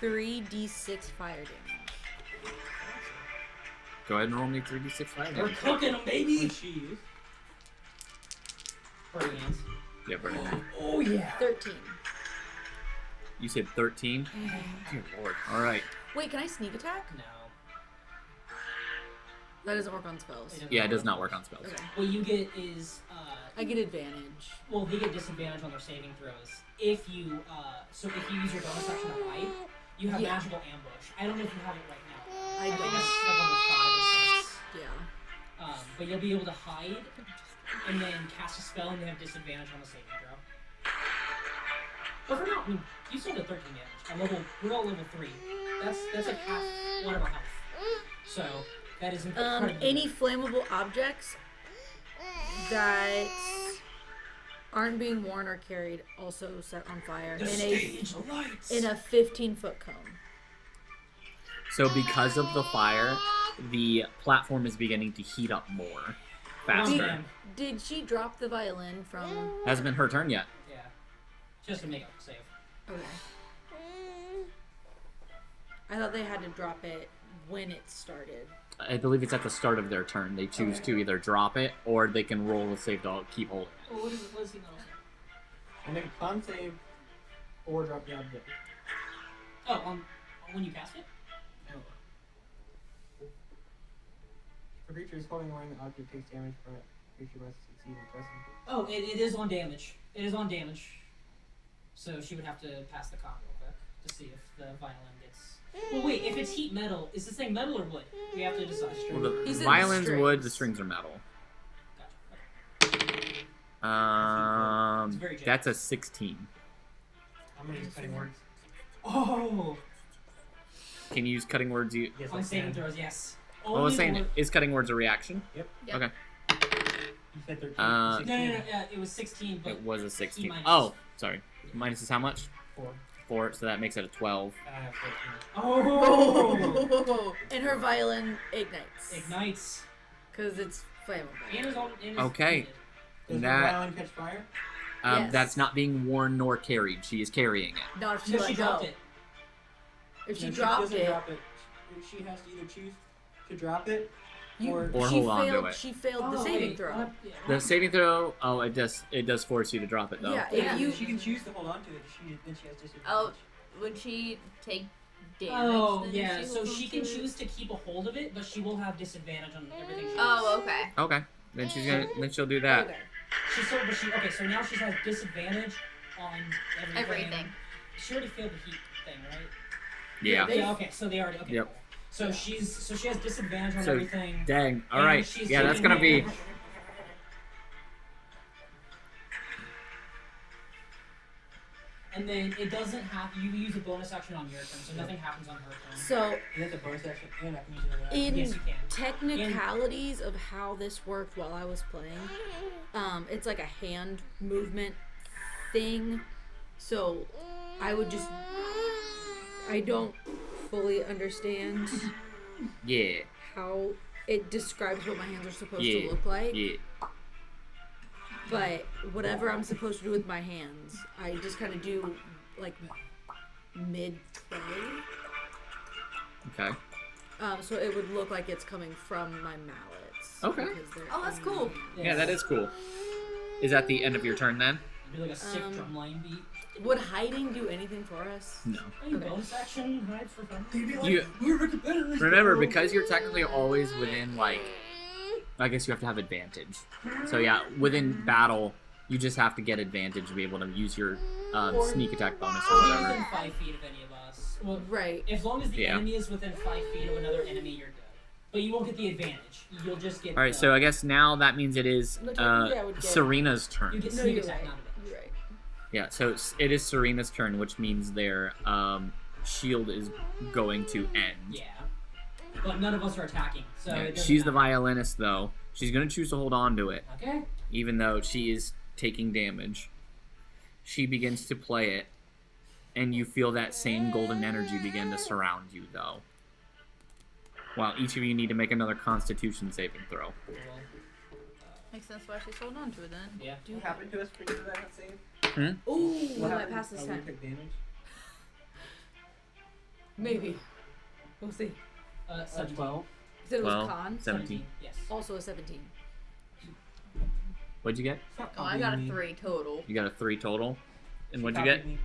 3d6 fire damage. Go ahead and roll me 3d6 fire We're damage. cooking them, baby! Would she use? Burning hands. Yeah, burn it. Oh, yeah. 13. You said 13? Dear lord. Alright. Wait, can I sneak attack? No. That doesn't work on spells. Yeah, it does not work on spells. Okay. What you get is, I get advantage. well, they get disadvantage on their saving throws. If you, so if you use your bonus action to hide, you have Yeah. magical ambush. I don't know if you have it right now. I I think don't. it's like on the 5 or 6. Yeah. But you'll be able to hide and then cast a spell and they have disadvantage on the saving throw. But for now, I mean, you still did 13 damage. We're all level 3. That's like half one of our health. So that is incredibly Any good. flammable objects that aren't being worn or carried also set on fire The in stage lights. a 15-foot cone. So because of the fire, the platform is beginning to heat up more. Faster. Damn. Did she drop the violin from? Hasn't been her turn yet. Yeah. Just to make a save. Okay. I thought they had to drop it when it started. I believe it's at the start of their turn. They choose to either drop it or they can roll a save to keep holding it. Oh, what is it? What is he not And make a con save or drop the object. Oh, when you cast it? For creatures holding or the object takes damage from it, creature must succeed in pressing. Oh, it is on damage. It is on damage. So she would have to pass the con real quick to see if the violin gets. Well, wait. If it's heat metal, is this thing metal or wood? We have to decide. Well, the He said violin's strings. wood, the strings are metal. Gotcha. Okay. It's very generous. That's a 16. I'm gonna use cutting words. Oh, Can you use cutting words? Yes, on I saving can. throws, yes. I was Only saying, the- is cutting words a reaction? Yep. Yep. Okay. You said 13. Uh, 16. No, it was 16, but It was a 16. minus. Oh, sorry. Minus is how much? 4. 4, so that makes it a 12. I have 14. Oh! And her violin ignites. Ignites. Because it's flammable. And is on. And is Okay. heated. Does That- the violin catch fire? Yes. That's not being worn nor carried. She is carrying it. Not if she No, let she go. dropped it. If she No, dropped doesn't it, drop it. She has to either choose to drop it or Or she hold on to failed. it. She failed the Oh, saving wait, throw. what? Yeah, The what? saving throw, it does force you to drop it though. Yeah, Yeah. if you she can choose to hold on to it. Then she has disadvantage. Oh, would she take damage? Oh, then if yeah. So holds she on can to it? choose to keep a hold of it, but she will have disadvantage on everything she does. Oh, okay. Okay. Then she'll do that. Okay. So now she has disadvantage on everything. Everything. She already failed the heat thing, right? Yeah. They- Yeah, okay, so they already, okay. Yep. Cool. So she has disadvantage on So, everything. Dang. All and right. she's Yeah, that's taking gonna be. damage. And then it doesn't have, you use a bonus action on your turn, so nothing happens on her turn. So, And that's a bonus action, and I can use it on that. in Yes, you can. technicalities of how this worked while I was playing, it's like a hand movement thing. So, I don't fully understand Yeah. how it describes what my hands are supposed Yeah. to look like. Yeah. But whatever I'm supposed to do with my hands, I just kind of do like mid play. Okay. So it would look like it's coming from my mallets. Okay. because they're Oh, that's in my cool. hand. Yeah, that is cool. Is that the end of your turn then? Do like a sick Um, drumline beat. Would hiding do anything for us? No. Hey, bonus action, hide for fun. Remember, because you're technically always within, like, I guess you have to have advantage. So yeah, within battle, you just have to get advantage to be able to use your sneak attack bonus or Or whatever. within 5 feet of any of us. Well, Right. as long as the Yeah. enemy is within 5 feet of another enemy, you're good. But you won't get the advantage. You'll just get. Alright, so I guess now that means it is Look, technically I would get- Serena's you turn. get No, sneak you're attack right. out of it. You're right. Yeah, so it is Serena's turn, which means their shield is going to end. Yeah. But none of us are attacking, so Yeah, it doesn't she's the matter. violinist, though. She's going to choose to hold on to it, Okay. even though she is taking damage. She begins to play it, and you feel that same golden energy begin to surround you, though. While each of you need to make another Constitution saving throw. Well, Makes sense why she's holding on to it then. yeah. What happened to us for doing that save? Ooh, we What might happened? pass this Oh, we time. took damage? Maybe. We'll see. 17. 12. You said it was 12, con. 17. Yes. Also a 17. What'd you get? Stop Oh, I got a copying me. 3 total. You got a 3 total. And She what'd you copied get? me.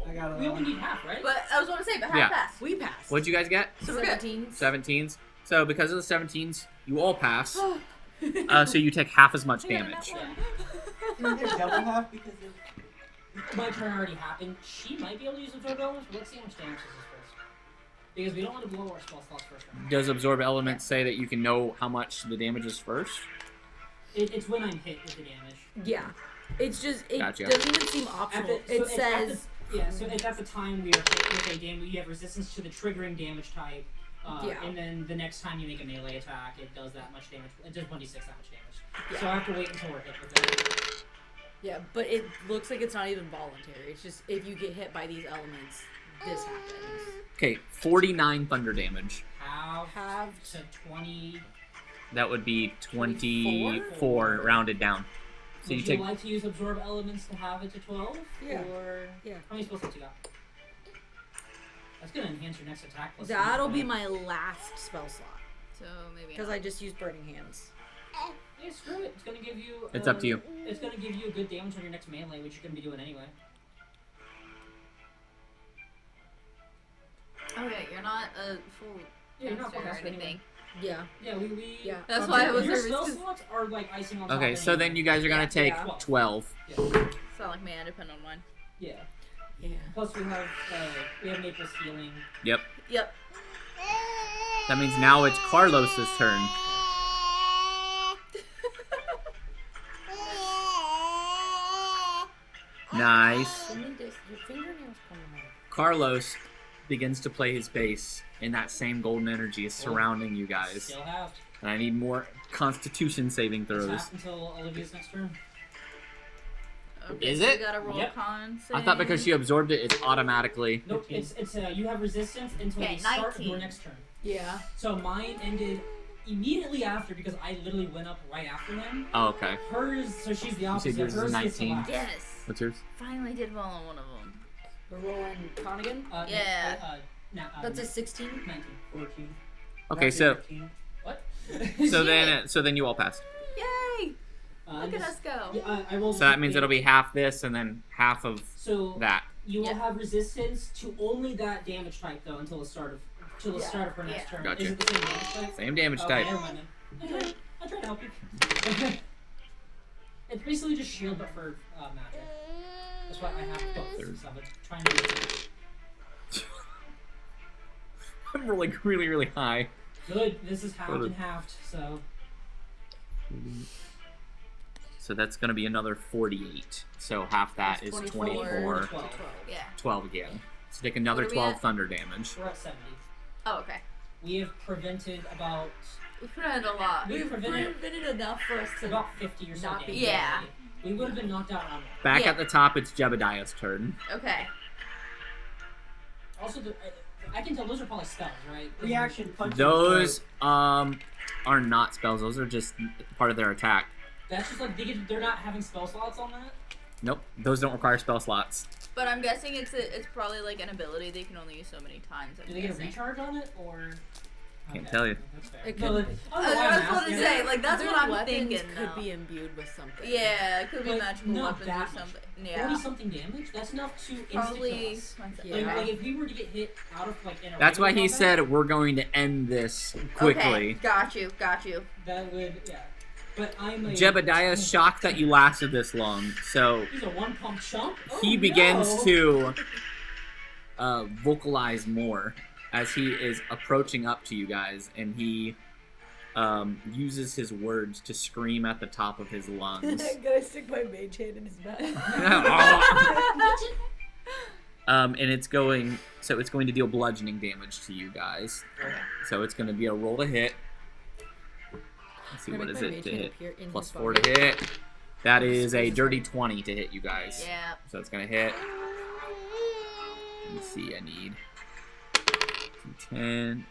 I got a. We only need half, right? But I was going to say, but half Yeah. fast. We passed. What'd you guys get? So we're good. 17. 17s. So because of the 17s, you all pass. So you take half as much damage. Yeah. Can we get double half because of. My turn already happened. She might be able to use absorb elements, but let's see how much damage this is first. Because we don't want to blow our spell slots first round. Does absorb elements say that you can know how much the damage is first? It's when I'm hit with the damage. Yeah. It's just, it Gotcha. doesn't even seem At optional. the- so It it's at says, Yeah, so it's at the time we are hit with a damage, you have resistance to the triggering damage type. Yeah. And then the next time you make a melee attack, it does that much damage. It does 1d6 that much damage. Yeah. So I have to wait until we're hit with it. yeah, but it looks like it's not even voluntary. It's just, if you get hit by these elements, this happens. Okay, 49 thunder damage. Half to 20. That would be 24? 24 rounded down. So Would you you take. like to use absorb elements to have it to 12? Yeah. Or Yeah. how many spell slots you got? That's gonna enhance your next attack. plus That'll something. be my last spell slot. So maybe Because I just used Burning Hands. Yeah, screw it. It's gonna give you. It's up to you. It's gonna give you a good damage on your next melee, which you're gonna be doing anyway. Okay, you're not a full Yeah, you're not caster or full caster anything. Yeah. Yeah, we. Yeah. That's why I was Your nervous. spell 'Cause slots are like icing on top. Okay, so then you guys are gonna Yeah. take Yeah. 12. It's not like me, I depend on mine. Yeah. Yeah. Plus we have Naples healing. Yep. Yep. That means now it's Carlos's turn. Nice. Your fingernails coming out. Carlos begins to play his bass, and that same golden energy is surrounding you guys. Still have. And I need more Constitution saving It's throws. half until Olivia's next turn. Okay, Is so it? You gotta roll Yep. con I thought because she absorbed it, it's automatically. Nope, it's you have resistance until Okay, the start of 19. your next turn. Yeah. So mine ended immediately after because I literally went up right after them. Oh, okay. Hers, so she's the said opposite. yours is Hers gets to 19. last. Yes. What's yours? Finally did well on one of them. We're rolling con again? Yeah. That's a 16? 19. 14. Okay, Actually, so 15. What? so then you all passed. Yay! Uh, Look at this- us go. Yeah, I rolled So that means 8. it'll be half this and then half of So that. you will Yeah. have resistance to only that damage type though until the start of her next Yeah. turn. Gotcha. Is it the same damage type? Same damage Okay, type. never mind then. I tried to help you. It's basically just shield but for magic. That's why I have both. So I'm trying to I'm rolling really, really high. good. This is halved and halved, so So that's going to be another 48. So half that is 24. 12. Yeah. 12 again. So take another What are we 12 at? thunder damage. We're at 70. Oh, okay. We have prevented about We prevented a lot. We've prevented enough for us to. about 50 or so Not be- damage. Yeah. We would have been knocked out on one. Back Yeah. at the top, it's Jebediah's turn. Okay. Also, I can tell those are probably spells, right? Reaction punch. Those are not spells. Those are just part of their attack. That's just like they're not having spell slots on that. Nope, those don't require spell slots. But I'm guessing it's probably like an ability they can only use so many times. I'm Do they get a guessing. recharge on it, or Can't tell you. That's fair. It No, could- like, I was about to asking. say, like, that's Their what I'm weapons thinking. could though. be imbued with something. Yeah, it could be But magical not weapons that or much. something. 40 Yeah. something damage? That's enough to Probably. insta-kill us. Yeah. Like, if we were to get hit out of, like, in a That's why regular he combat, said we're going to end this quickly. Okay, got you. that would, yeah. But I'm a... Jebediah's shocked that you lasted this long, so He's a one-pump chump? Oh, he begins no. to vocalize more as he is approaching up to you guys, and he uses his words to scream at the top of his lungs. Gotta stick my mage hand in his mouth. And it's going to deal bludgeoning damage to you guys. So it's going to be a roll to hit. Let's see, what is it to hit? Plus 4 to hit. That is a dirty 20 to hit you guys. Yeah. So it's going to hit. Let me see, I need 10.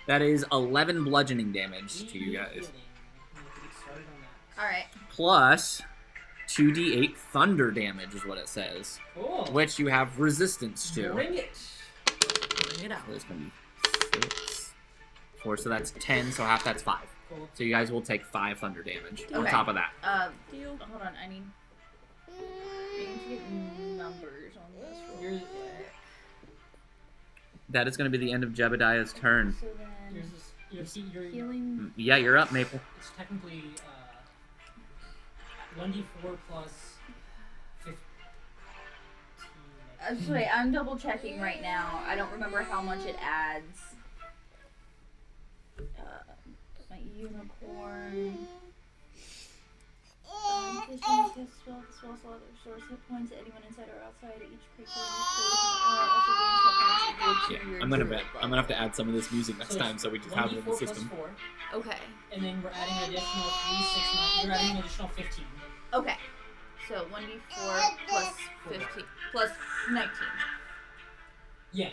That is 11 bludgeoning damage to you guys. Alright. Plus 2d8 thunder damage is what it says. Cool. Which you have resistance to. Bring it. Bring it out. So it's going to be 6, 4, so that's 10, so half that's 5. Cool. So you guys will take 5 thunder damage on Okay. top of that. Deal. Hold on, I need to get numbers on this real Yours, quick. That is going to be the end of Jebediah's turn. So then, your healing. Yeah, you're up, Maple. it's technically 1d4 plus 15. Wait, I'm double checking right now. I don't remember how much it adds. My unicorn. This spell slot restores hit points to anyone inside or outside each creature also gains hit points equal to your I'm gonna druid I'm gonna have to add some of this music next So time, so we just have it in the 1d4 system. plus 4, buff. Okay. and then we're adding an additional 3, 6, 9. You're adding an additional 15. Okay. So 1d4 plus 15 plus 19. Yeah.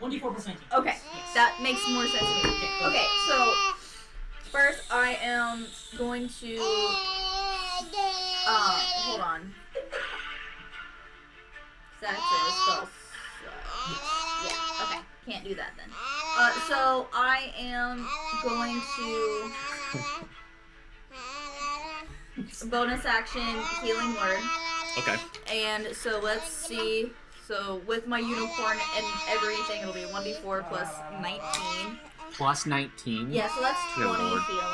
1d4 plus 19. Okay, Yes. that makes more sense to me. Yeah, Okay, so first I am going to hold on. That's a spell. Yeah, okay. Can't do that then. So I am going to bonus action healing word. Okay. And so let's see. So with my unicorn and everything, it'll be 1d4 plus 19. Plus 19. Yeah, so that's Good 20 lord. healing.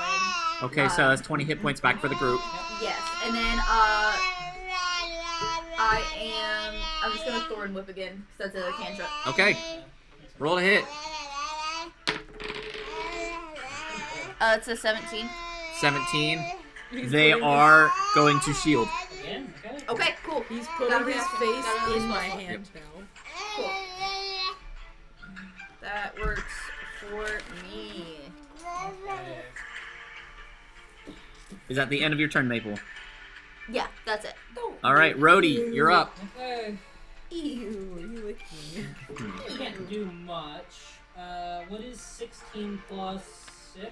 Okay, so that's 20 hit points back for the group. Yes, and then I'm just gonna Thorn Whip again, because that's a cantrip. Okay. Roll to hit. It's a 17. 17. They are going to shield. Again? Okay. Okay, cool. He's Got putting a his reaction. face Got a in my response. hand now. Cool. That works for me. Okay. Is that the end of your turn, Maple? Yeah, that's it. All right, Rhodey, you're up. Okay. Ew, you licked me. You can't do much. What is 16 plus 6?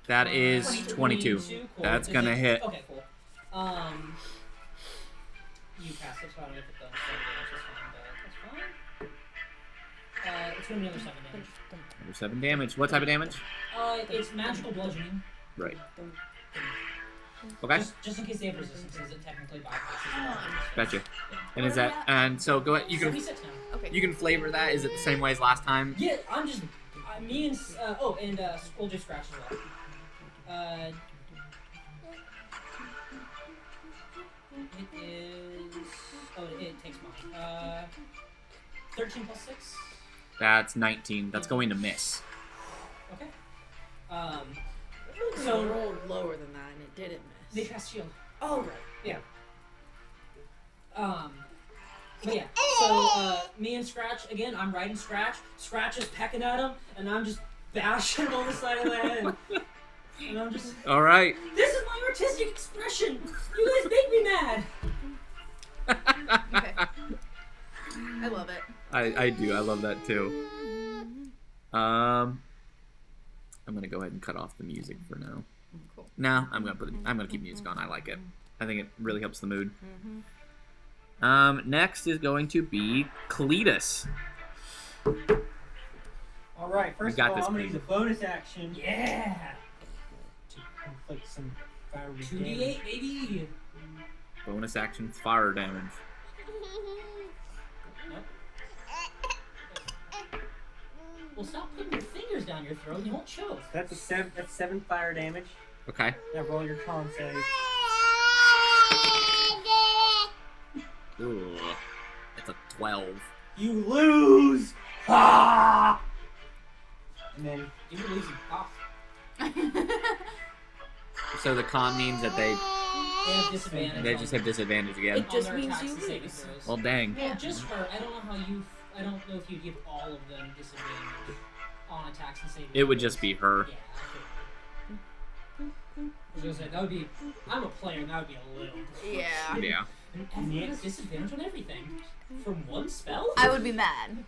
That is 22. Cool. That's Is gonna it- hit. Okay, cool. You cast it, so I don't get the bonus 7 damage. That's fine. It's gonna be another 7 damage. Another 7 damage. What type of damage? It's magical bludgeoning. Right. Okay. Just in case they have resistance, since it technically bypasses. Gotcha. And is that so? Go ahead. You can 76 now. Okay. you can flavor that. Is it the same way as last time? Yeah, I'm just me and we'll do scratch as well. It is. Oh, it takes mine. 13 plus 6. That's 19. That's going to miss. Okay. So So rolled lower than that, and it didn't they miss. cast shield. Oh right. Yeah. But yeah. So me and Scratch again. I'm riding Scratch. Scratch is pecking at him, and I'm just bashing him on the side of the head. And I'm just. All right. This is my artistic expression. You guys make me mad. Okay. I love it. I do. I love that too. I'm gonna go ahead and cut off the music for now. Cool. No, I'm gonna keep music on. I like it. I think it really helps the mood. Next is going to be Cletus. All right, first of got all, this, I'm gonna use a Queen. bonus action. Yeah. To inflict some fiery damage. 2d8, baby. Bonus action fire damage. Well, stop putting your fingers down your throat. You won't choke. That's 7 fire damage. Okay. Now roll your con save. Ooh. It's a 12. You lose. Ah! And then You lose your pop. So the con means that they They have disadvantage. just have disadvantage again. It just on their means attacks you and saving lose. throws. Well, dang. Well, just her. I don't know how you. I don't know if you give all of them disadvantage on attacks and saving. It would throws. just be her. Yeah. I was gonna say that would be. I'm a player, and that would be a little. Yeah. Yeah. And everyone has disadvantage on everything. From one spell? I would be mad.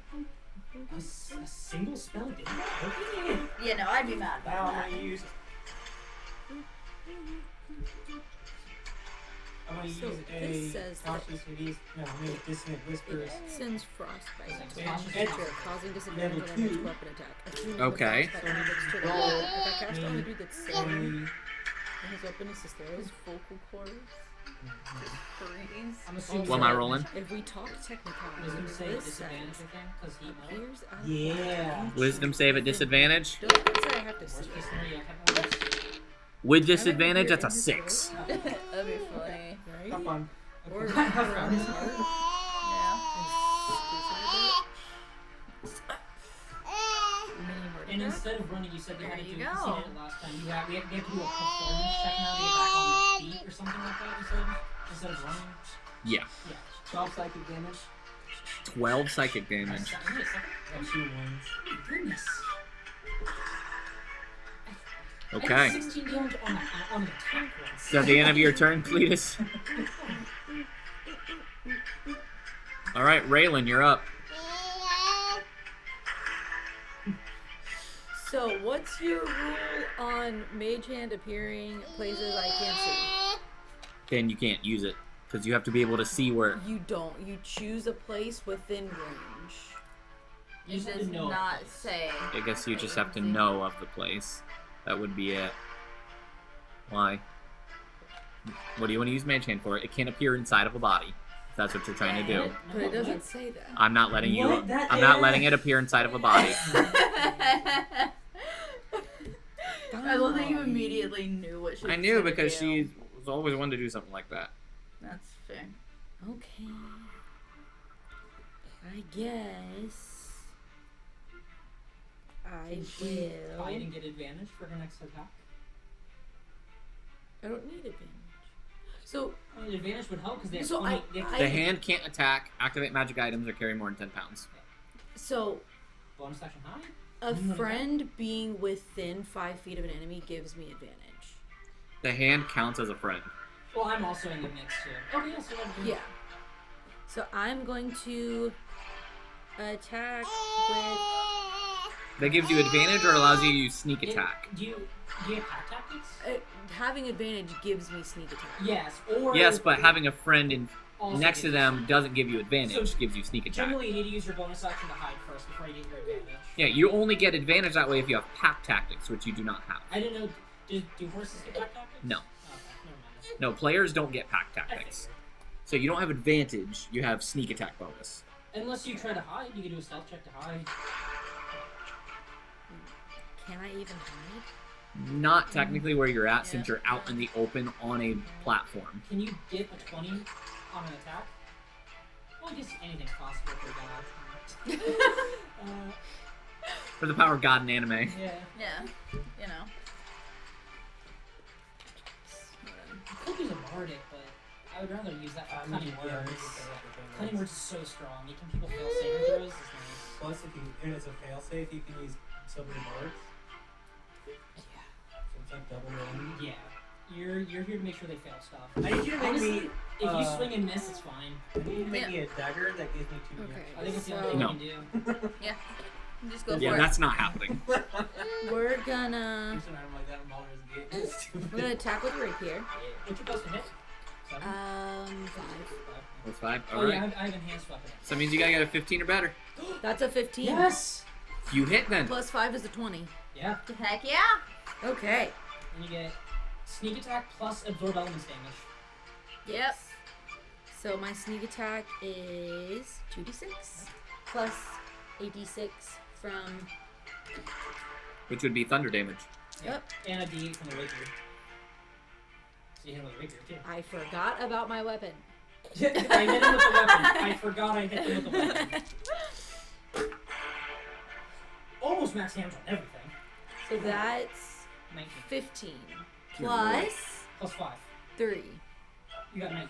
A single spell didn't work? Yeah, no, I'd be mad now about I'm that. gonna use. I'm gonna So use this a says that- cautious release. No, I'm gonna use dissonant whispers. It sends frostbite to Advantage. creature, causing disadvantage on Level each 2. weapon attack. Attuning Okay. the frostbite index to the Roll. weapon. If I cast on a dude that's sane, Three. and his weapon is sustained, His vocal cords. Freeze. I'm assuming. What am I rolling? if we talk technically, Wisdom save this disadvantage, says, I think, because he metal. appears as Yeah. Wisdom save at disadvantage. Don't even say I have to see Worst case it. scenario, I have With disadvantage, that's a 6. That'd be funny. Right? Have fun. Or Have put fun. on his heart Yeah. and squeeze it a bit. Mini murder And trap. instead of running, you said you had to There do you it. go. You did it last time. You have to do a performance check now to get back on your feet or something like that. You said instead of running. Yeah. Yeah. 12 psychic damage. 12 psychic damage. Wait a second. And she wins. Goodness. I Okay. did 16 damage on an attack once. Is that the end of your turn, Cletus? Alright, Raylan, you're up. So, what's your rule on Mage Hand appearing places I can't see? Then you can't use it. Because you have to be able to see where... You don't. You choose a place within range. You It just have does to know. not say. I guess you just have to know of the place. That would be it. Why? What do you want to use Mage Hand for? It can't appear inside of a body. If that's what you're trying to do. But it doesn't say that. I'm not letting you... What? That I'm not is- letting it appear inside of a body. I love that you immediately knew what she was I knew gonna because do. she was always wanting to do something like that. That's fair. Okay. I guess. I Can she fight will. and get advantage for her next attack? I don't need advantage. So, I mean, advantage would help because they have So 20. I- they have I- The hand can't attack, activate magic items, or carry more than 10 pounds. so bonus action high. a Mm, friend being within 5 feet of an enemy gives me advantage. The hand counts as a friend. Well, I'm also in the mix too. Okay, yeah, so that'd be- Yeah. So I'm going to attack with. That gives you advantage or allows you to use sneak Yeah, attack. Do you have pack tactics? Having advantage gives me sneak attack. Yes, or Yes, but having a friend in also next to gives- them doesn't give you advantage, So, gives you sneak attack. Generally, you need to use your bonus action to hide first before you get your advantage. Yeah, you only get advantage that way if you have pack tactics, which you do not have. I didn't know. Do horses get pack tactics? No. Okay, never mind. No, players don't get pack tactics. So you don't have advantage, you have sneak attack bonus. Unless you try to hide, you can do a stealth check to hide. Can I even hide? Not technically where you're at since you're out in the open on a platform. Can you get a 20 on an attack? Well, I guess anything's possible for God. For the power of God in anime. Yeah. Yeah, you know. Could use a bardic, but I would rather use that for cunning words. Cunning words is so strong. Making people fail saving throws is nice. Plus, if you and it's a failsafe, you can use silver words. Yeah. So it's like double rolling. Yeah. You're here to make sure they fail stuff. I need you to make Honestly, me. if you swing and miss, it's fine. I need you to make me a dagger that gives me 2 Okay. I think it's the So- only thing No. you can do. Just go Yeah, for it. that's not happening. We're gonna. I'm like that when Baldur is a gate. I'm gonna attack with rapier. What's your best to hit? 7? 5. That's 5. Oh Alright. yeah, I have enhanced weapon. So that means you gotta get a 15 or better. That's a 15. Yes! You hit then. Plus 5 is a 20. Yeah. Heck yeah. Okay. And you get sneak attack plus absorb elements damage. Yep. So my sneak attack is 2d6 plus a d6 from. Which would be thunder damage. Yep. And a d8 from the rapier. So you hit him with a rapier too. I forgot about my weapon. I hit him with the weapon. I forgot I hit him with the weapon. Almost max damage on everything. So that's 19. 15 Good plus Plus 5. 3. You got 19.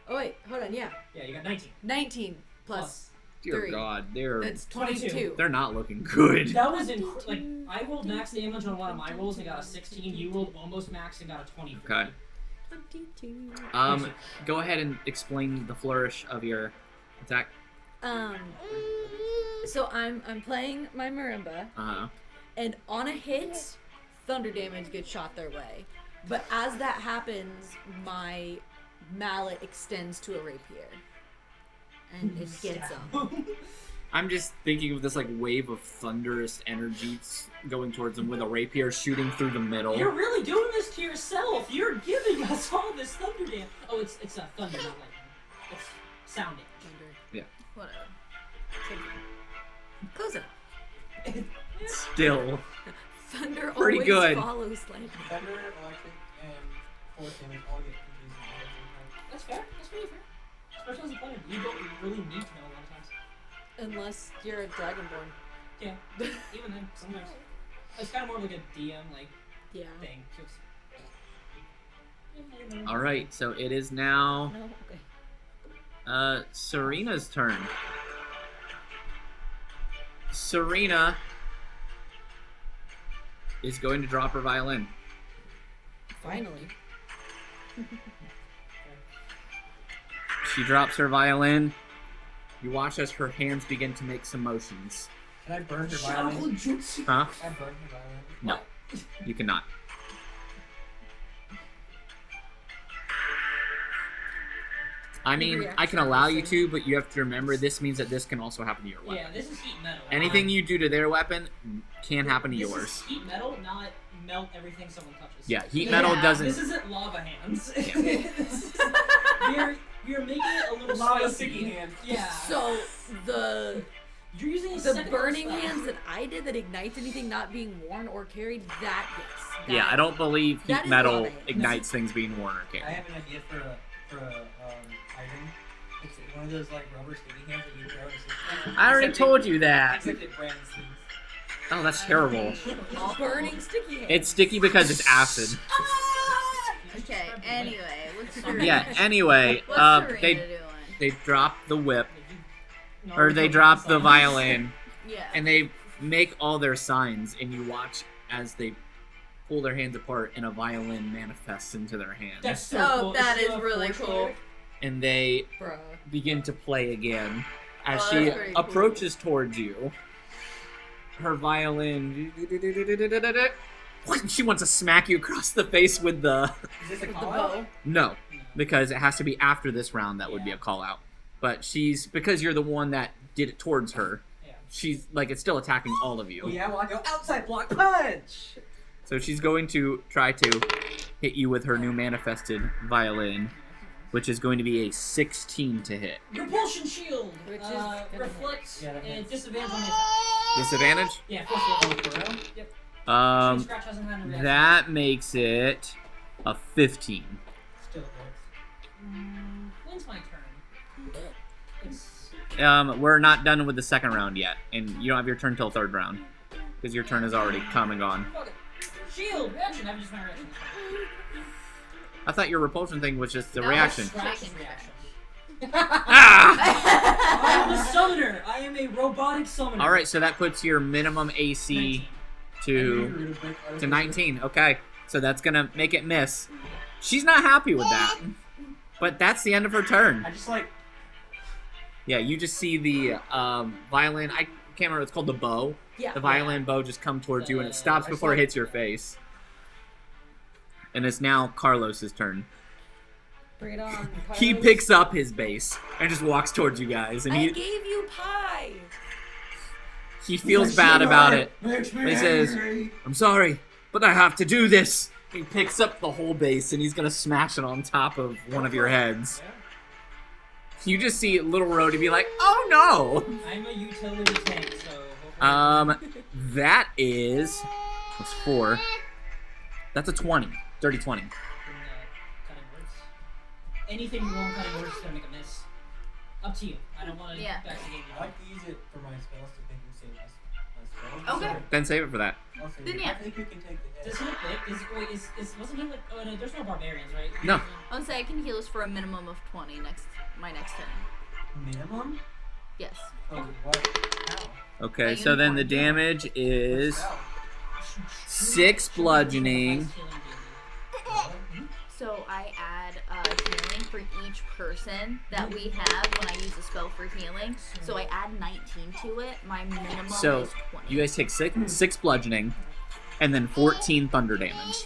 Oh wait, hold on. Yeah, Yeah, you got 19. 19 plus Dear 3. God, That's 22. they're not looking good. That was like I rolled max damage on one of my rolls and got a 16. You rolled almost max and got a 20. Okay. 22. Go ahead and explain the flourish of your attack. So I'm playing my marimba, and on a hit, thunder damage gets shot their way. But as that happens, my mallet extends to a rapier, and it gets them. I'm just thinking of this like wave of thunderous energy going towards them with a rapier shooting through the middle. You're really doing this to yourself. You're giving us all this thunder damage. Oh, it's thunder, not lightning. It's sound damage. Thunder. Whatever. Close it. Still. Thunder Pretty always good. follows lightning. Thunder, electric, and force damage all get confused. That's fair. That's really fair. Especially as a player, you don't really need to know a lot of times. Unless you're a dragonborn. Yeah. Even then, sometimes. It's kind of more like a DM Yeah. thing. Just... All right, so it is now No. Okay. Serena's turn. Serena is going to drop her violin. Finally. She drops her violin. You watch as her hands begin to make some motions. Can I burn her violin? Huh? Can I burn her violin? No, you cannot. I mean, I can allow you to, but you have to remember this means that this can also happen to your weapon. Yeah, this is heat metal. Anything you do to their weapon can happen to This yours. is heat metal, not melt everything someone touches. Yeah, heat metal doesn't. This isn't lava hands. you're making it a little Lava spicy. sticky hand. Yeah. So the You're using a the second burning spell. hands that I did that ignites anything not being worn or carried, that yes. Yeah, I don't believe that heat is metal lava hands. ignites things being worn or I carried. have an idea for a item. It's one of those like rubber sticky hands that you throw. And I already told you that. Except it brands things. Oh, that's terrible. Burning sticky hands. It's sticky because it's acid. Okay, anyway, what's Serena? Yeah, anyway, What's Serena they doing? drop the whip, No, or we they don't drop have the signs. violin, Yeah. and they make all their signs, and you watch as they pull their hands apart and a violin manifests into their hand. That's so Oh, cool. that Is is she a really force cool. cleric? And they Bruh. begin to play again. As Oh, she that's pretty cool. approaches towards you, her violin... She wants to smack you across the face with the... Is this a With the call bow. No, because it has to be after this round that would be a call out. But because you're the one that did it towards her, Yeah. she's like it's still attacking all of Oh you. yeah, well I go outside block punch. So she's going to try to hit you with her new manifested violin, which is going to be a 16 to hit. Repulsion shield. Which is gonna reflects hit. Yeah, that and hits. disadvantage on the attack. Disadvantage? Yeah, force shield. Yep. Scratch hasn't had a reaction. That makes it a 15. Still hits. When's my turn? It's We're not done with the second round yet, and you don't have your turn till third round because your turn is already come and gone. fuck it. Shield reaction. I've just my reaction. I thought your repulsion thing was just the No, reaction. Scratch Chicken reaction. Ah! I am a summoner. I am a robotic summoner. All right, so that puts your minimum AC 19. to 19. Okay, so that's gonna make it miss. She's not happy with that, but that's the end of her turn. I just like Yeah, you just see the violin. I can't remember. It's called the bow. Yeah. The violin bow just come towards you, and it stops I before it saw- hits your face. And it's now Carlos's turn. Bring it on. He Carlos. picks up his bass and just walks towards you guys, and I he gave you pie. He feels bad about it. Makes me He says, angry. I'm sorry, but I have to do this. He picks up the whole base and he's gonna smash it on top of one of your heads. Yeah. You just see little Rhodey be like, oh no! I'm a utility tank, so. hopefully- That is. What's 4? That's a 20. Dirty 20. in, cutting words. Anything you want cutting words is gonna make a miss. Up to you. I don't want to Yeah. backstage you. I like to use it for my spells to think and save my spells. Okay. Then save it for that. I'll save Then it. yeah. I think you can take the Does hit. he look big? Wasn't he like? Oh no, there's no barbarians, right? No. I would say I can heal us for a minimum of 20 my next turn. Minimum? Yes. Oh, what? How? Okay, A so then the unicorn. damage is How? 6 bludgeoning. So I add healing for each person that we have when I use a spell for healing. So I add 19 to it. My minimum So is 20. you guys take 6 bludgeoning, and then 14 thunder damage.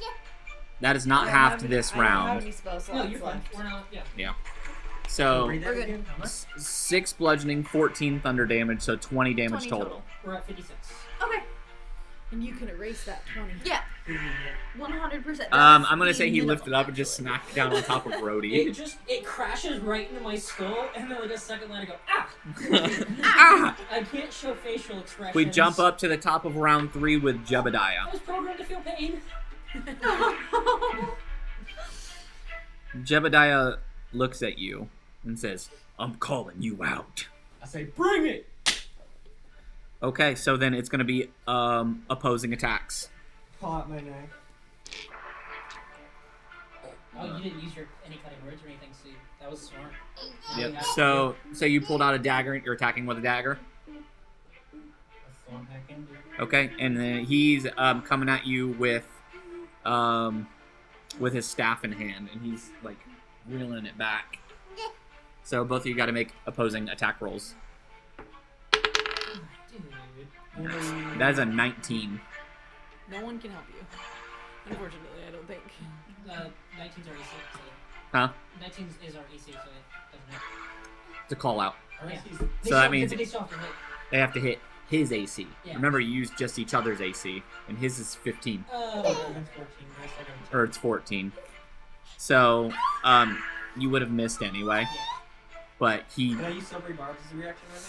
That is not half to this I don't have round. any spell No, slots you're fine. left. We're not. Yeah. So Read that We're good. again. How much? 6 bludgeoning, 14 thunder damage, so 20 damage 20 total. We're at 56. Okay. And you can erase that 20. Yeah. 100%. I'm gonna say he lifted up and just smacked down on top of It Rhodey. it crashes right into my skull, and then like a second later, I go ah. Ah! I can't show facial expressions. We jump up to the top of round 3 with I Jebediah. was programmed to feel pain. Jebediah looks at you and says, I'm calling you out. I say, bring it! Okay, so then it's gonna be opposing attacks. Call out my name. Oh, you didn't use any cutting words or anything, so that was smart. Yep. So you pulled out a dagger and you're attacking with a dagger. That's the one I can do. Okay, and then he's coming at you with his staff in hand, and he's like reeling it back. So both of you got to make opposing attack rolls. Dude. That is a 19. No one can help you. Unfortunately, I don't think. 19's our AC, so Huh? 19 is our AC, so it doesn't matter. It's a call out. Alright, Yeah. he's- So that means they still have to hit. they have to hit his AC. Yeah. Remember, you used just each other's AC, and his is 15, that's 14. That's like a- or it's 14. So you would have missed anyway. Yeah. But he Can I use silvery barbs as a reaction right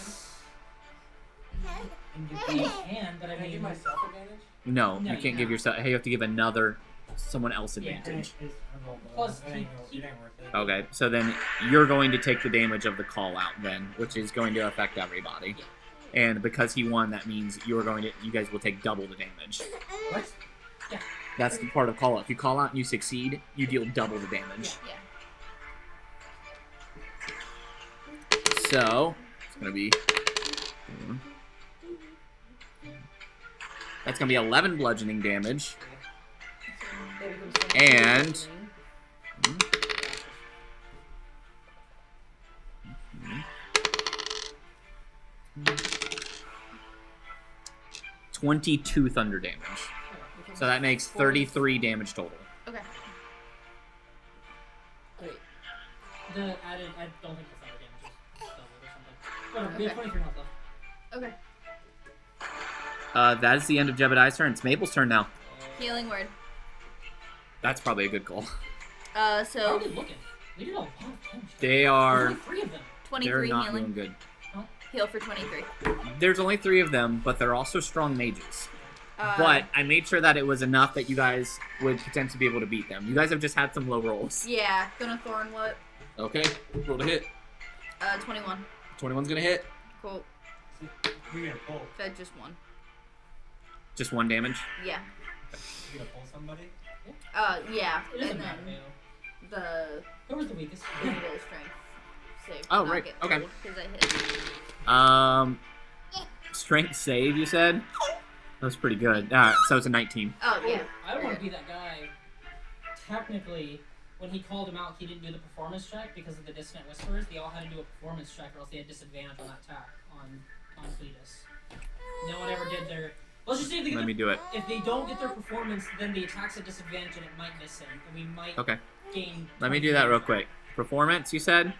now? And give You me- can, but I Can I give mean, myself advantage? no, No, you you can't give don't. yourself. Hey, you have to give someone else Yeah. advantage. Plus, it ain't worth it. Okay, so then you're going to take the damage of the call out then, which is going to affect everybody. Yeah. And because he won, that means you guys will take double the damage. What? That's the part of call out. If you call out and you succeed, you deal double the damage. Yeah. So it's gonna be. That's gonna be 11 bludgeoning damage. And 22 thunder damage. So that makes 33 damage total. Okay. Wait. the added, I don't think the thunder damage is doubled or something. Whatever, we have Okay. 23 health left. Okay. That is the end of Jebediah's turn. It's Mabel's turn now. Healing word. That's probably a good call. How So are they looking? They did a lot of damage. They There's are. only 3 of them. They're 23 not healing. doing good. Heal for 23. There's only 3 of them, but they're also strong mages. Uh, But I made sure that it was enough that you guys would potentially be able to beat them. You guys have just had some low rolls. Yeah, gonna thorn what? Okay, roll to hit. 21. 21's gonna hit. Cool. You're gonna pull. Fed just one. Just 1 damage. Yeah. You're gonna pull somebody? Yeah. It doesn't And matter, then though. the Who was the weakest? Benito strength save. Oh, right, okay. Because I hit. Strength save, you said? That was pretty good. Alright, so it's a 19. Oh, yeah. I don't want to Very be that guy. Technically, when he called him out, he didn't do the performance check because of the dissonant whispers. They all had to do a performance check, or else they had disadvantage on that attack on Cletus. No one ever did their. Let's just say if they, Let me do it. if they don't get their performance, then the attack's at disadvantage and it might miss him, and we might Okay. gain. Let me do that real quick. Performance, you said?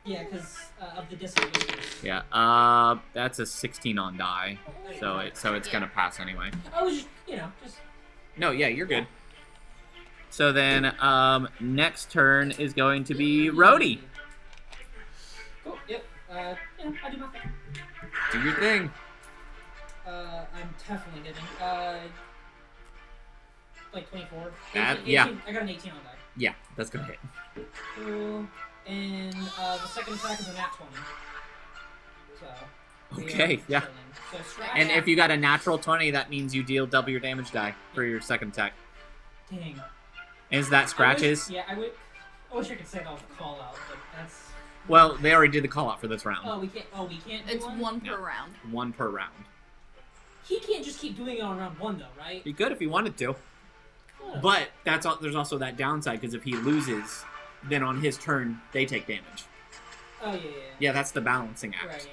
Yeah, because of the disadvantage. Yeah. That's a 16 on die, so it's gonna pass anyway. I was just No, yeah, you're good. So then, next turn is going to be Rhodey. Cool. Yep. I do my thing. Do your thing. I'm definitely hitting. Like 24. Yeah. 18, I got an 18 on die. Yeah, that's gonna hit. Cool. And the second attack is a nat 20. So. we Okay, are yeah. chilling. So scratch. And if you got a natural 20, that means you deal double your damage die for your second attack. Dang. Is that scratches? I wish I could say that was a call out, but that's. Well, they already did the call out for this round. Oh, we can't. Do It's one. one per No. round. One per round. He can't just keep doing it on round 1 though, right? He could if he wanted to. Oh. But there's also that downside, because if he loses, then on his turn, they take damage. Oh yeah. Yeah, that's the balancing Right. act.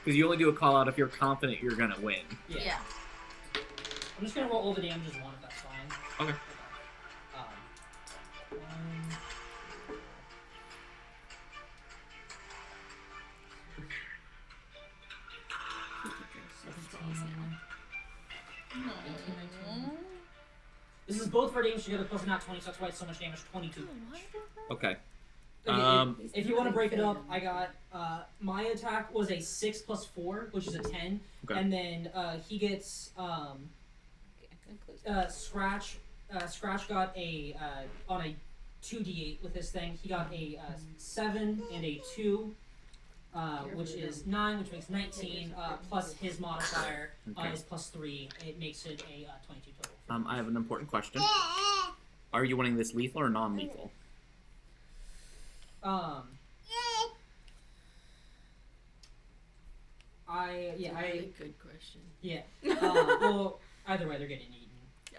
Because you only do a call out if you're confident you're gonna win. Yeah. I'm just gonna roll all the damage as 1 if that's fine. Okay. This is both for damage together plus not 20, so that's why it's so much damage. 22. Okay. If you want to break it up, I got my attack was a 6 plus 4, which is a 10, Okay. and then he gets Scratch. Scratch got a on a 2d8 with his thing. He got a 7 and a 2, which is 9, which makes 19. Plus his modifier Okay. is plus 3. It makes it a 22 total. I have an important question. Are you wanting this lethal or non-lethal? Good question. Yeah. Well, either way, they're getting eaten.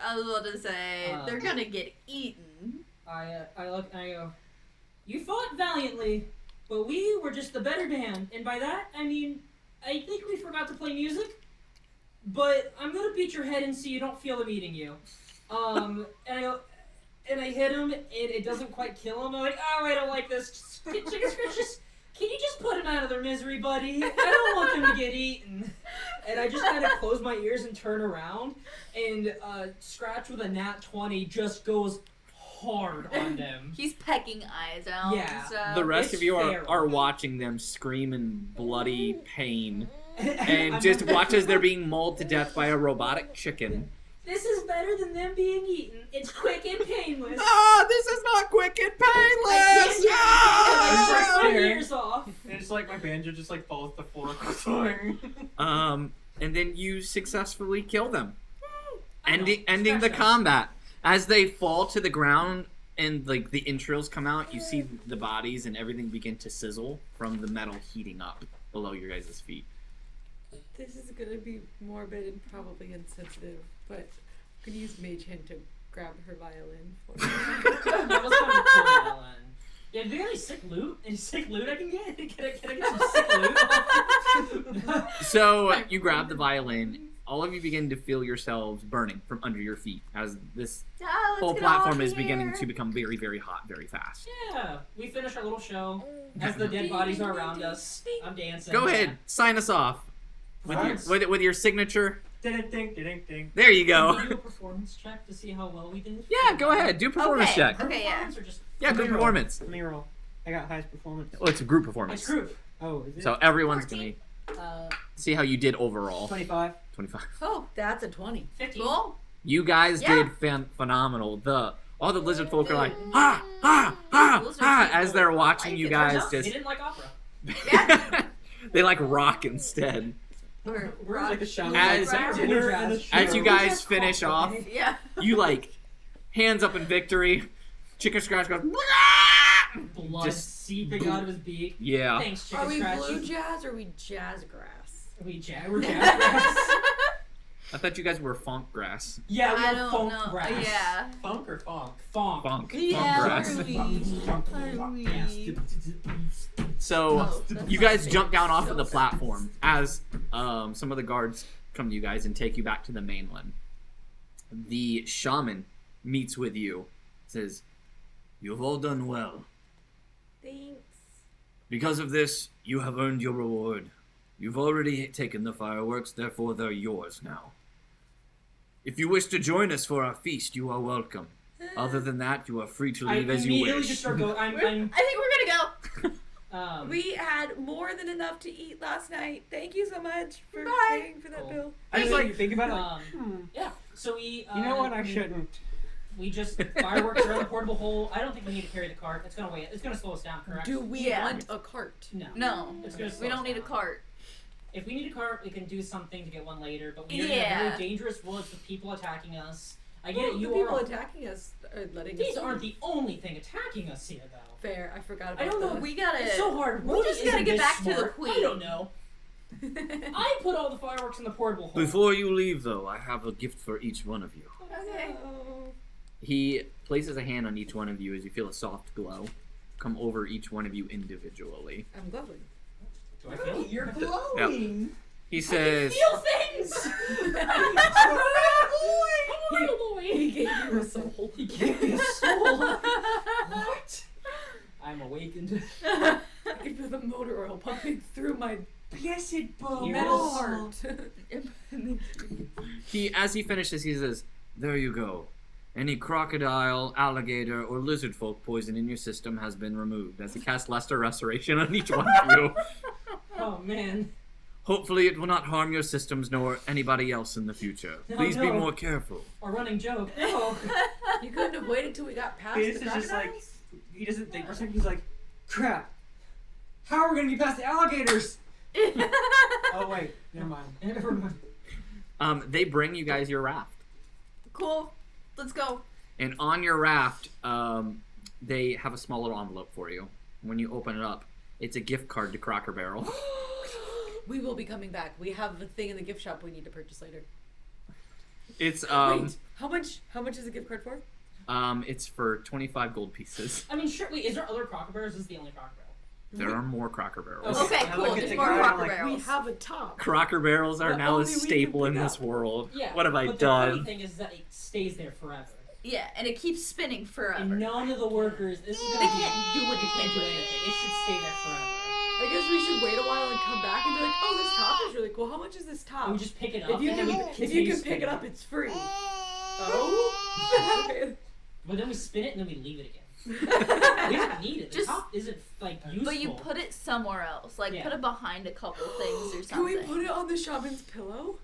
I was about to say, they're gonna get eaten. I look and I go, you fought valiantly, but we were just the better band. And by that, I mean, I think we forgot to play music, but I'm gonna beat your head in so you don't feel them eating you. And I go, and I hit him, and it doesn't quite kill him. I'm like, oh, I don't like this. Chicken Scratch, can you just put them out of their misery, buddy? I don't want them to get eaten. And I just kind of close my ears and turn around, and Scratch with a nat 20 just goes hard on them. He's pecking eyes out. Yeah. So. The rest It's of you fair. are watching them scream in bloody pain, and I'm just not- watch as they're being mauled to death by a robotic chicken. This is better than them being eaten. It's quick and painless. Ah, this is not quick and painless! I Ah! my ears off. And it's like my banjo just like falls to the floor. And then you successfully kill them, I know. ending the Scratch combat. As they fall to the ground and like the entrails come out, you see the bodies and everything begin to sizzle from the metal heating up below your guys' feet. This is gonna be morbid and probably insensitive, but I'm gonna use Mage Hand to grab her violin for me. That was kind of cool, Alan. Yeah, do you have any sick loot? Any sick loot I can get? Can I get some sick loot? So you grab the violin. All of you begin to feel yourselves burning from under your feet as this Let's whole get platform off is beginning here. to become very, very hot, very fast. Yeah, we finish our little show. As the dead bodies are around us, I'm dancing. Go ahead, sign us off with your signature. Ding ding ding ding. There you Can go. we do a performance check to see how well we did? Yeah, go ahead. Do a performance Okay. check. Okay, yeah. Performance or just Yeah, good Let me roll. performance. Let me roll. I got highest performance. Oh, it's a group performance. it's group. Oh, is it? So everyone's gonna 14. see how you did overall. 25. 25. Oh, that's a 20. 15. Cool. You guys Yeah. did phenomenal. All the lizard folk are like ha ha ha Lizard ha people as they're watching like you it. guys Turns out They just. didn't like opera. Yeah. They like rock instead. We're like a show. As- Dinner and a As you show. guys finish off, Yeah. you like hands up in victory. Chicken Scratch goes. Blood Just- seeping out of his beak. Yeah. Thanks, Chicken Are we Scratch. blue jazz or are we jazz grass? We're jazz. I thought you guys were funk grass. Yeah, we I have don't funk know. grass. Yeah. Funk or funk? Funk. Funk. Yeah, Funk grass. are we? Are we? So Oh, that's you my guys jump down off so of the fast. platform as some of the guards come to you guys and take you back to the mainland. The shaman meets with you, says, "You've all done well. Thanks. Because of this, you have earned your reward. You've already taken the fireworks, therefore they're yours now. If you wish to join us for our feast, you are welcome. Other than that, you are free to leave as you immediately wish. just start going. I think we're gonna go. We had more than enough to eat last night. Thank you so much for Bye. paying for that Cool. bill. I just like think about it. Like, Yeah. So we. you know what? I shouldn't. We just fireworks are in the portable hole. I don't think we need to carry the cart. It's gonna wait. It's gonna slow us down, correct? Do we Yeah. want a cart? No. No, It's gonna slow we don't us need a down. cart. If we need a cart, we can do something to get one later. But we're in Yeah. a very dangerous woods with people attacking us. I get Well, it. the You people are. attacking us are letting These us aren't the only thing attacking us here, though. fair. I forgot about I don't know. that. We gotta. It's so hard. We Rudy just gotta isn't get this back to the smart. queen. I don't know. I put all the fireworks in the portable hole. Before you leave, though, I have a gift for each one of you. Okay. Oh. He places a hand on each one of you as you feel a soft glow come over each one of you individually. I'm glowing. Do I feel? You're glowing. He says, Feel things. He gave you a soul. He gave me a soul. What? I'm awakened. I can feel the motor oil pumping through my Blessed bone. metal heart. as he finishes, he says, "There you go. Any crocodile, alligator, or lizard folk poison in your system has been removed." As he casts Lesser Restoration on each one of you. Oh man. Hopefully it will not harm your systems nor anybody else in the future. No, Please be no. more careful. A running joke. No. You couldn't have waited till we got past This the is just like crocodiles? he doesn't think for a second. He's like, crap. How are we gonna get past the alligators? Oh wait, never mind. Never mind. They bring you guys your raft. Cool. Let's go. And on your raft, they have a small little envelope for you. When you open it up, it's a gift card to Crocker Barrel. We will be coming back. We have a thing in the gift shop we need to purchase later. It's Wait, how much is the gift card for? it's for 25 gold pieces. I mean, sure. Wait, is there other Crocker Barrels? Is this the only Crocker Barrel? There are more Crocker Barrels. Okay. Okay, I cool. look at There's the more guy and I'm Crocker like, We barrels. have a top. Crocker Barrels are But now a only we can staple in pick this up. world. Yeah. What have I but the funny done? thing is that it stays there forever. Yeah, and it keeps spinning forever. And none of the workers. This is They gonna can't do They anything can't do with anything. it. It should stay there forever. I guess we should wait a while and come back and be like, oh, this top is really cool. How much is this top? And we just pick it up. if you and then can, we if continue you can spinning. pick it up, it's free. Oh. Okay. But then we spin it and then we leave it again. We don't need it. The Just- top isn't like useful. But you put it somewhere else. Like, Yeah. put it behind a couple things or Can we something. put it on the shaman's pillow?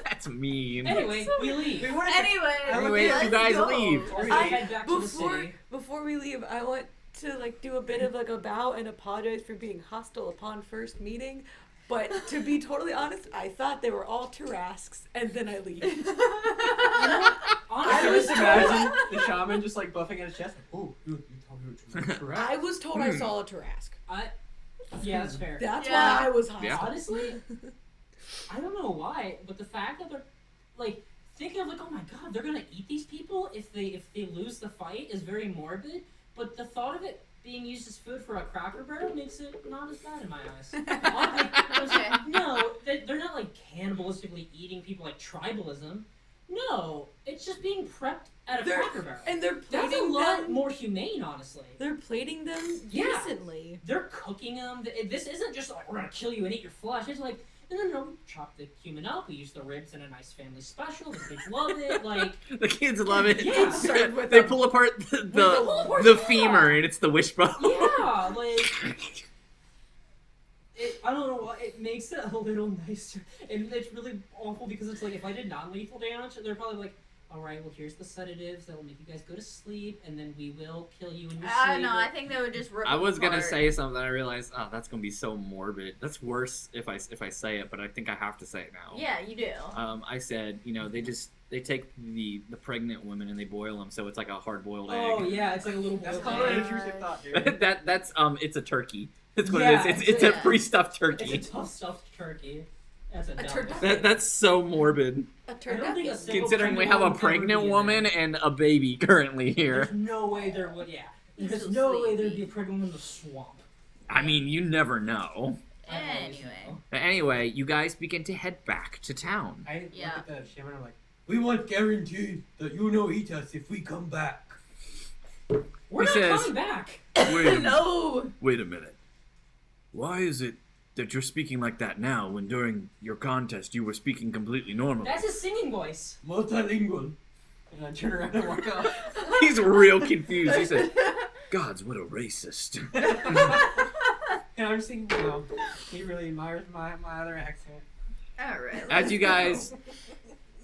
That's mean. Anyway, we leave. We wanted to- Anyway, Anyways, let's you guys go. leave. Or we I- head back to the city. Before we leave, I want to like do a bit of like a bow and apologize for being hostile upon first meeting. But to be totally honest, I thought they were all Tarasques, and then I leave. I Honestly, just imagine the shaman just like buffing at his chest. Like, oh, you told me what you correct. I was told I saw a Tarasque. yeah, that's fair. That's Yeah. why I was hostile. Yeah. Honestly, I don't know why, but the fact that they're like thinking of like, oh my god, they're gonna eat these people if they lose the fight is very morbid. But the thought of it being used as food for a Crocker Barrel makes it not as bad in my eyes. Okay. No, they're not like cannibalistically eating people like tribalism. No, it's just being prepped at a They're- Crocker Barrel. And they're That's a plating lot them. more humane, honestly. They're plating them Yeah. decently. They're cooking them. This isn't just like, we're gonna kill you and eat your flesh. It's like, no, we chop the human up. We use the ribs in a nice family special. The kids love it. Like, The kids love it. Yeah. Served with They a- pull apart pull the apart the the femur, and it's the wishbone. yeah, like, I don't know why, it makes it a little nicer. And it's really awful because it's like, if I did non-lethal damage, they're probably like, alright, well, here's the sedatives that will make you guys go to sleep, and then we will kill you in your I sleep. don't know. I think they would just rip I was them gonna apart. say something. I realized, oh, that's gonna be so morbid. That's worse if I say it, but I think I have to say it now. Yeah, you do. I said, they take the pregnant women and they boil them, so it's like a hard boiled Oh, egg. yeah, it's like a little That's boiled called an egg. intrusive thought, dude. that's it's a turkey. That's what Yeah, it is. It's a yeah. pre-stuffed It's turkey. a tough stuffed turkey. That's a dumb. turducken. That's so morbid. A I don't think a turducken. single Considering we pregnant have a woman would pregnant be in woman there. and a baby currently here. There's no way there would, yeah. He's There's so no way there'd sleepy. be a pregnant woman in the swamp. I mean, you never know. I always Anyway. know. But anyway, you guys begin to head back to town. I look Yeah. at the shaman. I'm like, we want guaranteed that you will eat us if we come back. We're He not says- coming back. No. Wait a minute. Why is it that you're speaking like that now when during your contest you were speaking completely normal? That's his singing voice. Multilingual. And I turn around and walk off. He's real confused. He said, Gods, what a racist. And I'm just thinking, wow, he really admires my other accent. All right. As you guys,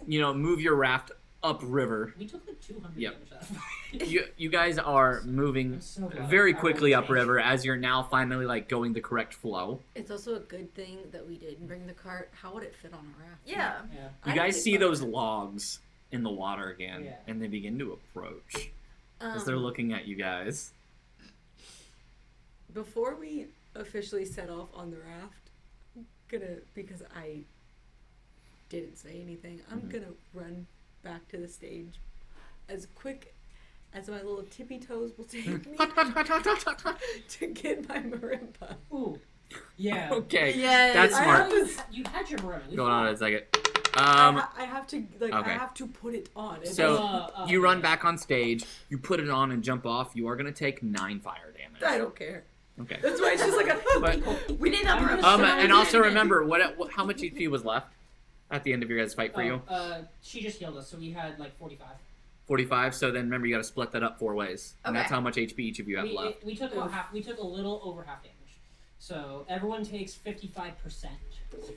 move your raft upriver, We took like 200 Yep. damage that fight. you guys are moving I'm so glad very I quickly rolled a upriver as you're now finally like going the correct flow. It's also a good thing that we didn't bring the cart. How would it fit on a raft? Yeah. Yeah. You guys see those logs in the water again, Yeah. and they begin to approach as they're looking at you guys. Before we officially set off on the raft, because I didn't say anything, I'm gonna run back to the stage as quick as my little tippy toes will take me to get my marimba. Ooh. Yeah. Okay, Yes. that's I smart. have You had your marimba. We Going on fought. a second. I have to okay. I have to put it on. It's So you run yeah. back on stage, you put it on and jump off. You are gonna take 9 fire I damage. don't care. Okay. That's why it's just like But We need that I'm room. gonna and also remember how much HP was left at the end of your guys' fight for you? She just healed us, so we had like 45. 45. So then remember you got to split that up 4 ways, and that's Okay. how much HP each of you have We, left. we took about half. We took a little over half damage. So everyone takes 55%.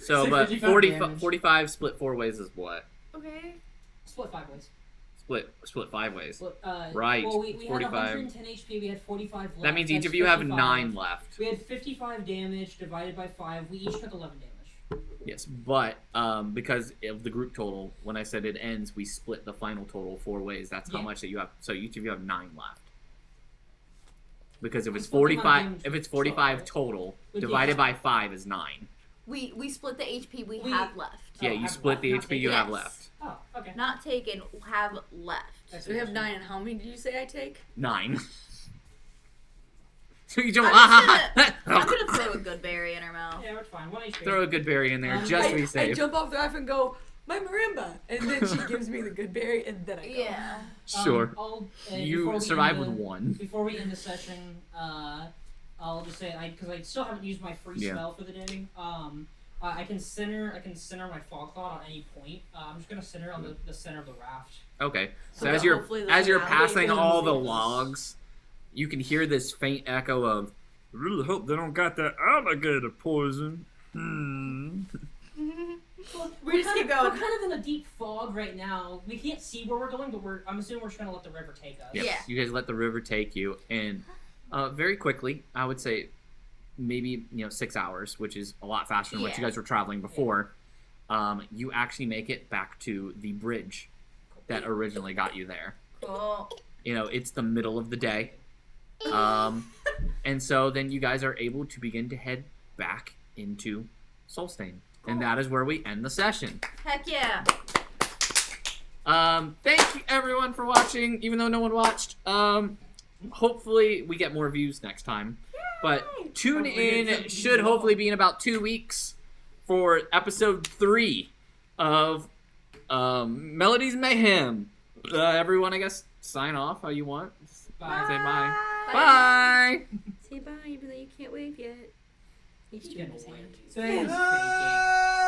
So, but 55 40, damage. 45 split 4 ways is what? Okay. Split 5 ways. Split 5 ways. Right. Right, Well, we had 45. 110 HP. We had 45 left. That means each That's of you have 55. 9 left. We had 55 damage divided by 5. We each took 11 damage. Yes, but because of the group total, when I said it ends, we split the final total 4 ways. That's how Yeah. much that you have. So each of you have 9 left. Because if We it's split the amount of 45, damage if it's we 45 took, total, would be divided half. by 5 is 9. We split the HP we We- have left. Yeah, Oh, you have split left, the not HP you taken. have Yes. left. Oh, okay. Not taken, have left. So we have 9, and how many did you say I take? 9. So you don't. I'm gonna throw a good berry in her mouth. Yeah, it's fine. 1 HP. Throw a good berry in there Um, just to be I safe. jump off the raft and go, my marimba, and then she gives me the good berry, and then I go. Yeah. Sure. Before You we survive end with the- 1. Before we end the session, I'll just say because I still haven't used my free Yeah. spell for the day. I can center my fog cloud on any point. I'm just gonna center on the center of the raft. Okay. So So as that you're hopefully as the you're navigation passing will all the save us. logs, you can hear this faint echo of "I really hope they don't got that alligator poison." We just keep going. We're kind of in a deep fog right now. We can't see where we're going, but I'm assuming we're just gonna let the river take us. Yep. Yeah. You guys let the river take you, and very quickly, I would say, maybe 6 hours, which is a lot faster than what you Yeah. guys were traveling before. You actually make it back to the bridge that originally got you there. Cool. It's the middle of the day. And so then you guys are able to begin to head back into Soulstain. And that is where we end the session. Heck yeah. Thank you everyone for watching, even though no one watched. Hopefully we get more views next time. But tune Hopefully in, get it some should views. hopefully be in about 2 weeks for episode 3 of Melodies Mayhem. Everyone, I guess, sign off how you want. Bye. Say bye. Bye. Bye. Say bye, even though you can't wave yet. He's He's doing gonna his hand. win. Say He's faking.